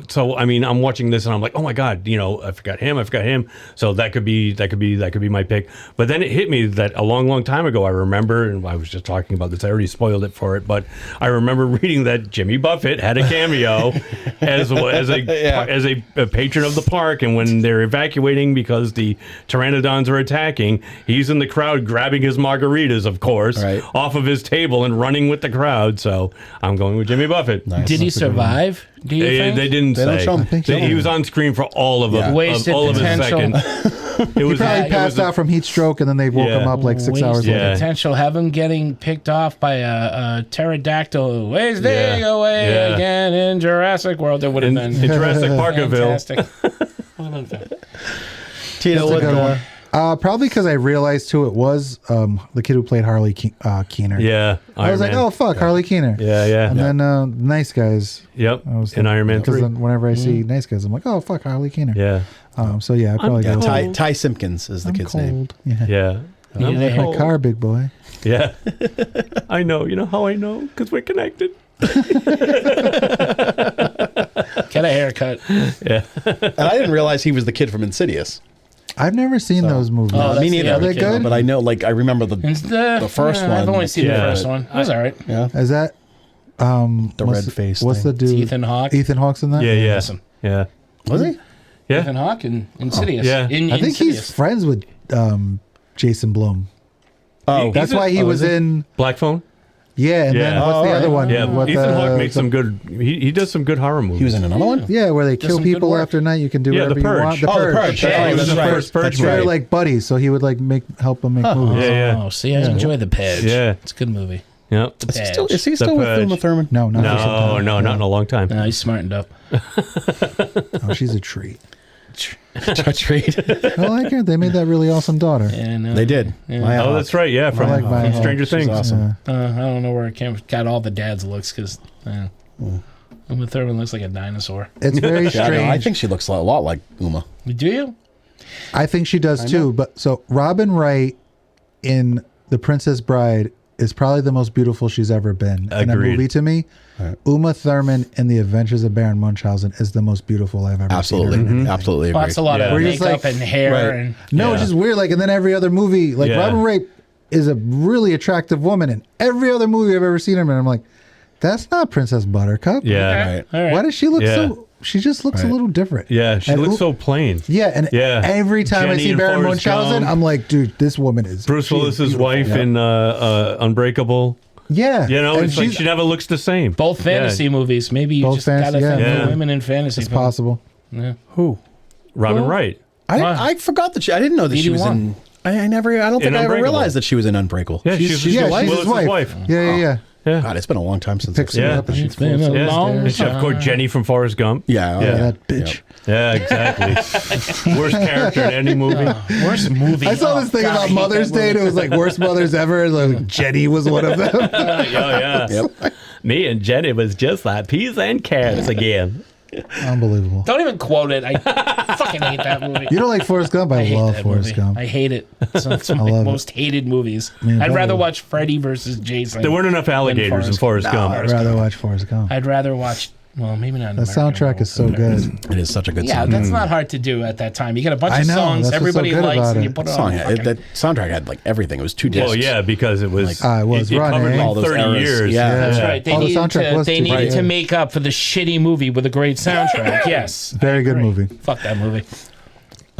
so, I mean, I'm watching this and I'm like, oh my God, I forgot him. So that could be my pick. But then it hit me that a long, long time ago, I remember, and I was just talking about this, I already spoiled it for it, but I remember reading that Jimmy Buffett had a cameo as a patron of the park. And when they're evacuating because the pteranodons are attacking, he's in the crowd grabbing his margaritas, of course, Right. off of his table and running with the crowd. So I'm going with Jimmy Buffett. Nice. Did he survive? Do you think? They didn't They don't say. show him. He was on screen for all of Yeah. them. Wasted all of his potential. second. It was Probably passed out from heat stroke, and then they woke Yeah. him up like 6 hours Wasted later. potential. Have him getting picked off by a pterodactyl. Wasting Yeah. away Yeah. again in Jurassic World. It would have in, been in Jurassic Parkerville. fantastic. Tina, That's a what, good one. Probably because I realized who it was. The kid who played Harley Keener. Yeah, I was like, Man. oh fuck, Harley Keener. Yeah. And then Nice Guys. Yep. I was In Iron Man 3. Then whenever I see Nice Guys, I'm like, oh fuck, Harley Keener. Yeah. So yeah, I probably yeah, go. Ty Simpkins is the I'm kid's cold. name. Yeah. Yeah. Yeah, they My car, big boy. Yeah. I know. You know how I know? Because we're connected. Get a haircut. Yeah. And I didn't realize he was the kid from Insidious. I've never seen those movies. Oh, that's Me the neither. other Are they kid. good? But I know, I remember the first one. I've only seen Yeah. the first one. It was all right. Yeah. Is that The what's red face What's thing. the dude? Ethan Hawke. Ethan Hawke's in that. Yeah. Awesome. Yeah. Was he? Yeah. Ethan Hawke and Insidious. yeah. I think he's friends with Jason Blum. Oh, That's why he was in. Black Phone? Yeah, and then what's the other one? Yeah, What Ethan Hawke makes some good. He does some good horror movies. He was in another one. Yeah, where they kill some good people work. after night. You can do Yeah, whatever The Purge. you want. The Oh, The Purge. Purge. Yeah, he was that's in the right. first Purge That's movie. They're right. like buddies, so he would like help them make movies. Yeah. Oh, see, I enjoy The Purge. Yeah. It's a good movie. Yep. The Purge. Is he still with Purge. Uma Thurman? No, not for some No, time. no, not in a long time. No, he's smartened up. Oh, she's a treat. Treat. I like her. They made that really awesome daughter. And, They did. Oh, that's right. Yeah, from, like Maya from Hawke. Stranger She's Things. awesome. Yeah. I don't know where it came. Got all the dad's looks because Uma Thurman looks like a dinosaur. It's very Yeah, strange. no, I think she looks a lot like Uma. Do you? I think she does too. But so Robin Wright in The Princess Bride is probably the most beautiful she's ever been in a Agreed. movie to me. Right. Uma Thurman in The Adventures of Baron Munchausen is the most beautiful I've ever Absolutely, seen her in anything. absolutely agree. Well, that's a lot Yeah. of We're just makeup like- and hair Right. and No, Yeah. it's just weird. Like, and then every other movie, like Yeah. Robin Wright is a really attractive woman in every other movie I've ever seen her in. I'm like, that's not Princess Buttercup. Yeah. Right. all right. Why does she look Yeah. so? She just looks a Right. little different. Yeah, she And looks U- so plain. Yeah, and Yeah. every time Jenny I see in Baron Forrest Munchausen, Gump. I'm like, dude, this woman is Bruce she is Willis's beautiful. wife in Unbreakable. Yeah, You know, and it's like she's- she never looks the same. both fantasy movies. Maybe you Both just fantasy, gotta yeah. think Yeah. of women in fantasy. it's films. possible. Yeah. Who? Robin Wright. I forgot that I didn't know that she was in. I don't think I ever Unbreakable. realized that she was in Unbreakable. Yeah, she's she's your wife. she's his Willis's wife. wife. Yeah. Yeah. God, it's been a long time since Picks I've seen her Yeah. up and she It's been floats a upstairs. long And she, of course, Jenny from Forrest Gump. Yeah, Yeah, yeah. that bitch. Yeah, exactly. Worst character in any movie. Worst movie. I saw this thing God, I about hate Mother's that Day, and movie. it was like worst mothers ever. And like Jenny was one of them. Yeah. Yep. Me and Jenny was just like peas and carrots again. Unbelievable. Don't even quote it. I fucking hate that movie. You don't like Forrest Gump? I hate love that Forrest movie. Gump. I hate it. It's one of I my love it. most hated movies. Man, I'd rather don't- watch Freddy versus Jason. There weren't enough alligators in Forrest Gump. I'd rather watch Forrest Gump. I'd rather watch. Well, maybe not. The soundtrack is so good. It is such a good Yeah, song. that's not hard to do at that time. You get a bunch I of know, songs that's what's so everybody good likes, about and you it. put it Song, on. yeah, that soundtrack had like everything. It was 2 discs. Well, yeah, because it was. it was it running. covered All like those 30 eras. years. Yeah. That's right. They Oh, the needed soundtrack to. was They too needed great. to make up for the shitty movie with a great soundtrack. Yes, Very good movie. fuck that movie.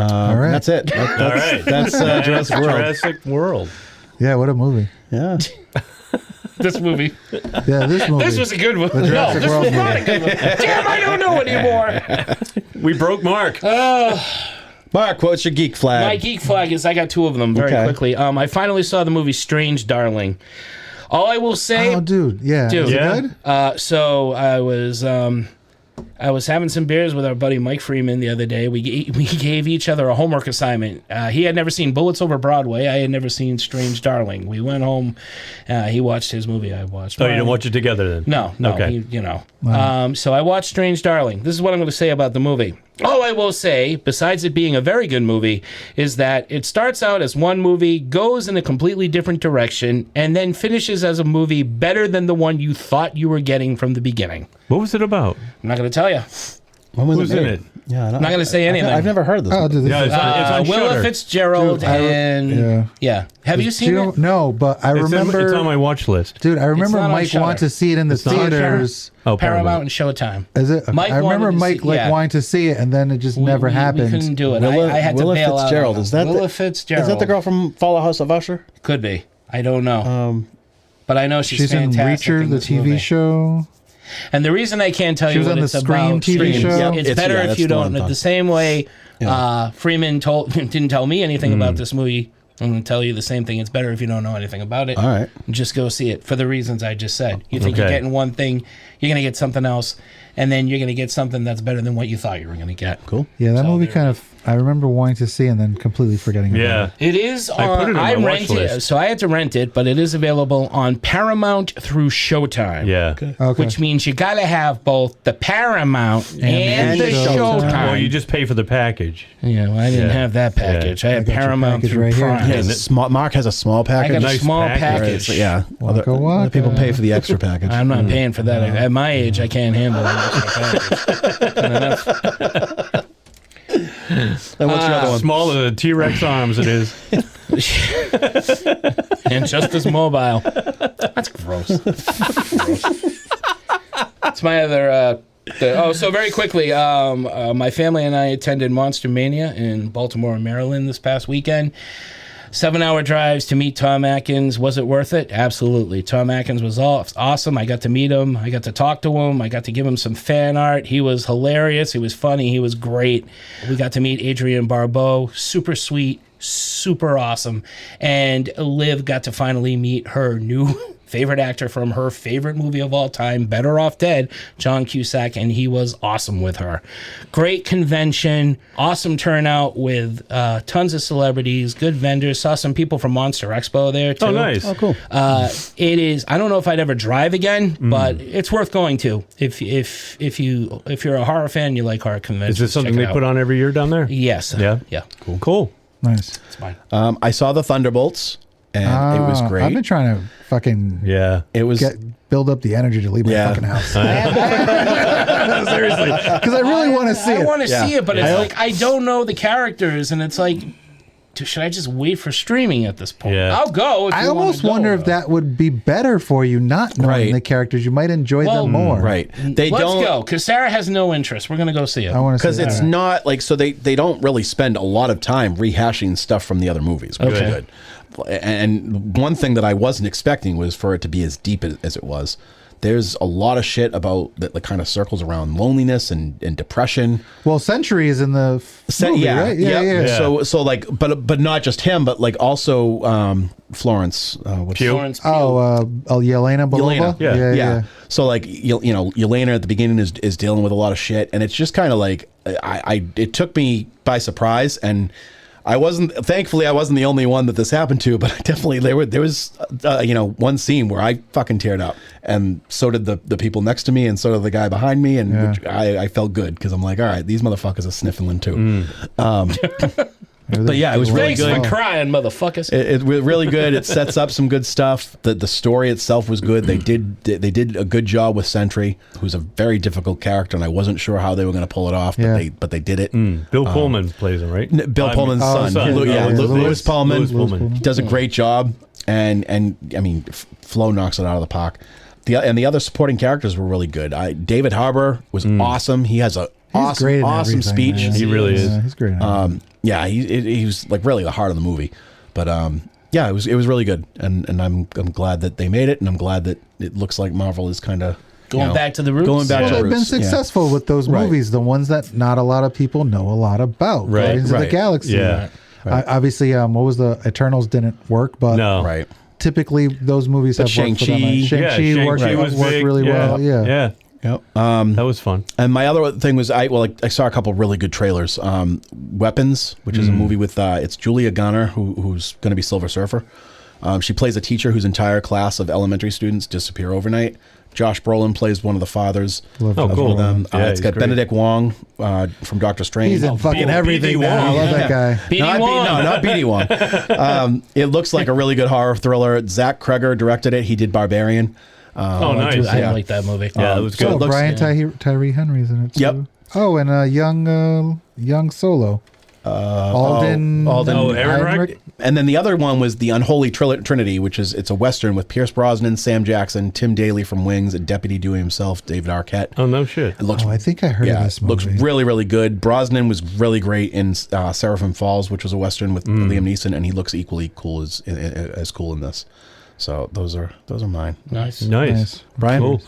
All right. That's it. All right. That's Jurassic World. Jurassic World. Yeah, what a movie. Yeah. This movie. Yeah, this movie. This was a good one. The No, Jurassic this World was not a movie. good one. Damn, I don't know anymore. We broke Mark. Mark, what's your geek flag? My geek flag is I got 2 of them very Okay. quickly. I finally saw the movie Strange Darling. All I will say, Oh, dude. Yeah. Dude. Is it Yeah. good? so I was having some beers with our buddy Mike Freeman the other day. We gave each other a homework assignment. He had never seen Bullets Over Broadway. I had never seen Strange Darling. We went home. He watched his movie. I watched. Oh, you mine. didn't watch it together then? No. Okay. So I watched Strange Darling. This is what I'm going to say about the movie. All I will say, besides it being a very good movie, is that it starts out as one movie, goes in a completely different direction, and then finishes as a movie better than the one you thought you were getting from the beginning. What was it about? I'm not going to tell you. When was Who's it in made? it? Yeah, I'm not going to say anything. I've never heard of this. Oh, dude. This Yeah, is, it's on Willa Shudder. Fitzgerald Dude, and yeah. Have you Do seen it? No, but I remember. It's on my watch list. Dude, I remember not on Mike Shudder. wanted to see it in the It's not on theaters. Oh, Paramount and Showtime. Is it? Okay. Mike I remember wanted to Mike see- like yeah. wanting to see it, and then it just never happened. We couldn't do it. Willa, I had to Willa bail Fitzgerald. out. Is that Willa Fitzgerald? Is that the girl from Follow House of Usher? Could be. I don't know. But I know she's in fantastic Reacher, in the this TV movie. show. And the reason I can't tell She you was what on the it's Scream about, TV show. Yep. it's It's- better yeah, if that's you the one don't. I'm The talking. same way Freeman didn't tell me anything about this movie. I'm going to tell you the same thing. It's better if you don't know anything about it. All right. Just go see it for the reasons I just said. You think you're Okay. getting one thing, you're going to get something else, and then you're going to get something that's better than what you thought you were going to get. Cool. Yeah, that So movie there kind of. I remember wanting to see and then completely forgetting about Yeah. it. It is on. I put it in my watch rented, list. so I had to rent it, but it is available on Paramount through Showtime. Yeah. Okay. Which means you got to have both the Paramount and the Showtime. Showtime. Well, you just pay for the package. Yeah, well, I didn't Yeah. have that package. I had got your Paramount package through right here. Prime. Yeah, Mark has a small I package. got a Nice small package. package. So, yeah. Waka Other waka. people pay for the extra package. I'm not paying for that. At my age, I can't handle an extra package. Got enough. And what's your other one? Smaller than T-Rex arms it is. And just as mobile. That's gross. It's my other. So very quickly, my family and I attended Monster Mania in Baltimore, Maryland this past weekend. 7-hour drives to meet Tom Atkins. Was it worth it? Absolutely. Tom Atkins was awesome. I got to meet him. I got to talk to him. I got to give him some fan art. He was hilarious. He was funny. He was great. We got to meet Adrienne Barbeau. Super sweet. Super awesome. And Liv got to finally meet her new favorite actor from her favorite movie of all time, Better Off Dead, John Cusack, and he was awesome with her. Great convention, awesome turnout with tons of celebrities, good vendors. Saw some people from Monster Expo there too. Oh, nice. Oh, cool. It is. I don't know if I'd ever drive again, but it's worth going to. If you're a horror fan, you like horror conventions. Is this something they put on every year down there? Yes. Yeah. Yeah. Cool. Nice. It's fine. I saw the Thunderbolts, and it was great. I've been trying to fucking it was build up the energy to leave my fucking house. Seriously, because I really want to see it. I want to see it, but it's like I don't know the characters, and it's like, should I just wait for streaming at this point? Yeah. I'll go. If I you almost wanna wonder go, if that would be better for you, not knowing the characters. You might enjoy them more. Right. Let's go, because Sarah has no interest. We're going to go see it. I want to because it's not like so they don't really spend a lot of time rehashing stuff from the other movies, which is good. And one thing that I wasn't expecting was for it to be as deep as it was. There's a lot of shit about that kind of circles around loneliness and depression. Well, Century is in the movie, right? Yeah. So like, but not just him, but like also Florence. Florence Pugh. Yelena Belova. Yeah. So like Yelena at the beginning is dealing with a lot of shit, and it's just kind of like it took me by surprise, and thankfully I wasn't the only one that this happened to, but definitely there was one scene where I fucking teared up, and so did the people next to me, and so did the guy behind me, and which I felt good because I'm like, all right, these motherfuckers are sniffling too. But yeah, it was really good. Thanks for crying, motherfuckers. It was really good. It sets up some good stuff. The story itself was good. They did a good job with Sentry, who's a very difficult character, and I wasn't sure how they were going to pull it off, but they did it. Bill Pullman plays him, right? Bill Pullman's son. Louis Pullman. Louis Pullman. He does a great job, and I mean, Flo knocks it out of the park. The other supporting characters were really good. David Harbour was awesome. He has a awesome speech. Man. He really is. He's great. He was like really the heart of the movie. But it was really good, and I'm glad that they made it, and I'm glad that it looks like Marvel is kind of going back to the roots. They've been successful with those movies, the ones that not a lot of people know a lot about. Guardians of the Galaxy. Yeah. Obviously, what was the Eternals didn't work, but typically those movies have worked for them. Shang-Chi worked really well. Yeah. Yep. That was fun. And my other thing was I saw a couple really good trailers. Weapons, which is a movie with it's Julia Garner, who's going to be Silver Surfer. She plays a teacher whose entire class of elementary students disappear overnight. Josh Brolin plays one of the fathers. Cool. Of them. It's got Benedict Wong from Doctor Strange. He's in fucking everything now. I love that guy. Not BD Wong. It looks like a really good horror thriller. Zach Kreger directed it. He did Barbarian. Nice. I like that movie. Yeah, it was good. Brian Tyree Henry's in it too. Yep. Oh, and young Solo. Alden Ehrenreich. And then the other one was the Unholy Trinity, which it's a Western with Pierce Brosnan, Sam Jackson, Tim Daly from Wings, and Deputy Dewey himself, David Arquette. Oh, no shit. It looks, I think I heard of this movie. Looks really, really good. Brosnan was really great in Seraphim Falls, which was a Western with Liam Neeson, and he looks equally cool as cool in this. So those are mine. Nice. Brian? Cool.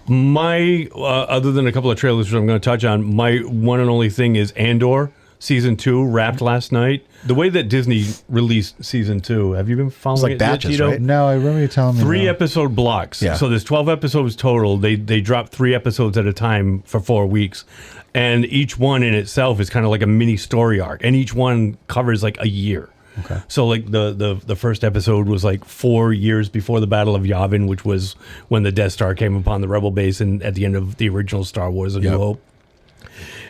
My, other than a couple of trailers which I'm going to touch on, my one and only thing is Andor. Season 2 wrapped last night. The way that Disney released Season 2, have you been following it? It's like batches, Tito? right? No, I remember you telling me. 3 episode blocks. Yeah. So there's 12 episodes total. They drop 3 episodes at a time for 4 weeks. And each one in itself is kind of like a mini story arc. And each one covers like a year. Okay. So like the first episode was like 4 years before the Battle of Yavin, which was when the Death Star came upon the Rebel base and at the end of the original Star Wars: A New Hope.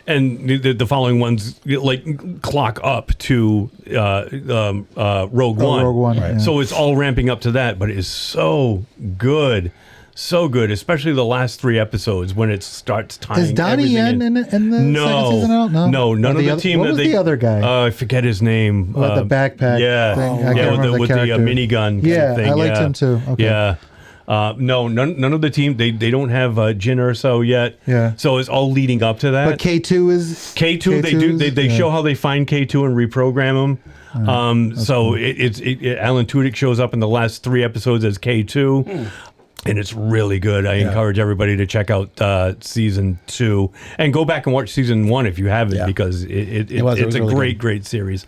And the following ones like clock up to Rogue One. Rogue One. Right. So it's all ramping up to that, but it is so good. So good, especially the last 3 episodes when it starts tying. Is Donnie Yen in the second season out? No, none of the team. What was the other guy? I forget his name. The backpack thing. I can't remember with the minigun. Yeah, thing. I liked him too. Okay. Yeah. No, none of the team. They don't have Jin Urso yet. Yeah. So it's all leading up to that. But K2 is K2. They do. They yeah. show how they find K2 and reprogram him. So cool. Alan Tudyk shows up in the last 3 episodes as K2. And it's really good. I encourage everybody to check out season 2 and go back and watch season 1 if you haven't, because it's a really great series.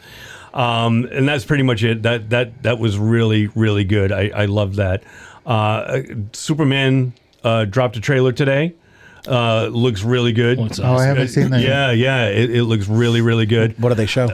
And that's pretty much it. That was really, really good. I love that. Superman dropped a trailer today. Looks really good. I haven't seen that yet. Yeah. It looks really, really good. What do they show?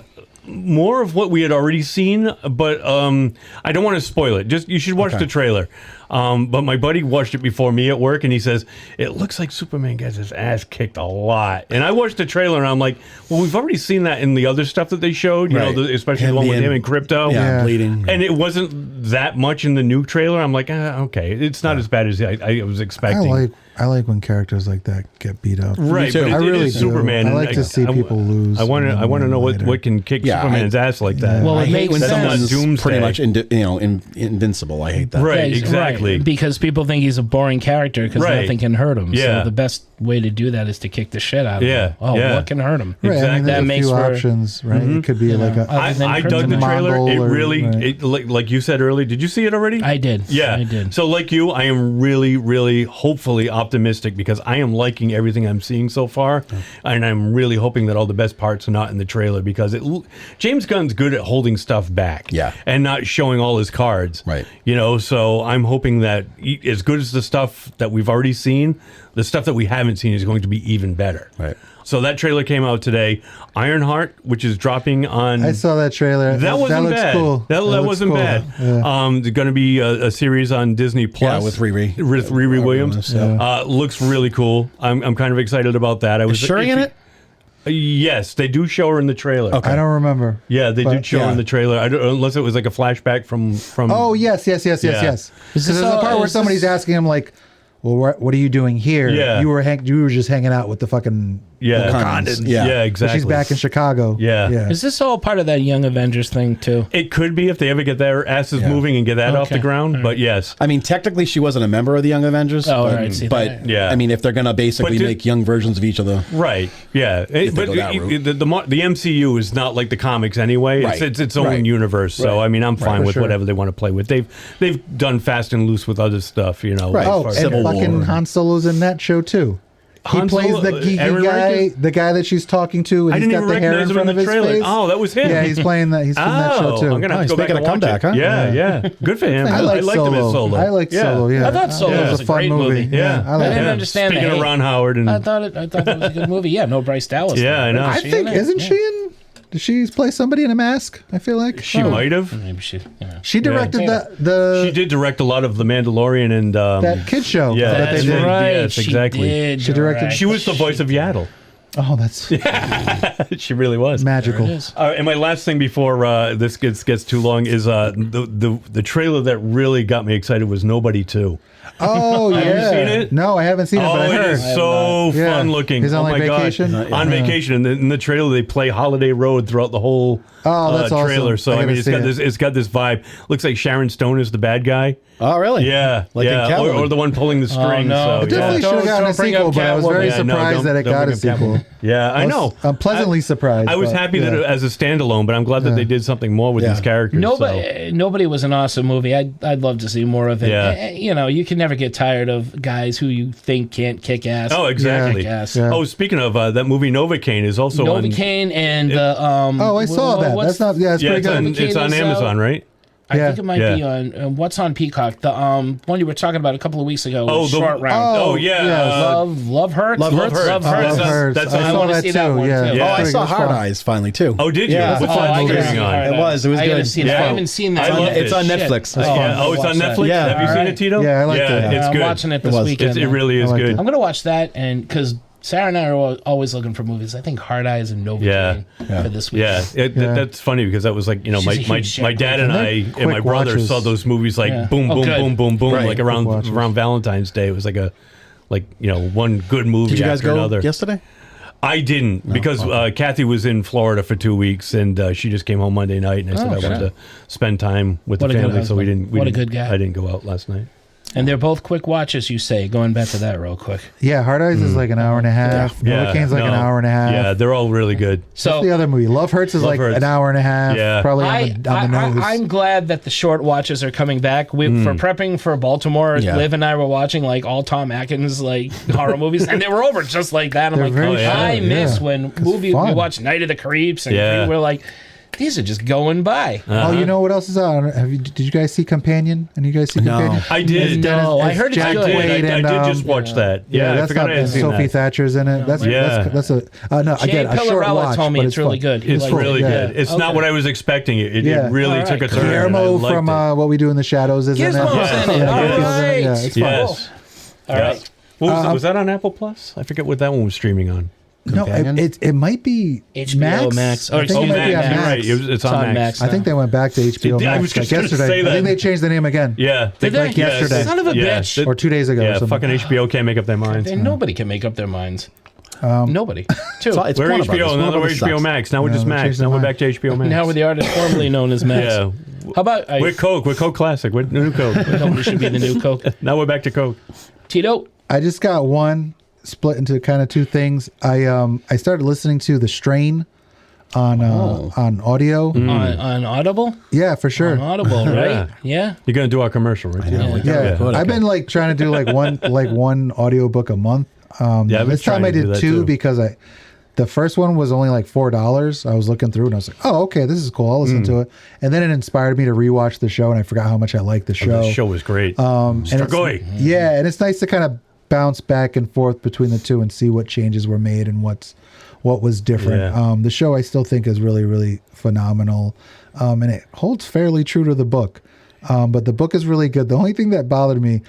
More of what we had already seen, but I don't want to spoil it. Just you should watch the trailer. But my buddy watched it before me at work, and he says it looks like Superman gets his ass kicked a lot. And I watched the trailer, and I'm like, well, we've already seen that in the other stuff that they showed, you know, especially the one with him and Crypto. Yeah, bleeding. And it wasn't that much in the new trailer. I'm like, okay, it's not as bad as I was expecting. I like when characters like that get beat up. Right, but I really do. Superman. I like to see people lose. I want to know what can kick Superman's ass like that. Well, I it hate makes when sense. someone's Doomsday. pretty much invincible. I hate that. Right, exactly. Right, because people think he's a boring character because nothing can hurt him. Yeah. So the best way to do that is to kick the shit out of him. What can hurt him? Right, Exactly. I mean, That there's makes a few for options, right? It could be like a. I dug the trailer. It really, like you said earlier. Did you see it already? I did. Yeah, I did. So like you, I am really, really, hopefully optimistic because I am liking everything I'm seeing so far, and I'm really hoping that all the best parts are not in the trailer because James Gunn's good at holding stuff back, and not showing all his cards, right? You know, so I'm hoping that as good as the stuff that we've already seen, the stuff that we haven't seen is going to be even better, right? So that trailer came out today. Ironheart, which is dropping on. I saw that trailer. That wasn't looks bad. Cool. That wasn't cool. bad. Yeah. There's going to be a series on Disney Plus with Riri. With Riri Williams. Looks really cool. I'm kind of excited about that. Is Shuri in it? Yes, they do show her in the trailer. Okay. I don't remember. Yeah, they did show her in the trailer. Unless it was like a flashback from. Oh yes. Because there's a part where somebody's asking him like, "Well, what are you doing here? Yeah. You were just hanging out with the fucking Wakandans." Yeah, exactly. She's back in Chicago. Yeah. Is this all part of that Young Avengers thing too? It could be if they ever get their asses moving and get that off the ground. But yes, I mean, technically, she wasn't a member of the Young Avengers. Oh, but, right, see but that. I mean, if they're gonna basically make young versions of each of the yeah. If they But go that route. the MCU is not like the comics anyway. Right. It's its own Right. universe. So I mean, I'm fine For with sure. whatever they want to play with. They've done Fast and Loose with other stuff, you know. Right. as Oh, far as- and Civil fucking War. Han Solo's in that show too. He Han plays Solo, the geeky Aaron guy, Rodgers? the guy that she's talking to, and I he's didn't got even the hair in recognize him front in of the his trailer. face. Oh, that was him. Yeah, he's playing that. He's from that show too. I'm gonna have Oh, to go he's back making and a watch comeback, it. huh? Yeah. Good for him. I liked him as Solo. I liked Solo. Yeah, I thought Solo it was a a fun great movie. movie. Yeah, I I like didn't it. understand Speaking the of hate. Ron Howard and I thought it was a good movie. Yeah, no Bryce Dallas. Yeah, I know. I think isn't she in? Did she play somebody in a mask? I feel like She might have. Maybe she. Yeah. She directed the She did direct a lot of The Mandalorian and that kid show. Yeah, that they and did. then- Right. Yes, exactly. She did. She directed- direct. She was the voice of Yaddle. Oh, that's She really was. magical. There it is. And my last thing before this gets too long is the trailer that really got me excited was Nobody 2. Oh yeah. Have you seen it? No, I haven't seen it, but I Oh, it heard. is so Yeah. fun looking. He's on, oh like, my vacation? God. On vacation. And in the trailer, they play Holiday Road throughout the whole Oh, that's awesome. trailer. So, I I gotta mean, see it. it's got this vibe. Looks like Sharon Stone is the bad guy. Oh, really? Yeah. Like in yeah. Catwoman. Or the one pulling the strings. no. So, It definitely yeah. should have gotten a Don't bring sequel, up but I was Catwoman. very Yeah, no, surprised don't- that it don't got a bring up sequel. Catwoman. Yeah, I know. I'm pleasantly surprised. I was but, happy yeah. that as a standalone, but I'm glad that they did something more with these characters. Nobody was an awesome movie. I'd love to see more of it. Yeah. You know, you can never get tired of guys who you think can't kick ass. Oh, exactly. Kick ass. Yeah. Oh, speaking of that movie, Novocaine is also on. Novocaine and Oh, I saw that. what's- That's not. Yeah, it's Yeah, pretty good. it's on Novocaine is, Amazon, right? I Yeah. think it might be on what's on Peacock. The one you were talking about a couple of weeks ago. Oh, was Short Round. Oh, yeah. Love Hurts. Love Hurts. Love That's Hurts. on- Hurts. that's I on- saw I wanna that see that too. one, Yeah. too. Oh, Yeah. I Pretty saw good. Hard Eyes finally too. Oh, did you? Yeah. Which Oh, one? I Movie gotta see on? It was I gotta good. see that. Yeah. I haven't seen that. I loved It's it. on Shit. Netflix. It's Oh, fun. Yeah. Oh, it's on watch that. Netflix. Yeah. Have you seen it, Tito? Yeah, I liked it. It's I'm good. watching it this was. weekend. It really is I liked good. it. I'm gonna watch that, and because Sarah and I are always looking for movies. I think Hard Eyes and Novocaine for this week. Yeah, that's funny because that was like, you know, She's a my huge my dad and And I they're and my quick brother watches. saw those movies like Yeah. boom, Oh, boom, good. boom, boom, boom, Right. like Quick around watches. Valentine's Day. It was like you know, one good movie Did you guys after go another. yesterday? I didn't because Kathy was in Florida for 2 weeks and she just came home Monday night and I said I wanted to spend time with What the a good family, so we husband. didn't. What a good guy. I didn't go out last night. And they're both quick watches, you say. Going back to that real quick. Yeah, Hard Eyes is like an hour and a half. Novocaine's like an hour and a half. Yeah, they're all really good. So what's the other movie? Love Hurts is like an hour and a half. Yeah. Probably on the nose. I'm glad that the short watches are coming back. For prepping for Baltimore, Liv and I were watching like all Tom Atkins like horror movies, and they were over just like that. I'm I miss when we watch Night of the Creeps, and we were like, these are just going by. Oh, you know what else is out? Did you guys see Companion? And you guys see Companion? I did. I heard it's good. I did just watch that. Yeah, that's not Sophie Thatcher's in it. That's a no. Jay Again, a short Pillarella watch, told me but it's really good. It's really good. It's not what I was expecting. It really took a turn. Guillermo from What We Do in the Shadows is in it. Gizmo's in it. All right. Yeah, it's fun. Yes. All right. Was that on Apple Plus? I forget what that one was streaming on. No, it might be HBO Max. I think it might be on Max. It's on Max. I think they went back to HBO Max. I was just yesterday. say that. I think they changed the name again. Yeah. Did they? Like yesterday. Son of a bitch. Or 2 days ago. Yeah, or something. fucking HBO can't make up their minds. And nobody can make up their minds. Nobody. It's we're Warner HBO, Brothers. now we're HBO Sucks. Max. Now we're just Max. Now we're back to HBO Max. Now we're the artist formerly known as Max. Yeah. How about We're Coke. We're Coke Classic. We're new Coke. we should be the new Coke. Now we're back to Coke. Tito? I just got one split into kind of two things. I started listening to The Strain on audio. On Audible? Yeah, for sure. On Audible, right? Yeah. You're gonna do our commercial, right? I've been like trying to do like one audiobook a month. This time I did two because the first one was only like $4. I was looking through and I was like, oh, okay, this is cool. I'll listen to it. And then it inspired me to rewatch the show, and I forgot how much I liked the show. The show was great. Strigoi. And it's nice to kind of bounce back and forth between the two and see what changes were made and what was different. Yeah. The show I still think is really, really phenomenal. And it holds fairly true to the book. But the book is really good. The only thing that bothered me,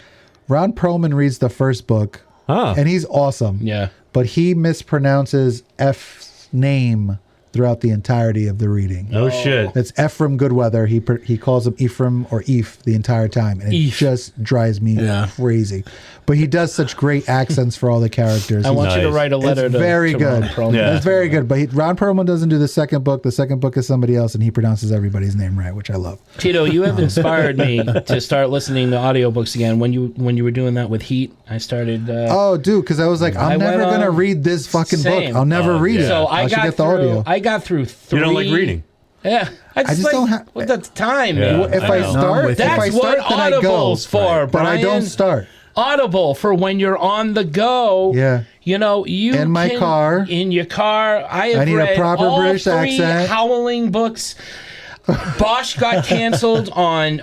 Ron Perlman reads the first book, and he's awesome. Yeah. But he mispronounces F's name throughout the entirety of the reading. No shit. It's Ephraim Goodweather. He calls him Ephraim or Eph the entire time, and it just drives me crazy. But he does such great accents for all the characters. I want you to write a letter it's to very good. Ron Perlman. It's very good. But Ron Perlman doesn't do the second book. The second book is somebody else, and he pronounces everybody's name right, which I love. Tito, you have inspired me to start listening to audiobooks again. When you were doing that with Heat, I started. Dude, because I was like, I'm never gonna read this fucking book. I'll never read it. So I should get the audio. I got through 3. You don't like reading? Yeah, I just don't have the time. Yeah, if I start, that's what Audible's for, but I don't start. Audible for when you're on the go. Yeah. You know, you in my car. In your car. I need read a proper all British 3 accent. Howling books. Bosch got canceled on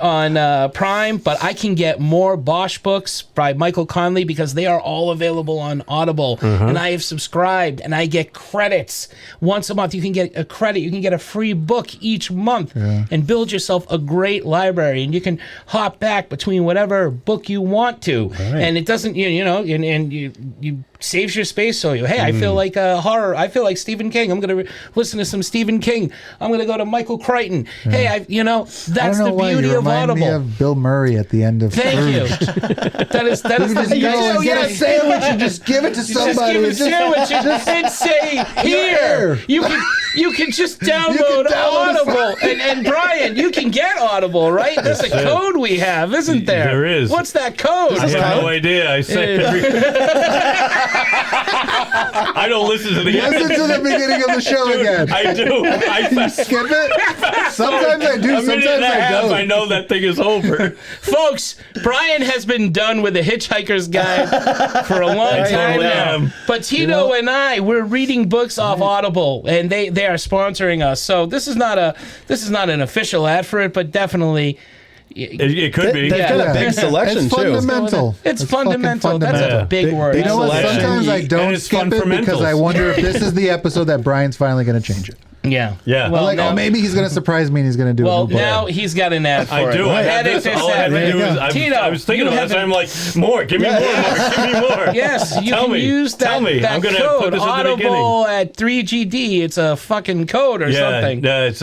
Prime, but I can get more Bosch books by Michael Conley because they are all available on Audible. And I have subscribed, and I get credits once a month. You can get a credit. You can get a free book each month and build yourself a great library. And you can hop back between whatever book you want to. Right. And it doesn't, you saves your space. So hey, I feel like horror. I feel like Stephen King. I'm going to listen to some Stephen King. I'm going to go to Michael Crichton. Hey, that's the beauty of Audible. Me of Bill Murray at the end of Thank you. That is the go and get a sandwich and just give it to somebody. Just give a sandwich and say here. You can just download Audible. And Brian, you can get Audible, right? There's a code we have, isn't there? There is. What's that code? I have no idea. I say I don't listen to the beginning of the show again. I do. I skip it. Sometimes I do. Sometimes I don't. I know that thing is over. Folks, Brian has been done with the Hitchhiker's Guide for a long time now. But Tito and I, we're reading books off Audible, and they are sponsoring us. So this is not an official ad for it, but definitely. It could be. They've got a big selection, it's fundamental. too. It's fundamental. That's a big word. You know what? Sometimes I don't skip it because I wonder if this is the episode that Brian's finally going to change it. Yeah. Well, maybe he's going to surprise me and he's going to do it. Well, now he's got an ad for it. I do. I had this. All I had to do is I was thinking about it. I'm like, more. Give me more. Give me more. Yes, you can use that code. Audible at 3GD. It's a fucking code or something. Yeah, it's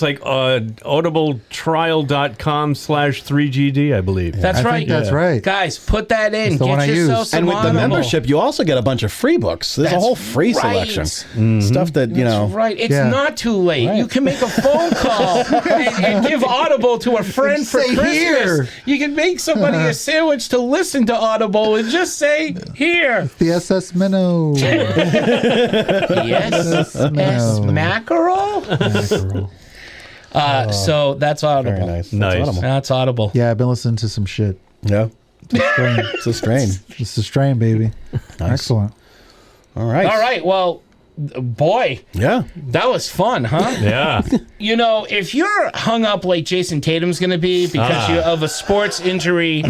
like audibletrial.com/3GD, I believe. That's right. That's right. Guys, put that in. Get yourself some And with the membership, you also get a bunch of free books. There's a whole free selection. Stuff that, That's right. It's not too late. You can make a phone call and give Audible to a friend for Say Christmas. here. You can make somebody a sandwich to listen to Audible and just say, here. The SS Minnow. Yes. Mackerel? So that's Audible. Very nice. Nice. Audible. That's Audible. Yeah, I've been listening to some shit. Yeah. It's a strain. It's a strain. It's a strain, baby. Nice. Excellent. All right. All right. Well, boy, Yeah. that was fun, huh? Yeah. You know, if you're hung up like Jason Tatum's going to be because you of a sports injury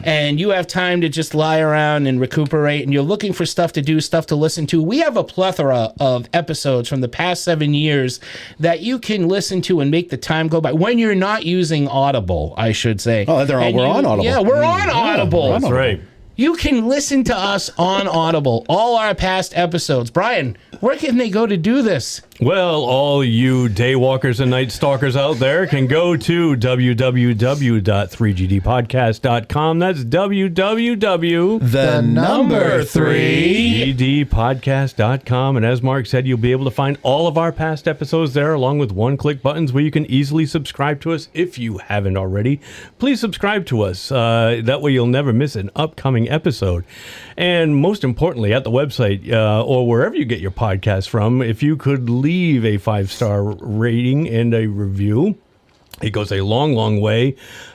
and you have time to just lie around and recuperate and you're looking for stuff to do, stuff to listen to, we have a plethora of episodes from the past 7 years that you can listen to and make the time go by when you're not using Audible, I should say. Oh, we're on Audible. Yeah, we're on Audible. That's right. You can listen to us on Audible, all our past episodes. Brian, where can they go to do this? Well, all you daywalkers and night stalkers out there can go to www.3gdpodcast.com. That's www.3gdpodcast.com. And as Mark said, you'll be able to find all of our past episodes there, along with one-click buttons where you can easily subscribe to us if you haven't already. Please subscribe to us. That way you'll never miss an upcoming episode. And most importantly, at the website or wherever you get your podcast from, if you could leave a 5-star rating and a review, it goes a long, long way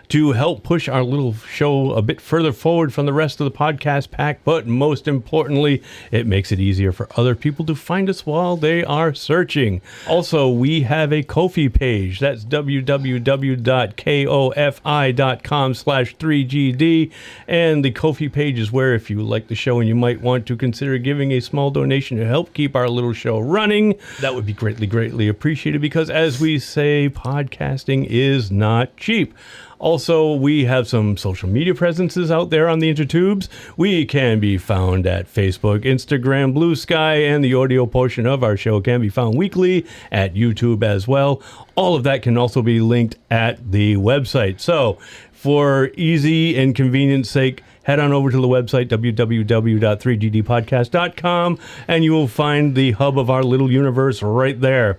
to help push our little show a bit further forward from the rest of the podcast pack. But most importantly, it makes it easier for other people to find us while they are searching. Also, we have a Ko-fi page. That's www.kofi.com/3gd. And the Ko-fi page is where, if you like the show and you might want to consider giving a small donation to help keep our little show running, that would be greatly, greatly appreciated, because as we say, podcasting is not cheap. Also, we have some social media presences out there on the intertubes. We can be found at Facebook, Instagram, Blue Sky, and the audio portion of our show can be found weekly at YouTube as well. All of that can also be linked at the website. So, for easy and convenience sake, head on over to the website, www.3gdpodcast.com, and you will find the hub of our little universe right there.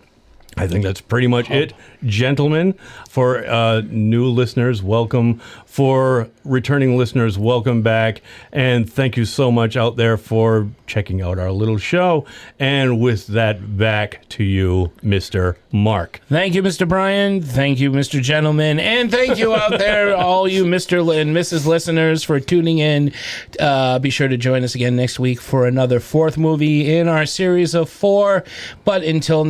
I think that's pretty much it, gentlemen. For new listeners, welcome. For returning listeners, welcome back. And thank you so much out there for checking out our little show. And with that, back to you, Mr. Mark. Thank you, Mr. Brian. Thank you, Mr. Gentleman. And thank you out there, all you Mr. and Mrs. listeners, for tuning in. Be sure to join us again next week for another 4th movie in our series of 4. But until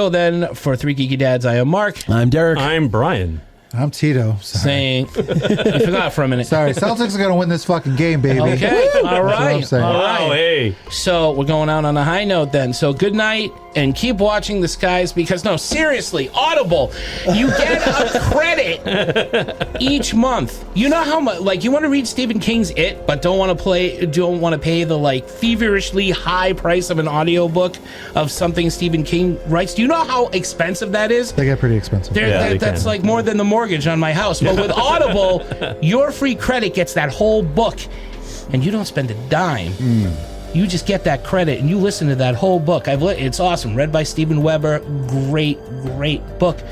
then, for 3 Geeky Dads, I am Mark. I'm Derek. I'm Brian. I'm Tito. Saying, you forgot for a minute. Sorry, Celtics are going to win this fucking game, baby. Okay, all right. All right. Wow, hey. So we're going out on a high note then. So good night and keep watching the skies because, no, seriously, Audible, you get a credit each month. You know how much, like, you want to read Stephen King's It, but don't want to pay the, like, feverishly high price of an audiobook of something Stephen King writes. Do you know how expensive that is? They get pretty expensive. That's like more than the mortgage on my house. But with Audible, your free credit gets that whole book, and you don't spend a dime. You just get that credit, and you listen to that whole book. It's awesome. Read by Steven Weber. Great, great book.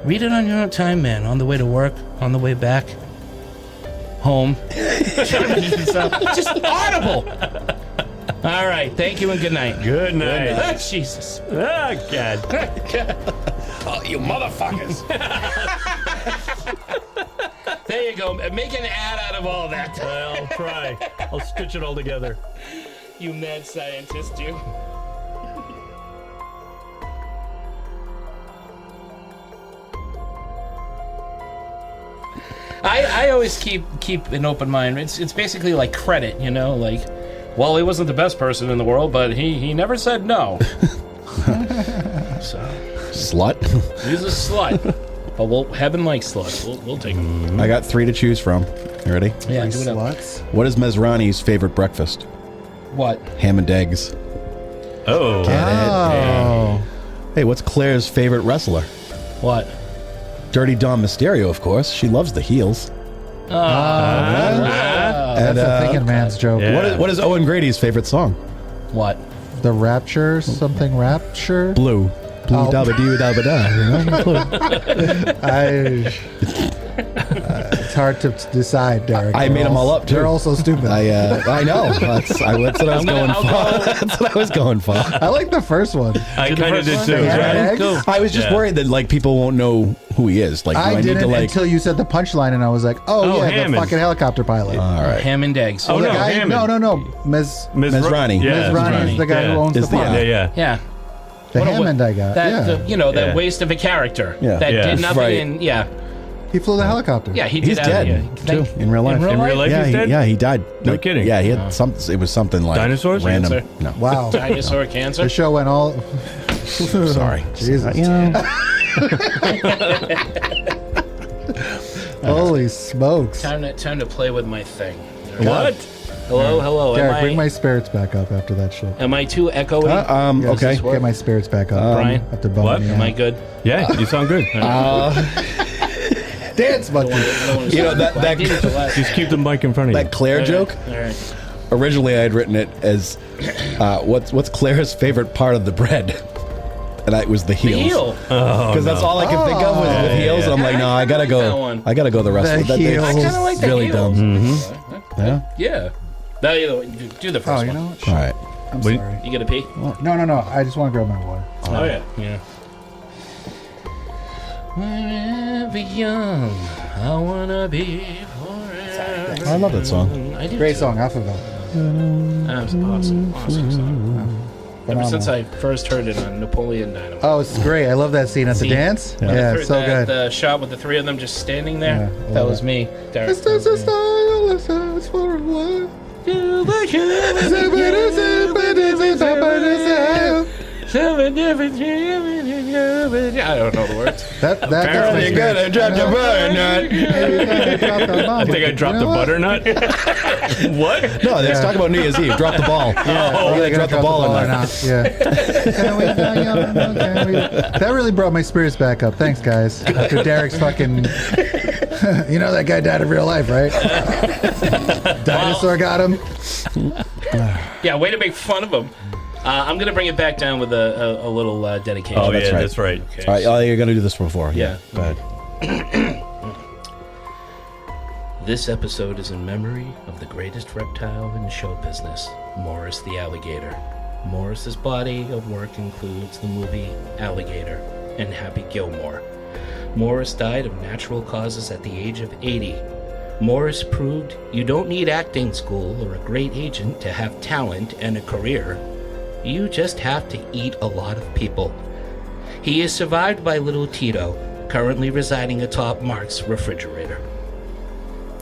Read it on your own time, man. On the way to work, on the way back, home. Just Audible. All right. Thank you and good night. Good night. Oh, Jesus. Oh, God. Oh, you motherfuckers. There you go. Make an ad out of all that. Well, I'll try. I'll stitch it all together. You mad scientist, you. I always keep an open mind. It's basically like credit, you know, like, well, he wasn't the best person in the world, but he never said no. So Slut. he's a slut. But heaven likes sluts. We'll take him. I got 3 to choose from. You ready? Yeah, do it up. Sluts. What is Mesrani's favorite breakfast? What? Ham and eggs. Oh. Oh. Hey, what's Claire's favorite wrestler? What? Dirty Dom Mysterio, of course. She loves the heels. That's a thinking man's joke. Yeah. What is Owen Grady's favorite song? What? The Rapture, something Rapture? Blue. Blue dabba doo dabba da. You know? It's hard to decide, Derek. I made them all up too. They're all so stupid. I know. That's what I was going for. That's what I was going for. I like the first one. I kind of did too. Yeah. Cool. I was just worried that like people won't know who he is. Like, do I I need didn't to like. until you said the punchline, and I was like, "Oh, yeah, Hammond. the fucking helicopter pilot." All right. Ham and eggs. The guy, Hammond. no, Ms. Ms. Ronnie. Yeah, Ms. Ronnie is the guy who owns the farm. Yeah. Yeah. The What a- Hammond I got. That Yeah. that Yeah. waste of a character. Yeah. That Yeah. did nothing. Right. And yeah, He flew the helicopter. yeah, he He's did. dead too in real life. In real In real life, yeah, he's dead? he died. No kidding. Yeah, he had some. It was something like Dinosaurs? Random. Cancer? No. Wow. Dinosaur cancer. The show went all. Sorry. Jesus. You know. Holy smokes. Time to play with my thing. What? Hello. Derek, bring my spirits back up after that shit. Am I too echoey? Yes, Okay. Get my spirits back up. Brian? After bumming What? me Am I out. good? Yeah, you sound good. Dance monkey. You know that Just keep the mic in front of you. that Claire joke. All right. Originally, I had written it as what's Claire's favorite part of the bread, and it was the heels. Heel. Because that's all I can think of with heels. And I'm like, no, I gotta like that go. one. I gotta go the rest The of that. heels. I kind of like the really heels. dumb. Yeah. Yeah. No, do the first Oh, one. you know what? All right. I'm Wait. sorry. You gonna pee? No. I just want to grab my water. Oh yeah. Yeah. Wherever young, I wanna be forever. I love that song. I do Great too. song, Alphaville. That was awesome song. Ever since Phenomenal. I first heard it on Napoleon Dynamite. Oh, it's great. I love that scene at the See? dance. Yeah, The- so that- good. The shot with the three of them just standing there. Yeah, I that love was it. me. Derek. It's just a style, it's for a while. I don't know the words. That Apparently that's you gotta drop the butter nut. I think I dropped the butternut. What? No, let's talk about New Year's Eve. Drop the ball. Oh, We're gonna drop the ball or in not. there. Yeah. That really brought my spirits back up. Thanks, guys. After Derek's fucking. You know that guy died in real life, right? Dinosaur got him. Yeah, way to make fun of him. I'm gonna bring it back down with a little dedication. Oh, that's yeah, right. that's right. Okay. All right. Oh, you're gonna do this before. Yeah. Go ahead. This episode is in memory of the greatest reptile in show business, Morris the alligator. Morris's body of work includes the movie Alligator and Happy Gilmore. Morris died of natural causes at the age of 80. Morris proved you don't need acting school or a great agent to have talent and a career. You just have to eat a lot of people. He is survived by little Tito, currently residing atop Mark's refrigerator.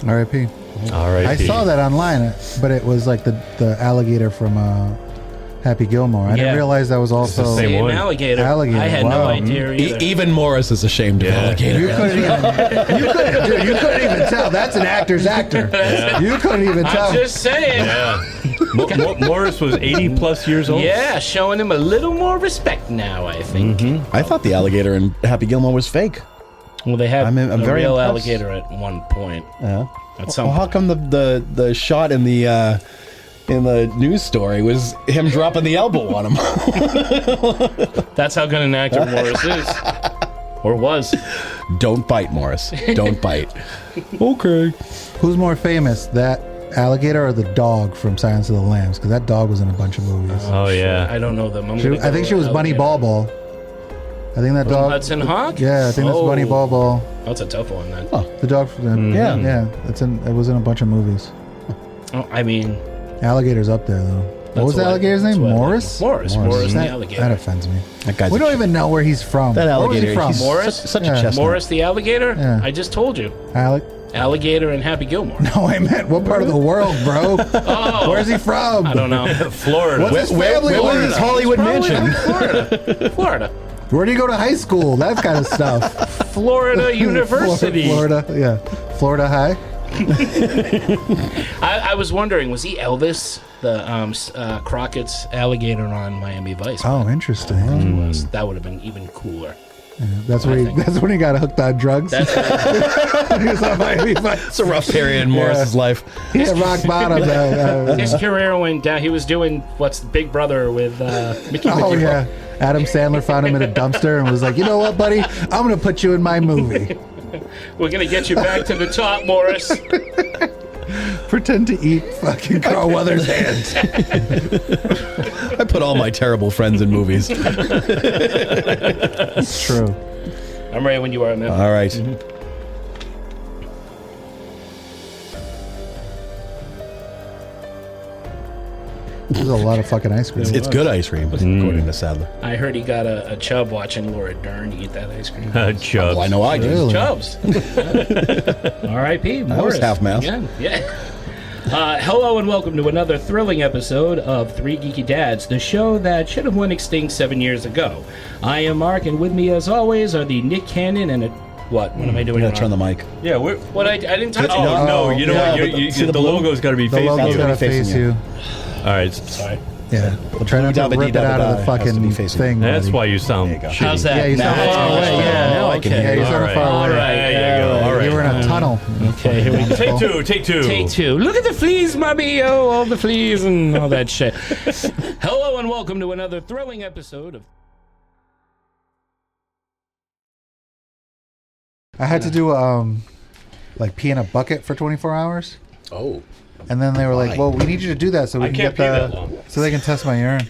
R.I.P. All right. I saw that online, but it was like the alligator from Happy Gilmore. I didn't Yeah. realize that was also the same one. Alligator. Alligator, I had wow. no idea either. Even Morris is ashamed of alligator. You couldn't even tell. That's an actor's actor. Yeah. You couldn't even tell. I'm just saying. Yeah. Morris was 80 plus years old. Yeah, showing him a little more respect now, I think. I thought the alligator in Happy Gilmore was fake. Well, they had I'm a very real impressed. alligator at one point. Yeah. At some Well, how come the shot in the news story was him dropping the elbow on him? That's how good an actor Morris is. Or was. Don't bite, Morris. Don't bite. Okay. Who's more famous, that alligator or the dog from Silence of the Lambs? Because that dog was in a bunch of movies. Oh, yeah. I don't know them. I think she was Bunny Ball Ball. I think that dog. Hudson Hawk? Yeah, I think that's Bunny Ball Ball. That's a tough one, then. The dog. Yeah. Yeah. It was in a bunch of movies. Oh, I mean... Alligator's up there though. What was the alligator's name? Morris? Morris the alligator. That offends me. That guy's We don't even know where he's from. That Where was he alligator, from? he's Morris? such a Yeah. chestnut. Morris the alligator? Yeah. I just told you. Alligator and Happy Gilmore. No, I meant what part of the world, bro? Oh. Where's he from? I don't know. Florida. What's his family Where was like? his Hollywood Probably mansion? Florida. Florida. Where do you go to high school? That kind of stuff. Florida University. Florida, yeah. Florida High. I was wondering, was he Elvis, the Crockett's alligator on Miami Vice? Oh, interesting. That would have been even cooler. That's when he got hooked on drugs. That's right. He was on Miami Vice. It's a rough period in Morris's life. He hit rock bottom. His career went down. He was doing what's Big Brother with Mickey. Oh yeah, Adam Sandler found him in a dumpster and was like, "You know what, buddy? I'm gonna put you in my movie. We're gonna get you back to the top, Morris." Pretend to eat fucking Carl Weathers' hands." I put all my terrible friends in movies. It's true. I'm ready when you are, man. All right. There's a lot of fucking ice cream. It's good ice cream, according to Sadler. I heard he got a chub watching Laura Dern eat that ice cream. Chubbs. Well, I know I did. Really? Chubs. R.I.P. That Morris. was half mouth. Yeah. Hello and welcome to another thrilling episode of Three Geeky Dads, the show that should have went extinct 7 years ago. I am Mark, and with me, as always, are the Nick Cannon and what? What am I doing? You gotta turn the mic. Yeah, What I didn't touch. Oh, no, you know yeah, what? The logo's got to be The facing logo's you. gotta facing face you. you. All right. Sorry. Yeah. Try not to rip it out of the fucking thing. That's buddy. why you sound There you go. shitty. How's that? Yeah, you sound far away. Yeah, now I can Yeah, hear you you. sound All far right. away. There you go. All right. You were in a tunnel. Okay, here we go. Take two. Take two. Look at the fleas, mommy. Oh, all the fleas and all that shit. Hello and welcome to another thrilling episode of... I had to do like pee in a bucket for 24 hours. Oh. And then they were like, "Well, we need you to do that so we I can can't get pee that long. so they can test my urine."